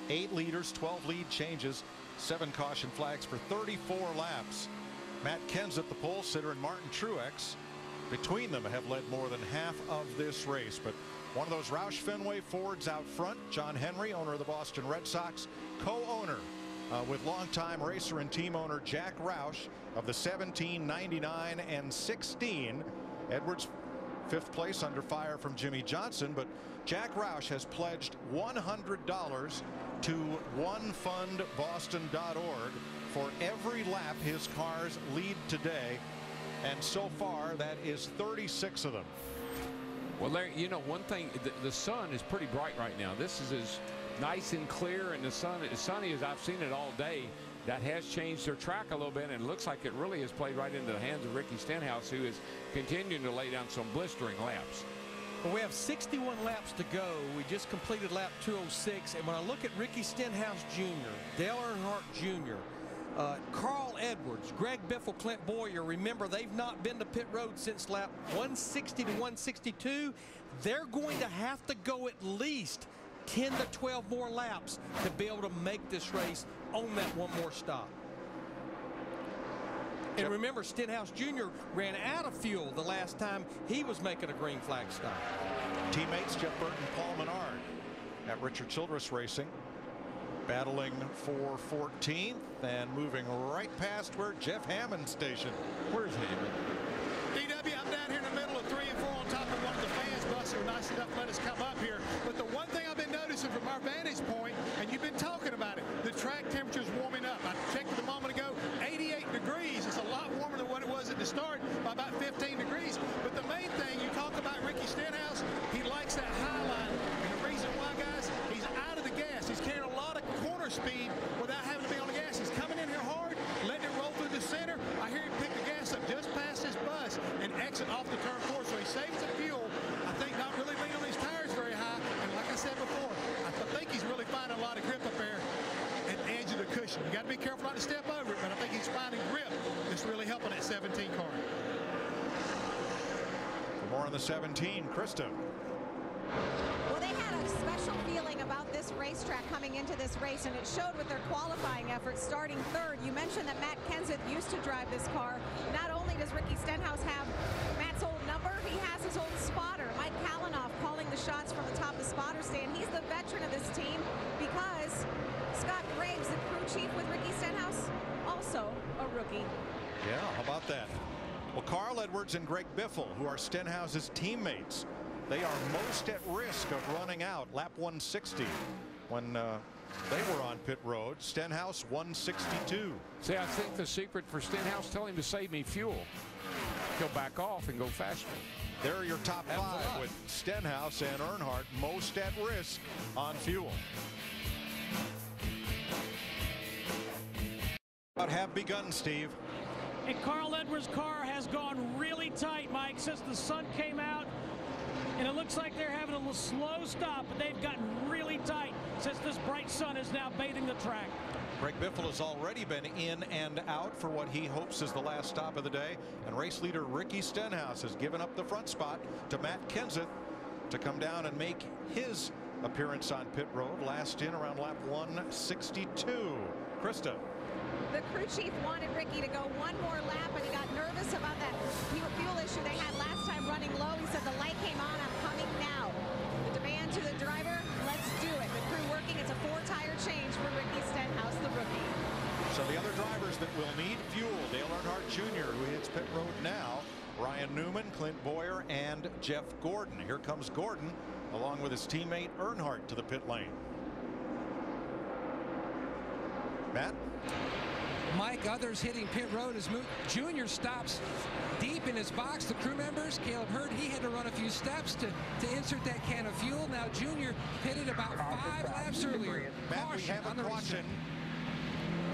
8 leaders, 12 lead changes, 7 caution flags for 34 laps. Matt Kenseth, the pole sitter, and Martin Truex, between them, have led more than half of this race. But one of those Roush Fenway Fords out front, John Henry, owner of the Boston Red Sox, co-owner with longtime racer and team owner Jack Roush of the 17, 99, and 16. Edwards 5th place under fire from Jimmy Johnson, but Jack Roush has pledged $100 to onefundboston.org for every lap his cars lead today, and so far that is 36 of them. Well, Larry, you know, one thing, the sun is pretty bright right now. This is as nice and clear, and the sun is sunny as I've seen it all day. That has changed their track a little bit, and it looks like it really has played right into the hands of Ricky Stenhouse, who is continuing to lay down some blistering laps. Well, we have 61 laps to go. We just completed lap 206, and when I look at Ricky Stenhouse Jr., Dale Earnhardt Jr., Carl Edwards, Greg Biffle, Clint Boyer, remember they've not been to pit road since lap 160 to 162. They're going to have to go at least 10 to 12 more laps to be able to make this race on that one more stop. And remember, Stenhouse Jr. ran out of fuel the last time he was making a green flag stop. Teammates Jeff Burton, Paul Menard at Richard Childress Racing, battling for 14th and moving right past where Jeff Hammond's stationed. Where's Hammond? DW, I'm down here in the middle of 3 and 4 on top of one of the fans' buses. Were nice enough to let us come up here. But the one thing I've been noticing from our vantage point, and you've been talking about track temperature is warming up. I checked it a moment ago, 88 degrees. It's a lot warmer than what it was at the start by about 15 degrees. But the main thing, you talk about Ricky Stenhouse, he likes that high line. And the reason why, guys, he's out of the gas. He's carrying a lot of corner speed without having to be on the gas. He's coming in here hard, letting it roll through the center. I hear him pick the gas up just past his bus and exit off the turn 4. So he saves the fuel. I think not really leaning on these tires very high. And like I said before, I think he's really finding a lot of grip up there at the edge of the cushion. You got to be careful not to step over it, but I think he's finding grip that's really helping that 17 car. For more on the 17, Krista. Well, they had a special feeling about this racetrack coming into this race, and it showed with their qualifying efforts starting third. You mentioned that Matt Kenseth used to drive this car. Not only does Ricky Stenhouse have Matt's old number, he has his old spotter. Mike Kalanoff calling the shots from the top of the spotter stand. He's the veteran of this team because Scott Graves, the crew chief with Ricky Stenhouse, also a rookie. Yeah, how about that? Well, Carl Edwards and Greg Biffle, who are Stenhouse's teammates, they are most at risk of running out. Lap 160 when they were on pit road. Stenhouse 162. See, I think the secret for Stenhouse, tell him to save me fuel. He'll back off and go faster. There are your top 5 with Stenhouse and Earnhardt most at risk on fuel. But have begun, Steve. And Carl Edwards' car has gone really tight, Mike, since the sun came out. And it looks like they're having a little slow stop, but they've gotten really tight since this bright sun is now bathing the track. Greg Biffle has already been in and out for what he hopes is the last stop of the day. And race leader Ricky Stenhouse has given up the front spot to Matt Kenseth to come down and make his appearance on pit road, last in around lap 162. Krista. The crew chief wanted Ricky to go one more lap, but he got nervous about that fuel issue they had last time running low. He said, the light came on, I'm coming now. The demand to the driver, let's do it. The crew working, it's a 4-tire change for Ricky Stenhouse, the rookie. So the other drivers that will need fuel, Dale Earnhardt Jr., who hits pit road now, Ryan Newman, Clint Boyer, and Jeff Gordon. Here comes Gordon, along with his teammate Earnhardt to the pit lane. Matt? Mike, others hitting pit road as Junior stops deep in his box. The crew members, Caleb Hurd, he had to run a few steps to insert that can of fuel. Now Junior pitted about 5 laps earlier. Matt, we have a caution.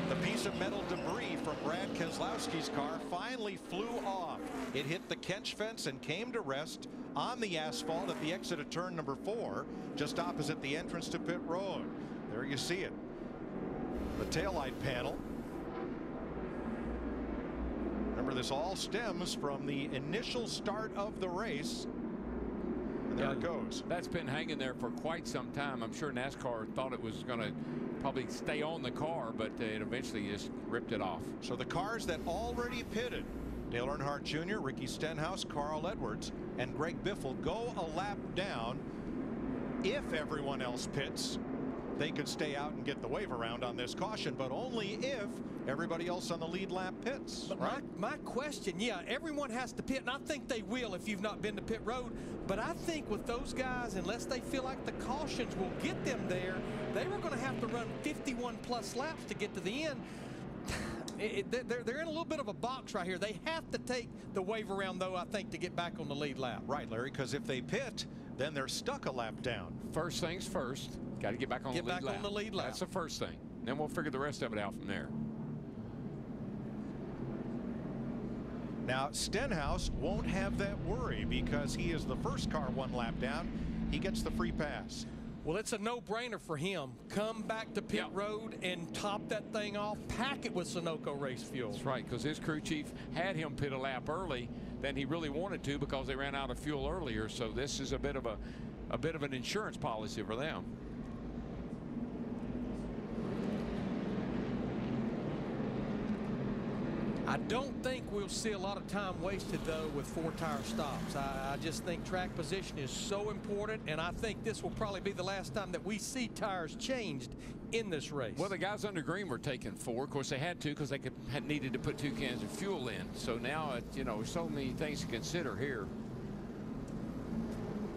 The piece of metal debris from Brad Keselowski's car finally flew off. It hit the Kench fence and came to rest on the asphalt at the exit of turn number 4, just opposite the entrance to pit road. There you see it. The taillight panel. Remember, this all stems from the initial start of the race. And there it goes. That's been hanging there for quite some time. I'm sure NASCAR thought it was going to probably stay on the car, but it eventually just ripped it off. So the cars that already pitted, Dale Earnhardt Jr., Ricky Stenhouse, Carl Edwards, and Greg Biffle, go a lap down. If everyone else pits, they could stay out and get the wave around on this caution, but only if everybody else on the lead lap pits. But right? my question, yeah, everyone has to pit, and I think they will if you've not been to pit road. But I think with those guys, unless they feel like the cautions will get them there, they were going to have to run 51+ laps to get to the end. They're in a little bit of a box right here. They have to take the wave around, though, I think, to get back on the lead lap. Right, Larry, because if they pit, then they're stuck a lap down. First things first. Got to get back on the lead lap. On the lead lap. That's the first thing. Then we'll figure the rest of it out from there. Now, Stenhouse won't have that worry because he is the first car 1 lap down. He gets the free pass. Well, it's a no-brainer for him. Come back to pit road and top that thing off. Pack it with Sunoco race fuel. That's right, because his crew chief had him pit a lap early than he really wanted to because they ran out of fuel earlier. So this is a bit of an insurance policy for them. I don't think we'll see a lot of time wasted, though, with 4-tire stops. I just think track position is so important, and I think this will probably be the last time that we see tires changed in this race. Well, the guys under green were taking 4. Of course, they had to because they had needed to put 2 cans of fuel in. So now, you know, so many things to consider here.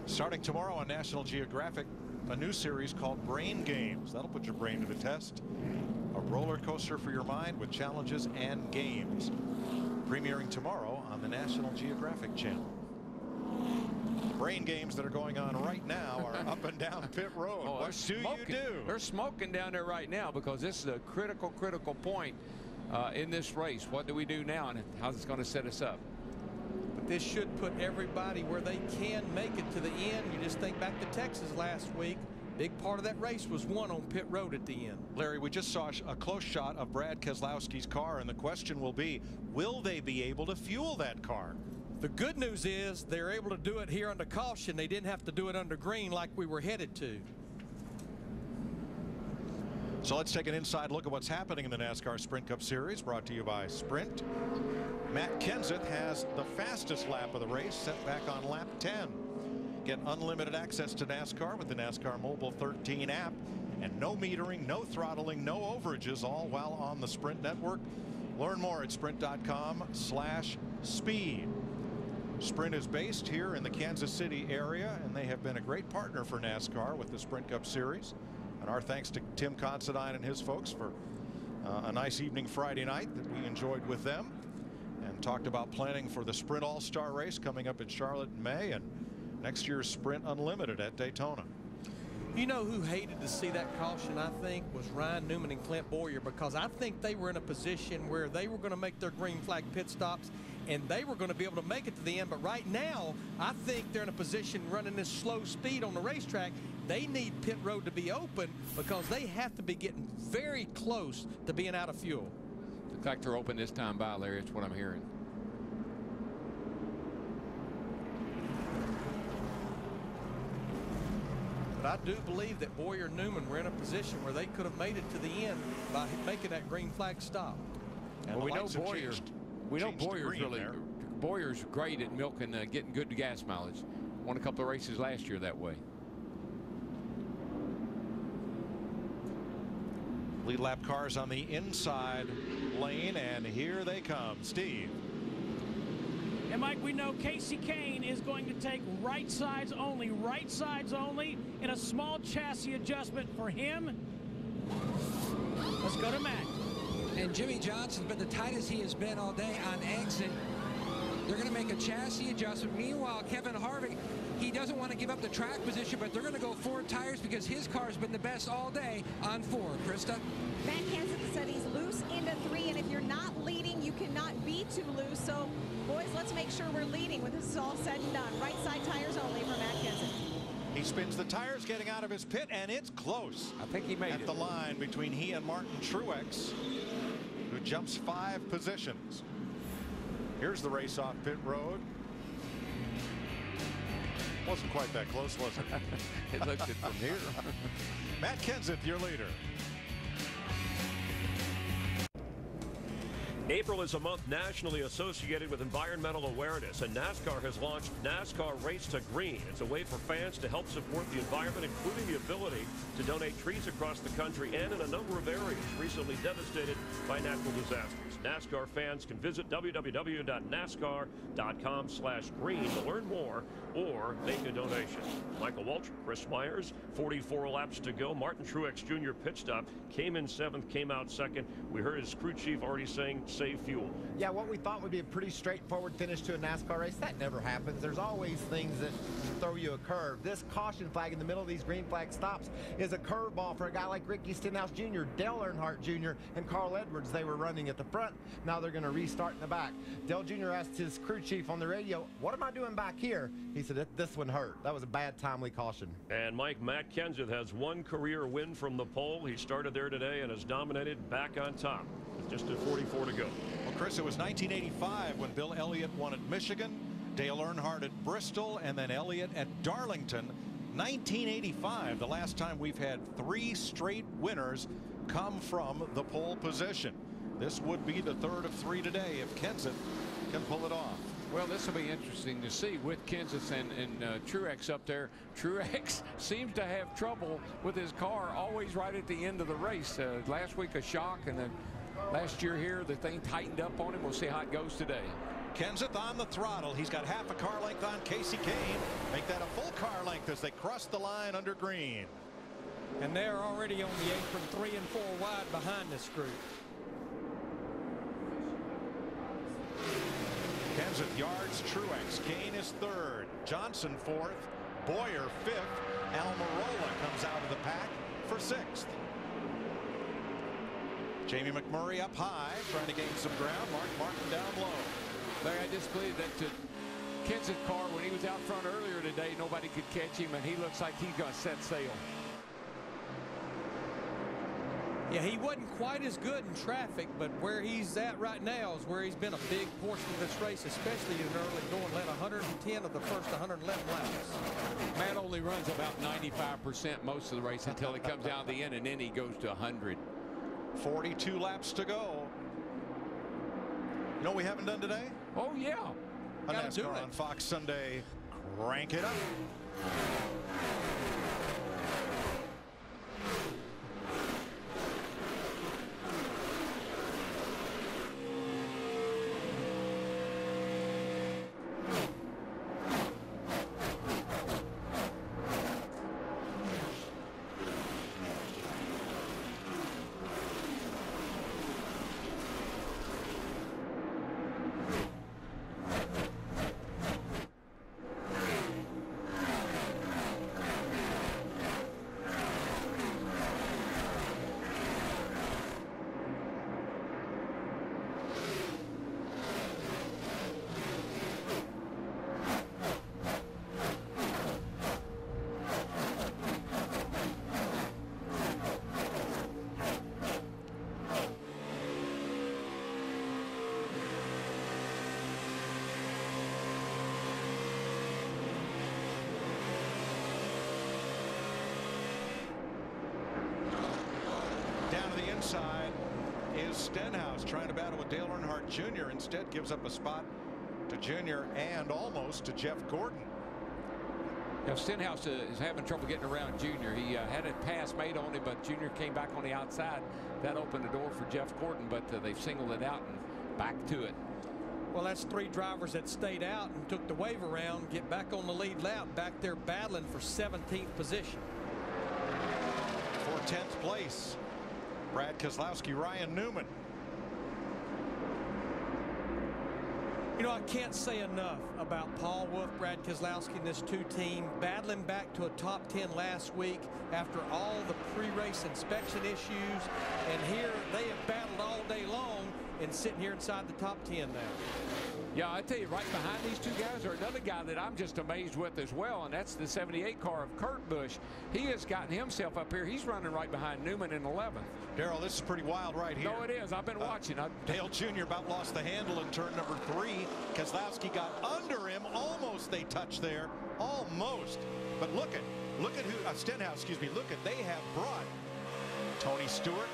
Starting tomorrow on National Geographic, a new series called Brain Games. That'll put your brain to the test. A roller coaster for your mind with challenges and games. Premiering tomorrow on the National Geographic Channel. Brain games that are going on right now are up and down pit road. Oh, what do you do? They're smoking down there right now because this is a critical point in this race. What do we do now, and how's it going to set us up? But this should put everybody where they can make it to the end. You just think back to Texas last week. Big part of that race was won on pit road at the end. Larry, we just saw a close shot of Brad Keselowski's car, and the question will be, will they be able to fuel that car? The good news is they're able to do it here under caution. They didn't have to do it under green like we were headed to. So let's take an inside look at what's happening in the NASCAR Sprint Cup Series, brought to you by Sprint. Matt Kenseth has the fastest lap of the race, set back on lap 10. Get unlimited access to NASCAR with the NASCAR Mobile 13 app, and no metering, no throttling, no overages, all while on the Sprint network. Learn more at sprint.com/speed. Sprint is based here in the Kansas City area, and they have been a great partner for NASCAR with the Sprint Cup Series. And our thanks to Tim Considine and his folks for a nice evening Friday night that we enjoyed with them, and talked about planning for the Sprint All-Star race coming up in Charlotte in May, and next year's Sprint Unlimited at Daytona. You know who hated to see that caution, I think, was Ryan Newman and Clint Boyer, because I think they were in a position where they were going to make their green flag pit stops and they were going to be able to make it to the end. But right now, I think they're in a position running this slow speed on the racetrack. They need pit road to be open because they have to be getting very close to being out of fuel. Looks like they're open this time by, Larry. That's what I'm hearing. But I do believe that Boyer and Newman were in a position where they could have made it to the end by making that green flag stop. And well, we know Boyer. We know Boyer's great at milking, getting good gas mileage. Won a couple of races last year that way. Lead lap cars on the inside lane, and here they come. Steve. And Mike, we know Casey Kane is going to take right sides only in a small chassis adjustment for him. Let's go to Matt. And Jimmy Johnson's been the tightest he has been all day on exit. They're going to make a chassis adjustment. Meanwhile, Kevin Harvick, he doesn't want to give up the track position, but they're going to go 4 tires because his car's been the best all day on 4. Krista? Matt Kenseth said he's loose into 3, and if you're not leading, you cannot be too loose. So, boys, let's make sure we're leading when this is all said and done. Right side tires only for Matt Kenseth. He spins the tires getting out of his pit, and it's close. I think he made it. At the line between he and Martin Truex, who jumps 5 positions. Here's the race off pit road. Wasn't quite that close, was it? It looked it from here. Matt Kenseth, your leader. April is a month nationally associated with environmental awareness, and NASCAR has launched NASCAR Race to Green. It's a way for fans to help support the environment, including the ability to donate trees across the country and in a number of areas recently devastated by natural disasters. NASCAR fans can visit www.nascar.com/green to learn more or make a donation. Michael Waltrip, Chris Myers, 44 laps to go. Martin Truex Jr. pit stop, came in 7th, came out 2nd. We heard his crew chief already saying save fuel. Yeah, what we thought would be a pretty straightforward finish to a NASCAR race, that never happens. There's always things that throw you a curve. This caution flag in the middle of these green flag stops is a curveball for a guy like Ricky Stenhouse Jr., Dale Earnhardt Jr., and Carl Edwards. They were running at the front. Now they're going to restart in the back. Dale Jr. asked his crew chief on the radio, what am I doing back here? He said, this one hurt. That was a bad timely caution. And Mike, Matt Kenseth has 1 career win from the pole. He started there today and has dominated back on top with just a 44 to go. Well, Chris, it was 1985 when Bill Elliott won at Michigan, Dale Earnhardt at Bristol, and then Elliott at Darlington. 1985, the last time we've had 3 straight winners come from the pole position. This would be the 3rd of 3 today if Kenseth can pull it off. Well, this will be interesting to see with Kenseth and Truex up there. Truex seems to have trouble with his car always right at the end of the race. Last week a shock, and then last year here the thing tightened up on him. We'll see how it goes today. Kenseth on the throttle. He's got half a car length on Casey Kane. Make that a full car length as they cross the line under green. And they're already on the apron 3 and 4 wide behind this group. Kenseth yards, Truex. Kane is third. Johnson fourth. Boyer fifth. Almirola comes out of the pack for sixth. Jamie McMurray up high, trying to gain some ground. Mark Martin down low. Larry, I just believe that Kenseth's car, when he was out front earlier today, nobody could catch him, and he looks like he's going to set sail. Yeah, he wasn't quite as good in traffic, but where he's at right now is where he's been a big portion of this race, especially in early going, led 110 of the first 111 laps. Matt only runs about 95% most of the race until he comes down the end, and then he goes to 100. 42 laps to go. You know what we haven't done today? Oh, yeah. A NASCAR on Fox Sunday. Crank it up. Down to the inside is Stenhouse trying to battle with Dale Earnhardt Jr. Instead gives up a spot to Jr. and almost to Jeff Gordon. Now Stenhouse is having trouble getting around Jr. He had a pass made on him, but Jr. came back on the outside. That opened the door for Jeff Gordon, but they've singled it out and back to it. Well, that's 3 drivers that stayed out and took the wave around, get back on the lead lap, back there battling for 17th position. For 10th place, Brad Keselowski, Ryan Newman. You know, I can't say enough about Paul Wolf, Brad Keselowski, and this 2 team battling back to a top 10 last week after all the pre-race inspection issues. And here they have battled all day long and sitting here inside the top 10 now. Yeah, I tell you, right behind these 2 guys are another guy that I'm just amazed with as well, and that's the 78 car of Kurt Busch. He has gotten himself up here. He's running right behind Newman in 11th. Darrell, this is pretty wild right here. No, it is. I've been watching. Dale Jr. about lost the handle in turn number 3. Keselowski got under him. Almost they touched there. Almost. But look at who, Stenhouse, excuse me, look at, they have brought Tony Stewart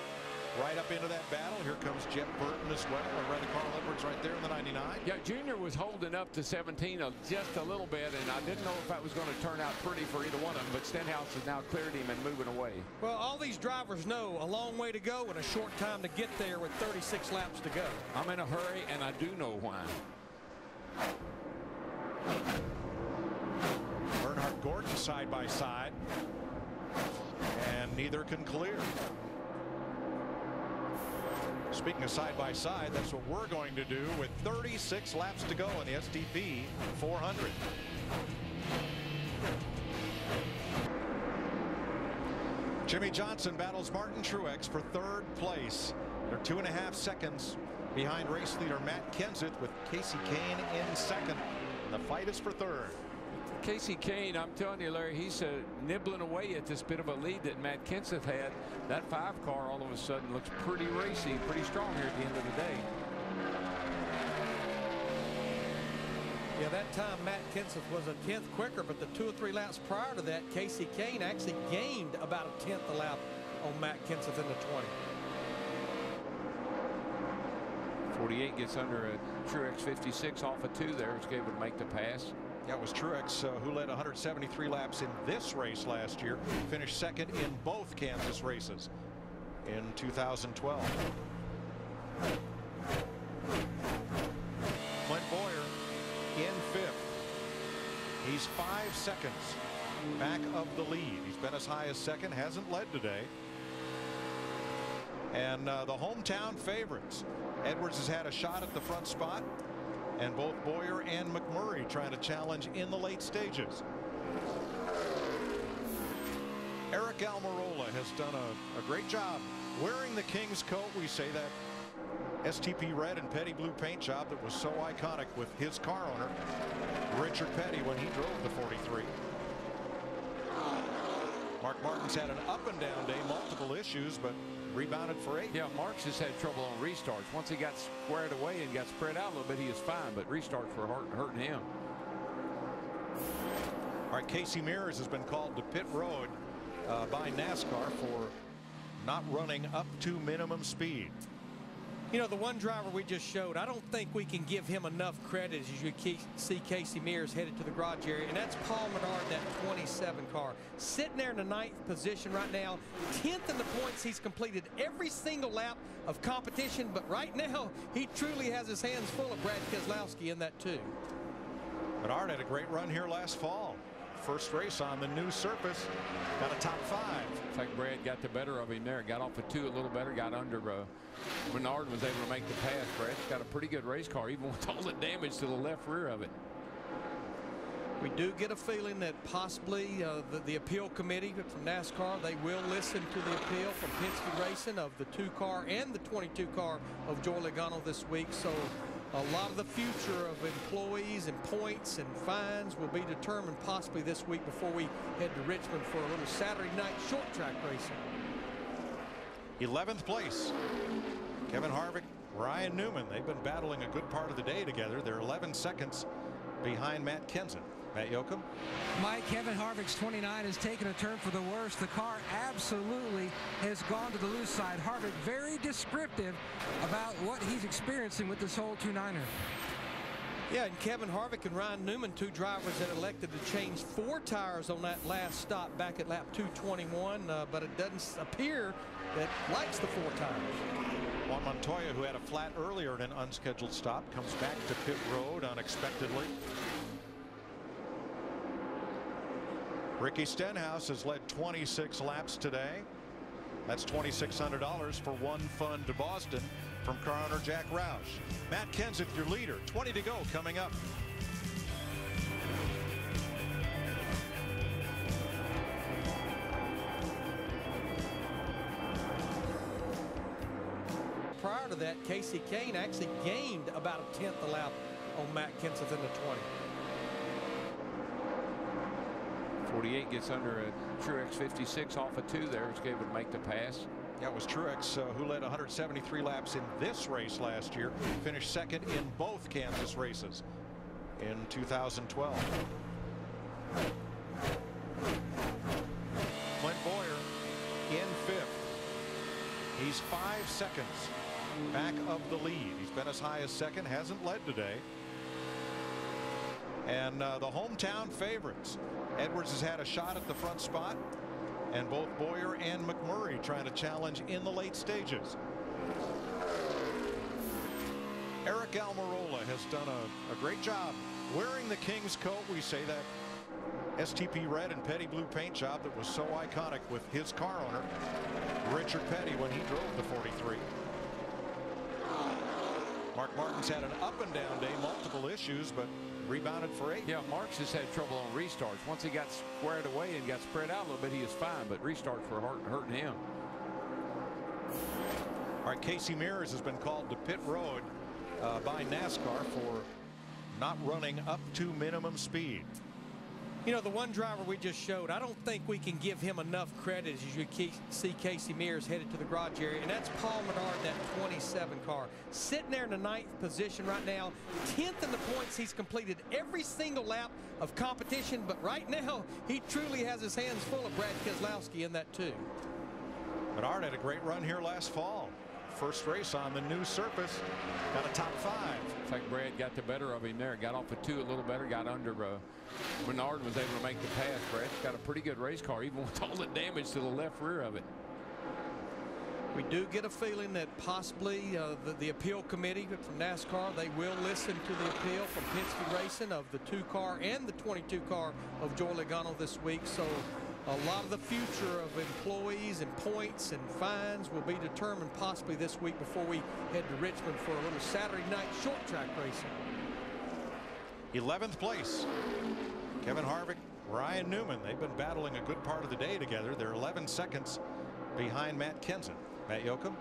right up into that battle. Here comes Jeff Burton as well. Or rather, Carl Edwards right there in the 99. Yeah, Junior was holding up to 17 just a little bit, and I didn't know if that was going to turn out pretty for either one of them, but Stenhouse has now cleared him and moving away. Well, all these drivers know a long way to go and a short time to get there with 36 laps to go. I'm in a hurry, and I do know why. Earnhardt Gordon side by side, and neither can clear. Speaking of side by side, that's what we're going to do with 36 laps to go in the STP 400. Jimmy Johnson battles Martin Truex for 3rd place. They're 2.5 seconds behind race leader Matt Kenseth, with Casey Kane in 2nd. The fight is for 3rd. Casey Kane, I'm telling you, Larry, he's nibbling away at this bit of a lead that Matt Kenseth had. That 5 car all of a sudden looks pretty racy, pretty strong here at the end of the day. Yeah, that time Matt Kenseth was a 10th quicker, but the 2 or 3 laps prior to that, Casey Kane actually gained about a 10th a lap on Matt Kenseth in the 20. 48 gets under a Truex 56 off of 2 there, was able to make the pass. That was Truex, who led 173 laps in this race last year. Finished 2nd in both Kansas races in 2012. Clint Boyer in 5th. He's 5 seconds back of the lead. He's been as high as second, hasn't led today. And the hometown favorites. Edwards has had a shot at the front spot, and both Boyer and McMurray trying to challenge in the late stages. Eric Almirola has done a great job wearing the King's coat. We say that STP red and Petty blue paint job that was so iconic with his car owner, Richard Petty, when he drove the 43. Mark Martin's had an up and down day, multiple issues, but rebounded for 8. Yeah, Mark's just had trouble on restarts. Once he got squared away and got spread out a little bit, he was fine, but restarts were hurting him. All right, Casey Mears has been called to pit road by NASCAR for not running up to minimum speed. You know, the one driver we just showed, I don't think we can give him enough credit as you see Casey Mears headed to the garage area, and that's Paul Menard, that 27 car. Sitting there in the 9th position right now, 10th in the points. He's completed every single lap of competition, but right now, he truly has his hands full of Brad Keselowski in that too. Menard had a great run here last fall. First race on the new surface, got a top 5. In fact, Brad got the better of him there. Got off at 2 a little better, got under. Menard was able to make the pass. Brad's got a pretty good race car, even with all the damage to the left rear of it. We do get a feeling that possibly the appeal committee from NASCAR, they will listen to the appeal from Penske Racing of the 2 car and the 22 car of Joey Logano this week. So a lot of the future of employees and points and fines will be determined possibly this week before we head to Richmond for a little Saturday night short track racing. 11th place. Kevin Harvick, Ryan Newman, they've been battling a good part of the day together. They're 11 seconds behind Matt Kenseth. Matt Yoakum. Mike, Kevin Harvick's 29 has taken a turn for the worse. The car absolutely has gone to the loose side. Harvick very descriptive about what he's experiencing with this whole 29er. Yeah, and Kevin Harvick and Ryan Newman, 2 drivers that elected to change 4 tires on that last stop back at lap 221, but it doesn't appear that likes the 4 tires. Juan Montoya, who had a flat earlier in an unscheduled stop, comes back to pit road unexpectedly. Ricky Stenhouse has led 26 laps today. That's $2,600 for one fun to Boston from car owner Jack Roush. Matt Kenseth, your leader. 20 to go coming up. Prior to that, Casey Kane actually gained about a 10th a lap on Matt Kenseth in the 20. 48 gets under a Truex 56 off of 2 there, was able to make the pass. That was Truex, who led 173 laps in this race last year, finished second in both Kansas races in 2012. Clint Boyer in 5th. He's 5 seconds back of the lead. He's been as high as second, hasn't led today. And the hometown favorites. Edwards has had a shot at the front spot, and both Boyer and McMurray trying to challenge in the late stages. Eric Almirola has done a great job wearing the King's coat. We say that STP red and Petty blue paint job that was so iconic with his car owner, Richard Petty, when he drove the 43. Mark Martin's had an up and down day, multiple issues, but rebounded for 8. Yeah, Mark's just had trouble on restarts. Once he got squared away and got spread out a little bit, he was fine, but restarts were hurting him. All right, Casey Mears has been called to pit road by NASCAR for not running up to minimum speed. You know, the one driver we just showed, I don't think we can give him enough credit as you see Casey Mears headed to the garage area, and that's Paul Menard, that 27 car. Sitting there in the 9th position right now, 10th in the points. He's completed every single lap of competition, but right now, he truly has his hands full of Brad Keselowski in that too. Menard had a great run here last fall. First race on the new surface, got a top 5. In fact, Brad got the better of him there. Got off at 2 a little better, got under. Menard was able to make the pass. Brad's got a pretty good race car, even with all the damage to the left rear of it. We do get a feeling that possibly the appeal committee from NASCAR, they will listen to the appeal from Penske Racing of the 2-car and the 22 car of Joey Logano this week. So a lot of the future of employees and points and fines will be determined possibly this week before we head to Richmond for a little Saturday night short track racing. 11th place, Kevin Harvick, Ryan Newman. They've been battling a good part of the day together. They're 11 seconds behind Matt Kenseth. Matt Yoakum.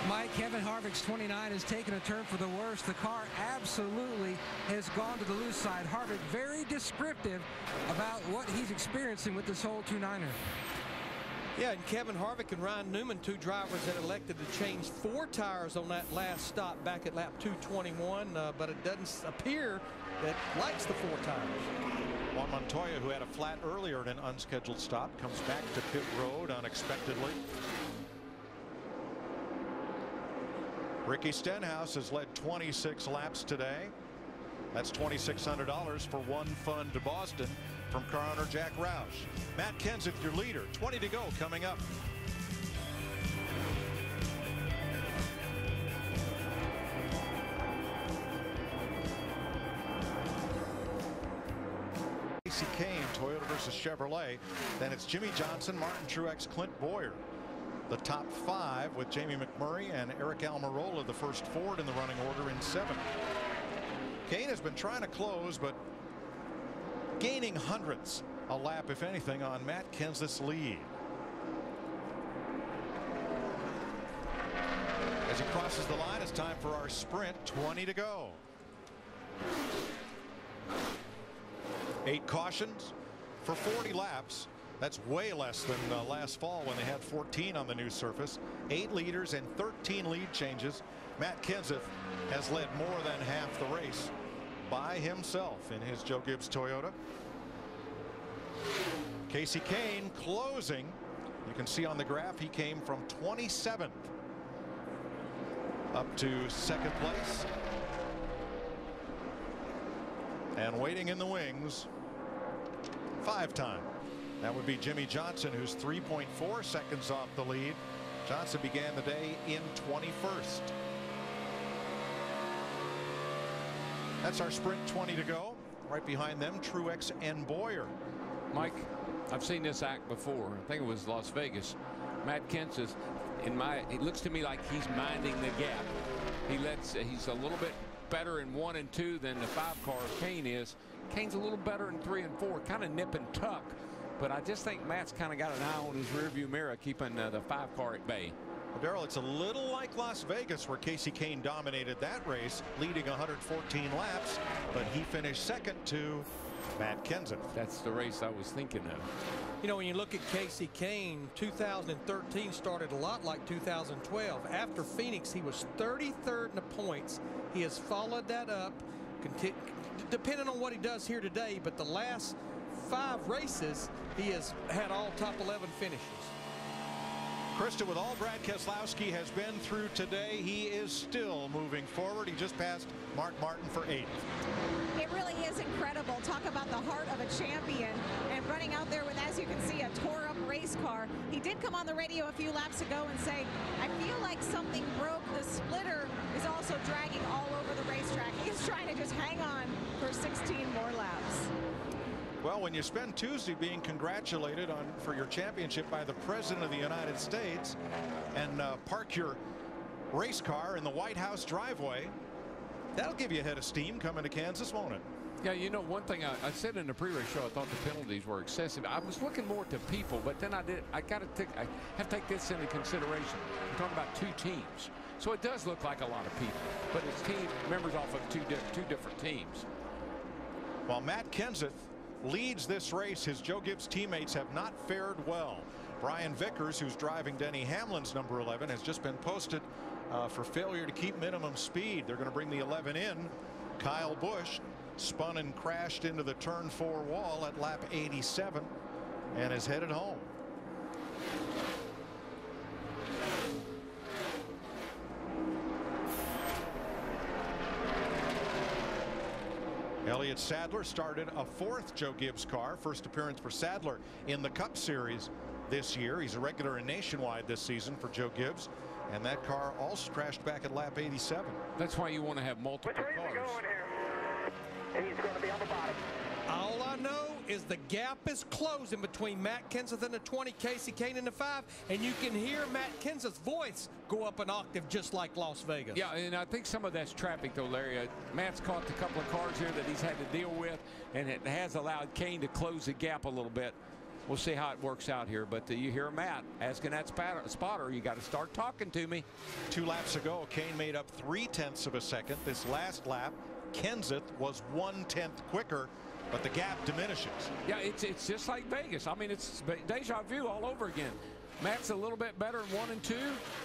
Mike, Kevin Harvick's 29 has taken a turn for the worse. The car absolutely has gone to the loose side. Harvick very descriptive about what he's experiencing with this whole 29er. Yeah, and Kevin Harvick and Ryan Newman, 2 drivers that elected to change 4 tires on that last stop back at lap 221, but it doesn't appear that likes the 4 tires. Juan Montoya, who had a flat earlier in an unscheduled stop, comes back to pit road unexpectedly. Ricky Stenhouse has led 26 laps today. That's $2,600 for one fun to Boston from car owner Jack Roush. Matt Kenseth, your leader. 20 to go coming up. Kasey Kahne, Toyota versus Chevrolet. Then it's Jimmy Johnson, Martin Truex, Clint Bowyer. The top 5 with Jamie McMurray and Eric Almirola, the first Ford in the running order in 7. Kahne has been trying to close, but gaining hundredths a lap, if anything, on Matt Kenseth's lead. As he crosses the line, it's time for our sprint. 20 to go. 8 cautions for 40 laps. That's way less than last fall when they had 14 on the new surface. 8 leaders and 13 lead changes. Matt Kenseth has led more than half the race by himself in his Joe Gibbs Toyota. Kasey Kahne closing. You can see on the graph he came from 27th up to 2nd place. And waiting in the wings 5-time. That would be Jimmy Johnson, who's 3.4 seconds off the lead. Johnson began the day in 21st. That's our sprint. 20 to go. Right behind them, Truex and Bowyer. Mike, I've seen this act before. I think it was Las Vegas. Matt Kenseth, it looks to me like he's minding the gap. He's a little bit better in 1 and 2 than the 5 car Kahne is. Kahne's a little better in 3 and 4, kind of nip and tuck. But I just think Matt's kind of got an eye on his rearview mirror, keeping the 5 car at bay. Well, Darrell, it's a little like Las Vegas, where Kasey Kahne dominated that race, leading 114 laps, but he finished 2nd to Matt Kenseth. That's the race I was thinking of. You know, when you look at Kasey Kahne, 2013 started a lot like 2012. After Phoenix, he was 33rd in the points. He has followed that up, depending on what he does here today, but the last 5 races, he has had all top 11 finishes. Krista, with all Brad Keselowski has been through today, he is still moving forward. He just passed Mark Martin for 8th. It really is incredible. Talk about the heart of a champion and running out there with, as you can see, a tore up race car. He did come on the radio a few laps ago and say, I feel like something broke. The splitter is also dragging all over the racetrack. He's trying to just hang on for 16 more laps. Well, when you spend Tuesday being congratulated for your championship by the President of the United States and park your race car in the White House driveway, that'll give you a head of steam coming to Kansas, won't it? Yeah, you know, one thing I said in the pre-race show, I thought the penalties were excessive. I was looking more to people, but then I have to take this into consideration. I'm talking about 2 teams. So it does look like a lot of people, but it's team members off of two different teams. While Matt Kenseth leads this race, his Joe Gibbs teammates have not fared well. Brian Vickers, who's driving Denny Hamlin's number 11, has just been posted for failure to keep minimum speed. They're going to bring the 11 in. Kyle Busch spun and crashed into the turn 4 wall at lap 87 and is headed home. Elliott Sadler started a 4th Joe Gibbs car. First appearance for Sadler in the Cup Series this year. He's a regular in Nationwide this season for Joe Gibbs, and that car also crashed back at lap 87. That's why you want to have multiple cars. He's going to be on the bottom. All I know is the gap is closing between Matt Kenseth in the 20, Kasey Kahne in the 5, and you can hear Matt Kenseth's voice go up an octave just like Las Vegas. Yeah, and I think some of that's traffic, though, Larry. Matt's caught a couple of cars here that he's had to deal with, and it has allowed Kahne to close the gap a little bit. We'll see how it works out here, but you hear Matt asking that spotter, you got to start talking to me. 2 laps ago, Kahne made up 0.3 of a second. This last lap, Kenseth was 1/10 quicker, but the gap diminishes. Yeah, it's just like Vegas. I mean, it's deja vu all over again. Matt's a little bit better in 1 and 2.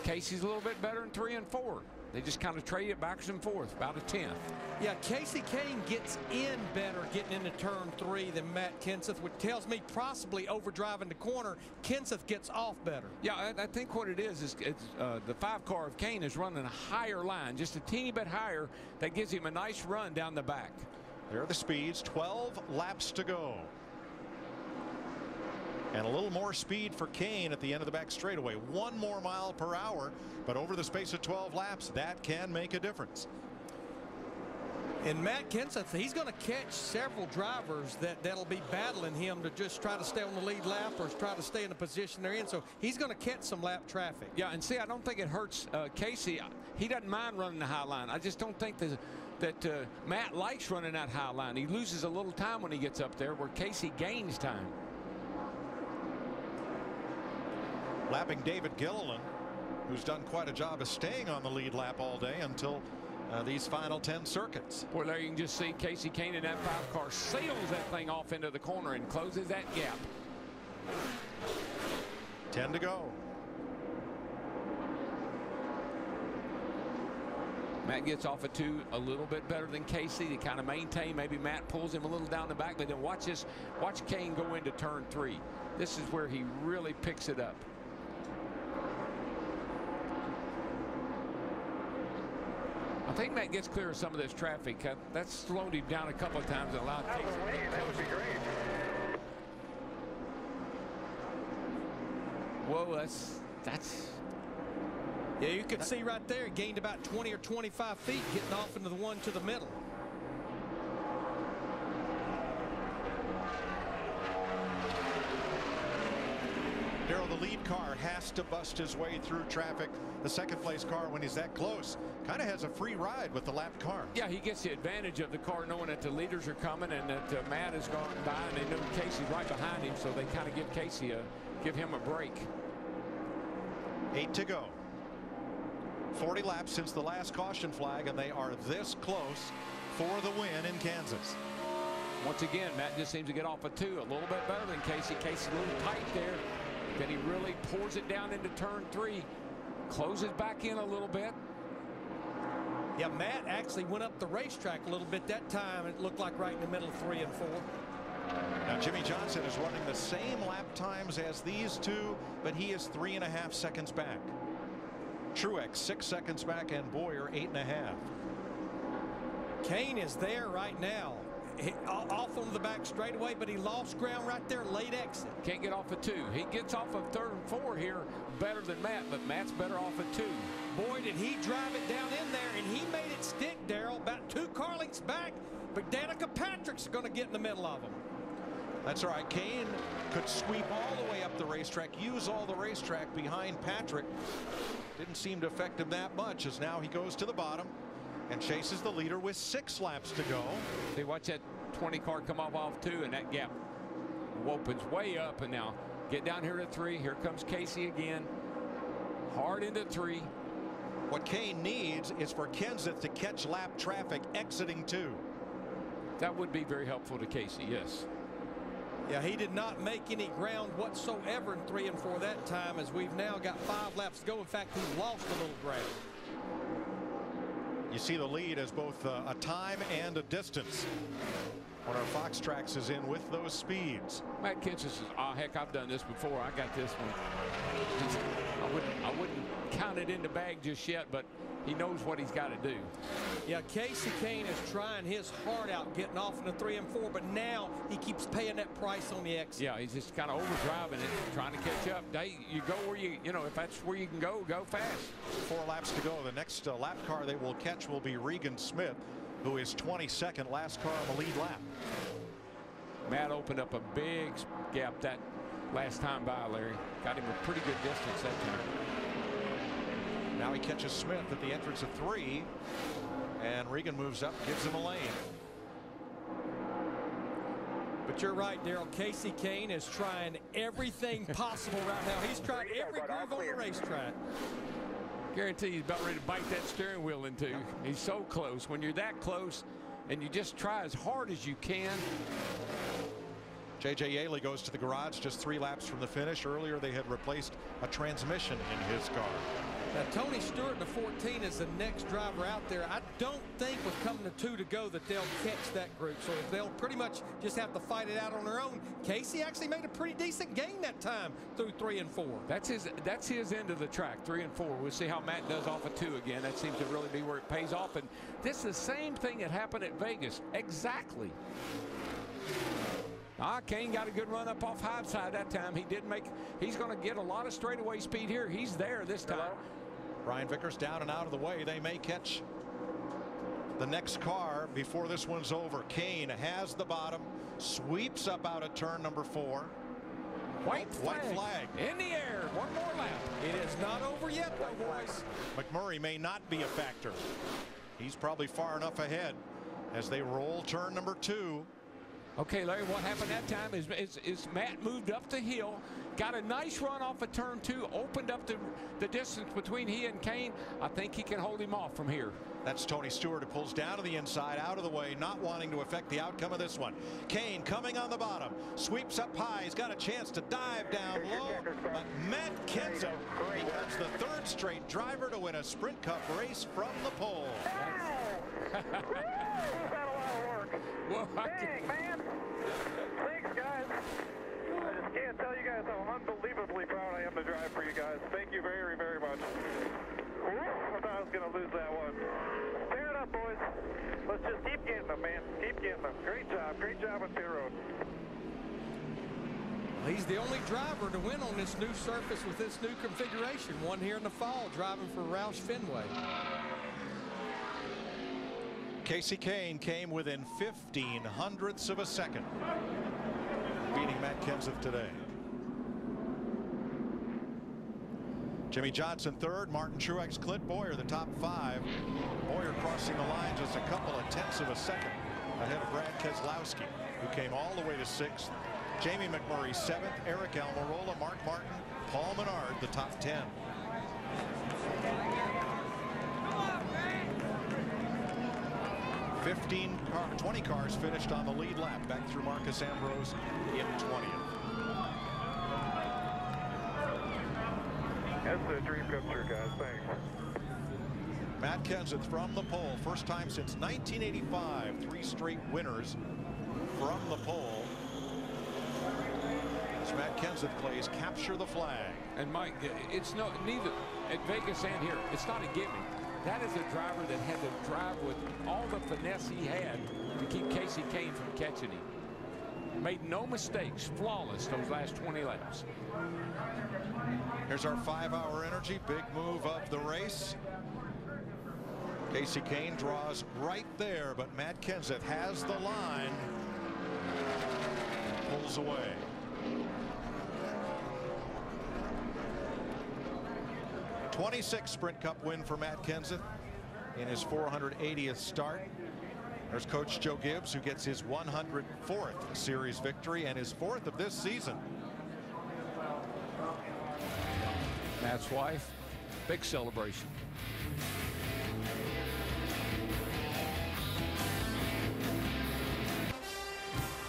Casey's a little bit better in 3 and 4. They just kind of trade it backwards and forth, about a 10th. Yeah, Kasey Kahne gets in better getting into turn 3 than Matt Kenseth, which tells me possibly overdriving the corner. Kenseth gets off better. Yeah, I think what it is the 5 car of Kahne is running a higher line, just a teeny bit higher. That gives him a nice run down the back. There are the speeds, 12 laps to go. And a little more speed for Kahne at the end of the back straightaway. 1 more mile per hour, but over the space of 12 laps, that can make a difference. And Matt Kenseth, he's going to catch several drivers that'll be battling him to just try to stay on the lead lap or try to stay in the position they're in. So he's going to catch some lap traffic. Yeah, and see, I don't think it hurts Kasey. He doesn't mind running the high line. I just don't think that Matt likes running that high line. He loses a little time when he gets up there, where Kasey gains time. Lapping David Gilliland, who's done quite a job of staying on the lead lap all day until these final 10 circuits. Boy, there you can just see Kasey Kahne in that 5 car sails that thing off into the corner and closes that gap. 10 to go. Matt gets off of 2 a little bit better than Kasey to kind of maintain. Maybe Matt pulls him a little down the back, but then watch Kahne go into turn 3. This is where he really picks it up. I think Matt gets clear of some of this traffic. That's slowed him down a couple of times and allowed Kasey to get That would be great. Whoa, that's. Yeah, you can see right there, he gained about 20 or 25 feet getting off into the one to the middle. Darrell, the lead car has to bust his way through traffic. The second place car, when he's that close, kind of has a free ride with the lapped car. Yeah, he gets the advantage of the car knowing that the leaders are coming and that Matt has gone by, and they know Kasey's right behind him, so they kind of give him a break. 8 to go. 40 laps since the last caution flag, and they are this close for the win in Kansas. Once again, Matt just seems to get off of 2 a little bit better than Kasey. Kasey's a little tight there. Then he really pours it down into turn 3, closes back in a little bit. Yeah, Matt actually went up the racetrack a little bit that time. It looked like right in the middle of 3 and 4. Now Jimmie Johnson is running the same lap times as these two, but he is 3.5 seconds back. Truex 6 seconds back, and Boyer 8.5. Kahne is there right now. Off on the back straightaway, but he lost ground right there, late exit. Can't get off of 2. He gets off of 3rd and 4 here better than Matt, but Matt's better off of 2. Boy, did he drive it down in there, and he made it stick, Darrell, about 2 car lengths back, but Danica Patrick's going to get in the middle of him. That's all right. Kahne could sweep all the way up the racetrack, use all the racetrack behind Patrick. Didn't seem to affect him that much, as now he goes to the bottom and chases the leader with 6 laps to go. They watch that 20 car come off 2, and that gap opens way up. And now get down here to 3. Here comes Kasey again, hard into 3. What Kahne needs is for Kenseth to catch lap traffic exiting 2. That would be very helpful to Kasey, yes. Yeah, he did not make any ground whatsoever in 3 and 4 that time, as we've now got 5 laps to go. In fact, he's lost a little ground. You see the lead as both a time and a distance when our Fox Tracks is in with those speeds. Matt Kenseth says, oh, heck, I've done this before. I got this one. I wouldn't count it it in the bag just yet, but he knows what he's got to do. Yeah, Casey Kane is trying his heart out getting off in the 3 and 4, but now he keeps paying that price on the exit. Yeah, he's just kind of overdriving it, trying to catch up. You go where you know, if that's where you can go fast. 4 laps to go. The next lap car they will catch will be Regan Smith, who is 22nd, last car on the lead lap. Matt opened up a big gap that last time by, Larry. Got him a pretty good distance that time. Now he catches Smith at the entrance of 3, and Regan moves up, gives him a lane. But you're right, Daryl. Casey Kane is trying everything possible right now. He's tried every groove on the racetrack. Guarantee he's about ready to bite that steering wheel in two. He's so close. When you're that close and you just try as hard as you can. J.J. Yaley goes to the garage just 3 laps from the finish. Earlier they had replaced a transmission in his car. Now Tony Stewart in the 14 is the next driver out there. I don't think with coming to 2 to go that they'll catch that group. So they'll pretty much just have to fight it out on their own. Casey actually made a pretty decent gain that time through 3 and 4. That's his end of the track, 3 and 4. We'll see how Matt does off of 2 again. That seems to really be where it pays off. And this is the same thing that happened at Vegas. Exactly. Kane got a good run up off high side that time. He's going to get a lot of straightaway speed here. He's there this time. Brian Vickers down and out of the way. They may catch the next car before this one's over. Kane has the bottom, sweeps up out of turn number 4. White flag in the air. One more lap. It is not over yet, though, boys. McMurray may not be a factor. He's probably far enough ahead as they roll turn number 2. Okay, Larry, what happened that time is Matt moved up the hill, got a nice run off of turn 2, opened up the distance between he and Kane. I think he can hold him off from here. That's Tony Stewart, who pulls down to the inside, out of the way, not wanting to affect the outcome of this one. Kane coming on the bottom, sweeps up high. He's got a chance to dive down low, but Matt Kenseth becomes the 3rd straight driver to win a Sprint Cup race from the pole. That's a lot of work. Well, dang, man. Thanks, guys. I just can't tell you guys how unbelievably proud I am to drive for you guys. Thank you very, very much. I thought I was going to lose that one. Tear it up, boys. Let's just keep getting them, man. Keep getting them. Great job on pit road. He's the only driver to win on this new surface with this new configuration. One here in the fall, driving for Roush Fenway. Casey Kane came within 0.15 of a second, beating Matt Kenseth today. Jimmy Johnson 3rd, Martin Truex, Clint Boyer the top 5. Boyer crossing the line just a couple of tenths of a second ahead of Brad Keselowski, who came all the way to 6th. Jamie McMurray 7th, Eric Almirola, Mark Martin, Paul Menard the top 10. 20 cars finished on the lead lap, back through Marcus Ambrose in 20th. That's a dream come true, guys. Thanks. Matt Kenseth from the pole, first time since 1985, 3 straight winners from the pole. As Matt Kenseth plays capture the flag. And Mike, it's neither at Vegas and here. It's not a gimme. That is a driver that had to drive with all the finesse he had to keep Casey Kane from catching him. Made no mistakes, flawless those last 20 laps. Here's our 5-hour energy, big move of the race. Casey Kane draws right there, but Matt Kenseth has the line. Pulls away. '26 Sprint Cup win for Matt Kenseth in his 480th start. There's Coach Joe Gibbs, who gets his 104th series victory and his 4th of this season. Matt's wife, big celebration.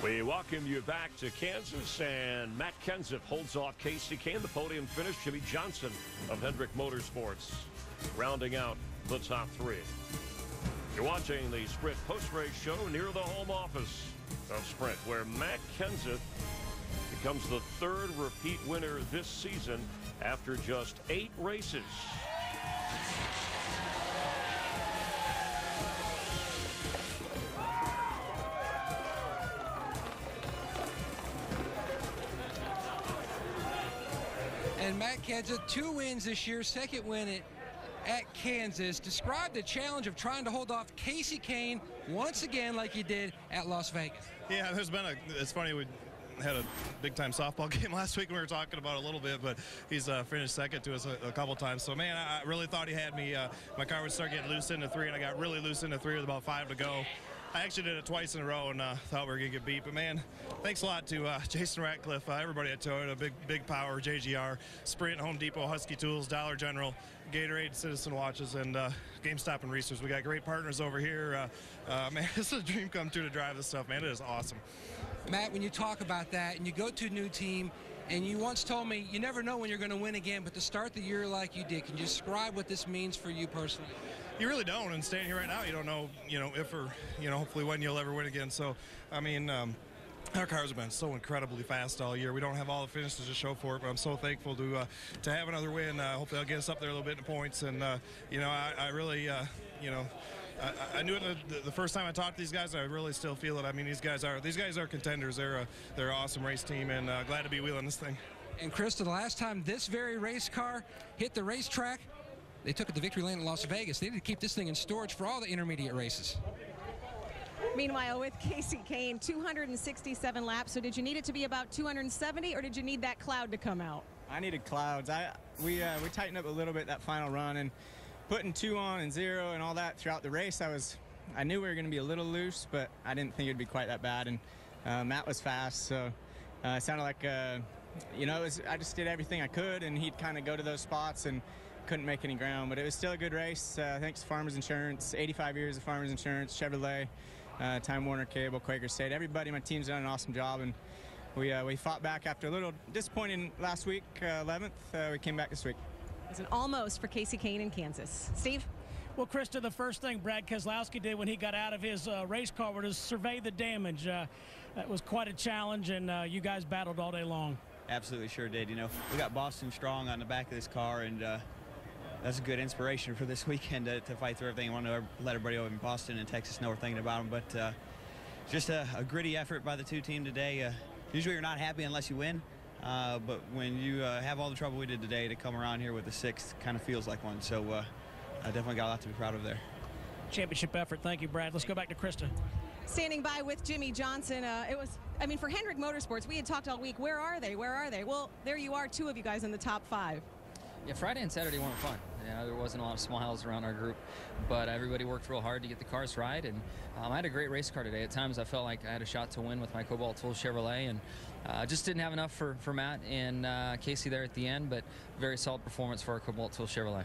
We welcome you back to Kansas, and Matt Kenseth holds off Casey Kane. The podium finish, Jimmy Johnson of Hendrick Motorsports rounding out the top 3. You're watching the Sprint post-race show near the home office of Sprint, where Matt Kenseth becomes the 3rd repeat winner this season after just 8 races. And Matt Kenseth, 2 wins this year, second win at Kansas. Describe the challenge of trying to hold off Casey Kane once again like you did at Las Vegas. Yeah, it's funny, we had a big-time softball game last week and we were talking about it a little bit, but he's finished second to us a couple times. So, man, I really thought he had me. My car would start getting loose into 3, and I got really loose into 3 with about 5 to go. I actually did it twice in a row and thought we were going to get beat. But, man, thanks a lot to Jason Ratcliffe, everybody at Toyota, Big Power, JGR, Sprint, Home Depot, Husky Tools, Dollar General, Gatorade, Citizen Watches, and GameStop and Research. We got great partners over here. Man, this is a dream come true to drive this stuff, man. It is awesome. Matt, when you talk about that and you go to a new team, and you once told me you never know when you're going to win again, but to start the year like you did, can you describe what this means for you personally? You really don't, and standing here right now, you don't know, if or, hopefully when you'll ever win again. So, I mean, our cars have been so incredibly fast all year. We don't have all the finishes to show for it, but I'm so thankful to have another win. Hopefully I'll get us up there a little bit in points, and, I really, I knew it the first time I talked to these guys. I really still feel it. I mean, these guys are contenders. They're an awesome race team, and glad to be wheeling this thing. And Krista, the last time this very race car hit the racetrack, they took it to victory lane in Las Vegas. They need to keep this thing in storage for all the intermediate races. Meanwhile, with Casey Kane, 267 laps. So did you need it to be about 270, or did you need that cloud to come out? I needed clouds. We tightened up a little bit that final run, and putting 2 on and 0 and all that throughout the race, I knew we were going to be a little loose, but I didn't think it'd be quite that bad. And Matt was fast, so it sounded like I just did everything I could, and he'd kind of go to those spots and couldn't make any ground. But it was still a good race. Thanks to Farmers Insurance, 85 years of Farmers Insurance, Chevrolet, Time Warner Cable, Quaker State. Everybody, my team's done an awesome job, and we fought back after a little disappointing last week, 11th. We came back this week. It was an almost for Casey Kane in Kansas. Steve? Well, Krista, the first thing Brad Keselowski did when he got out of his race car was survey the damage. That was quite a challenge, and you guys battled all day long. Absolutely sure did. We got Boston Strong on the back of this car, and that's a good inspiration for this weekend to fight through everything. I want to let everybody over in Boston and Texas know we're thinking about them. But just a gritty effort by the 2 team today. Usually you're not happy unless you win. But when you have all the trouble we did today, to come around here with the 6th kind of feels like one. So I definitely got a lot to be proud of there. Championship effort. Thank you, Brad. Let's go back to Krista. Standing by with Jimmy Johnson. For Hendrick Motorsports, we had talked all week. Where are they? Where are they? Well, there you are, 2 of you guys in the top 5. Yeah, Friday and Saturday weren't fun. There wasn't a lot of smiles around our group, but everybody worked real hard to get the cars right, and I had a great race car today. At times I felt like I had a shot to win with my Cobalt Tool Chevrolet, and just didn't have enough for Matt and Casey there at the end, but very solid performance for our Cobalt Tool Chevrolet.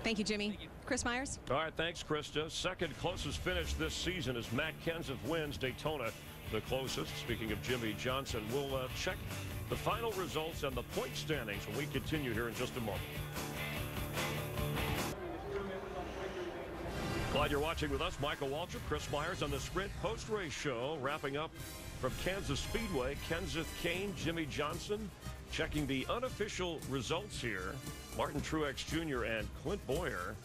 Thank you, Jimmy. Chris Myers? All right, thanks, Krista. Second closest finish this season as Matt Kenseth wins Daytona, the closest. Speaking of Jimmy Johnson, we'll check the final results and the point standings when we continue here in just a moment. Glad you're watching with us. Michael Waltrip, Chris Myers on the Sprint post-race show. Wrapping up from Kansas Speedway, Kenseth, Kane, Jimmy Johnson. Checking the unofficial results here. Martin Truex Jr. and Clint Boyer.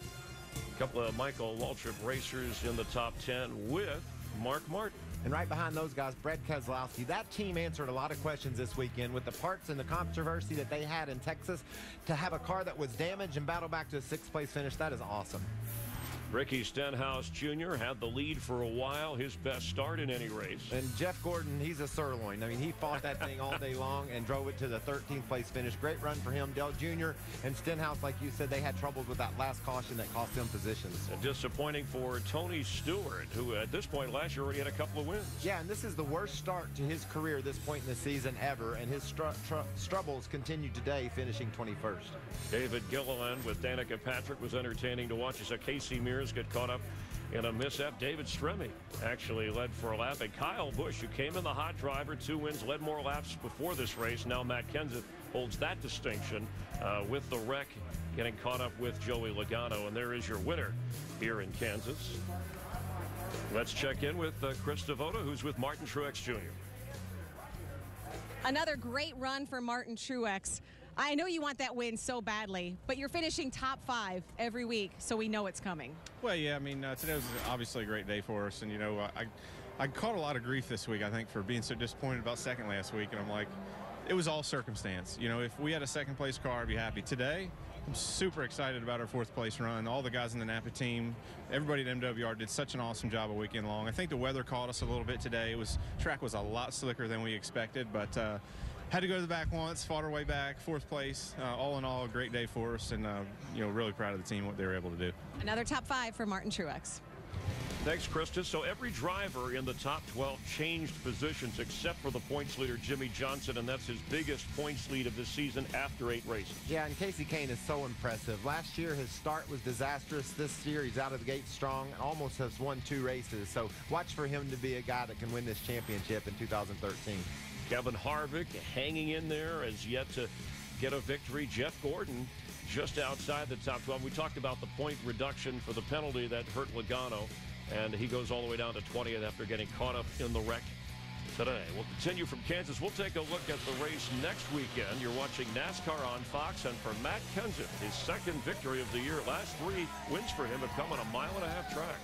A couple of Michael Waltrip racers in the top 10 with Mark Martin. And right behind those guys, Brad Keselowski. That team answered a lot of questions this weekend with the parts and the controversy that they had in Texas. To have a car that was damaged and battle back to a 6th place finish, that is awesome. Ricky Stenhouse Jr. had the lead for a while, his best start in any race. And Jeff Gordon, he's a sirloin. I mean, he fought that thing all day long and drove it to the 13th place finish. Great run for him. Dale Jr. and Stenhouse, like you said, they had troubles with that last caution that cost them positions. And disappointing for Tony Stewart, who at this point last year already had a couple of wins. Yeah, and this is the worst start to his career this point in the season ever, and his struggles continue today, finishing 21st. David Gilliland with Danica Patrick was entertaining to watch as a Casey Mears get caught up in a mishap. David Stremme actually led for a lap, and Kyle Busch, who came in the hot driver, 2 wins, led more laps before this race. Now Matt Kenseth holds that distinction with the wreck, getting caught up with Joey Logano, and there is your winner here in Kansas. Let's check in with Chris Devoto, who's with Martin Truex Jr. Another great run for Martin Truex. I know you want that win so badly, but you're finishing top 5 every week, so we know it's coming. Well, yeah, I mean, today was obviously a great day for us, and, I caught a lot of grief this week, I think, for being so disappointed about second last week, and I'm like, it was all circumstance. You know, if we had a second place car, I'd be happy. Today, I'm super excited about our fourth place run. All the guys in the Napa team, everybody at MWR did such an awesome job all weekend long. I think the weather caught us a little bit today. Track was a lot slicker than we expected, but had to go to the back once, fought our way back, fourth place. All in all, a great day for us, and you know, really proud of the team, what they were able to do. Another top 5 for Martin Truex. Thanks, Krista. So every driver in the top 12 changed positions except for the points leader, Jimmy Johnson, and that's his biggest points lead of the season after 8 races. Yeah, and Casey Kane is so impressive. Last year, his start was disastrous. This year, he's out of the gate strong, almost has won 2 races. So watch for him to be a guy that can win this championship in 2013. Kevin Harvick hanging in there, has yet to get a victory. Jeff Gordon just outside the top 12. We talked about the point reduction for the penalty that hurt Logano, and he goes all the way down to 20th after getting caught up in the wreck today. We'll continue from Kansas. We'll take a look at the race next weekend. You're watching NASCAR on Fox, and for Matt Kenseth, his second victory of the year. Last 3 wins for him have come on a 1.5-mile track.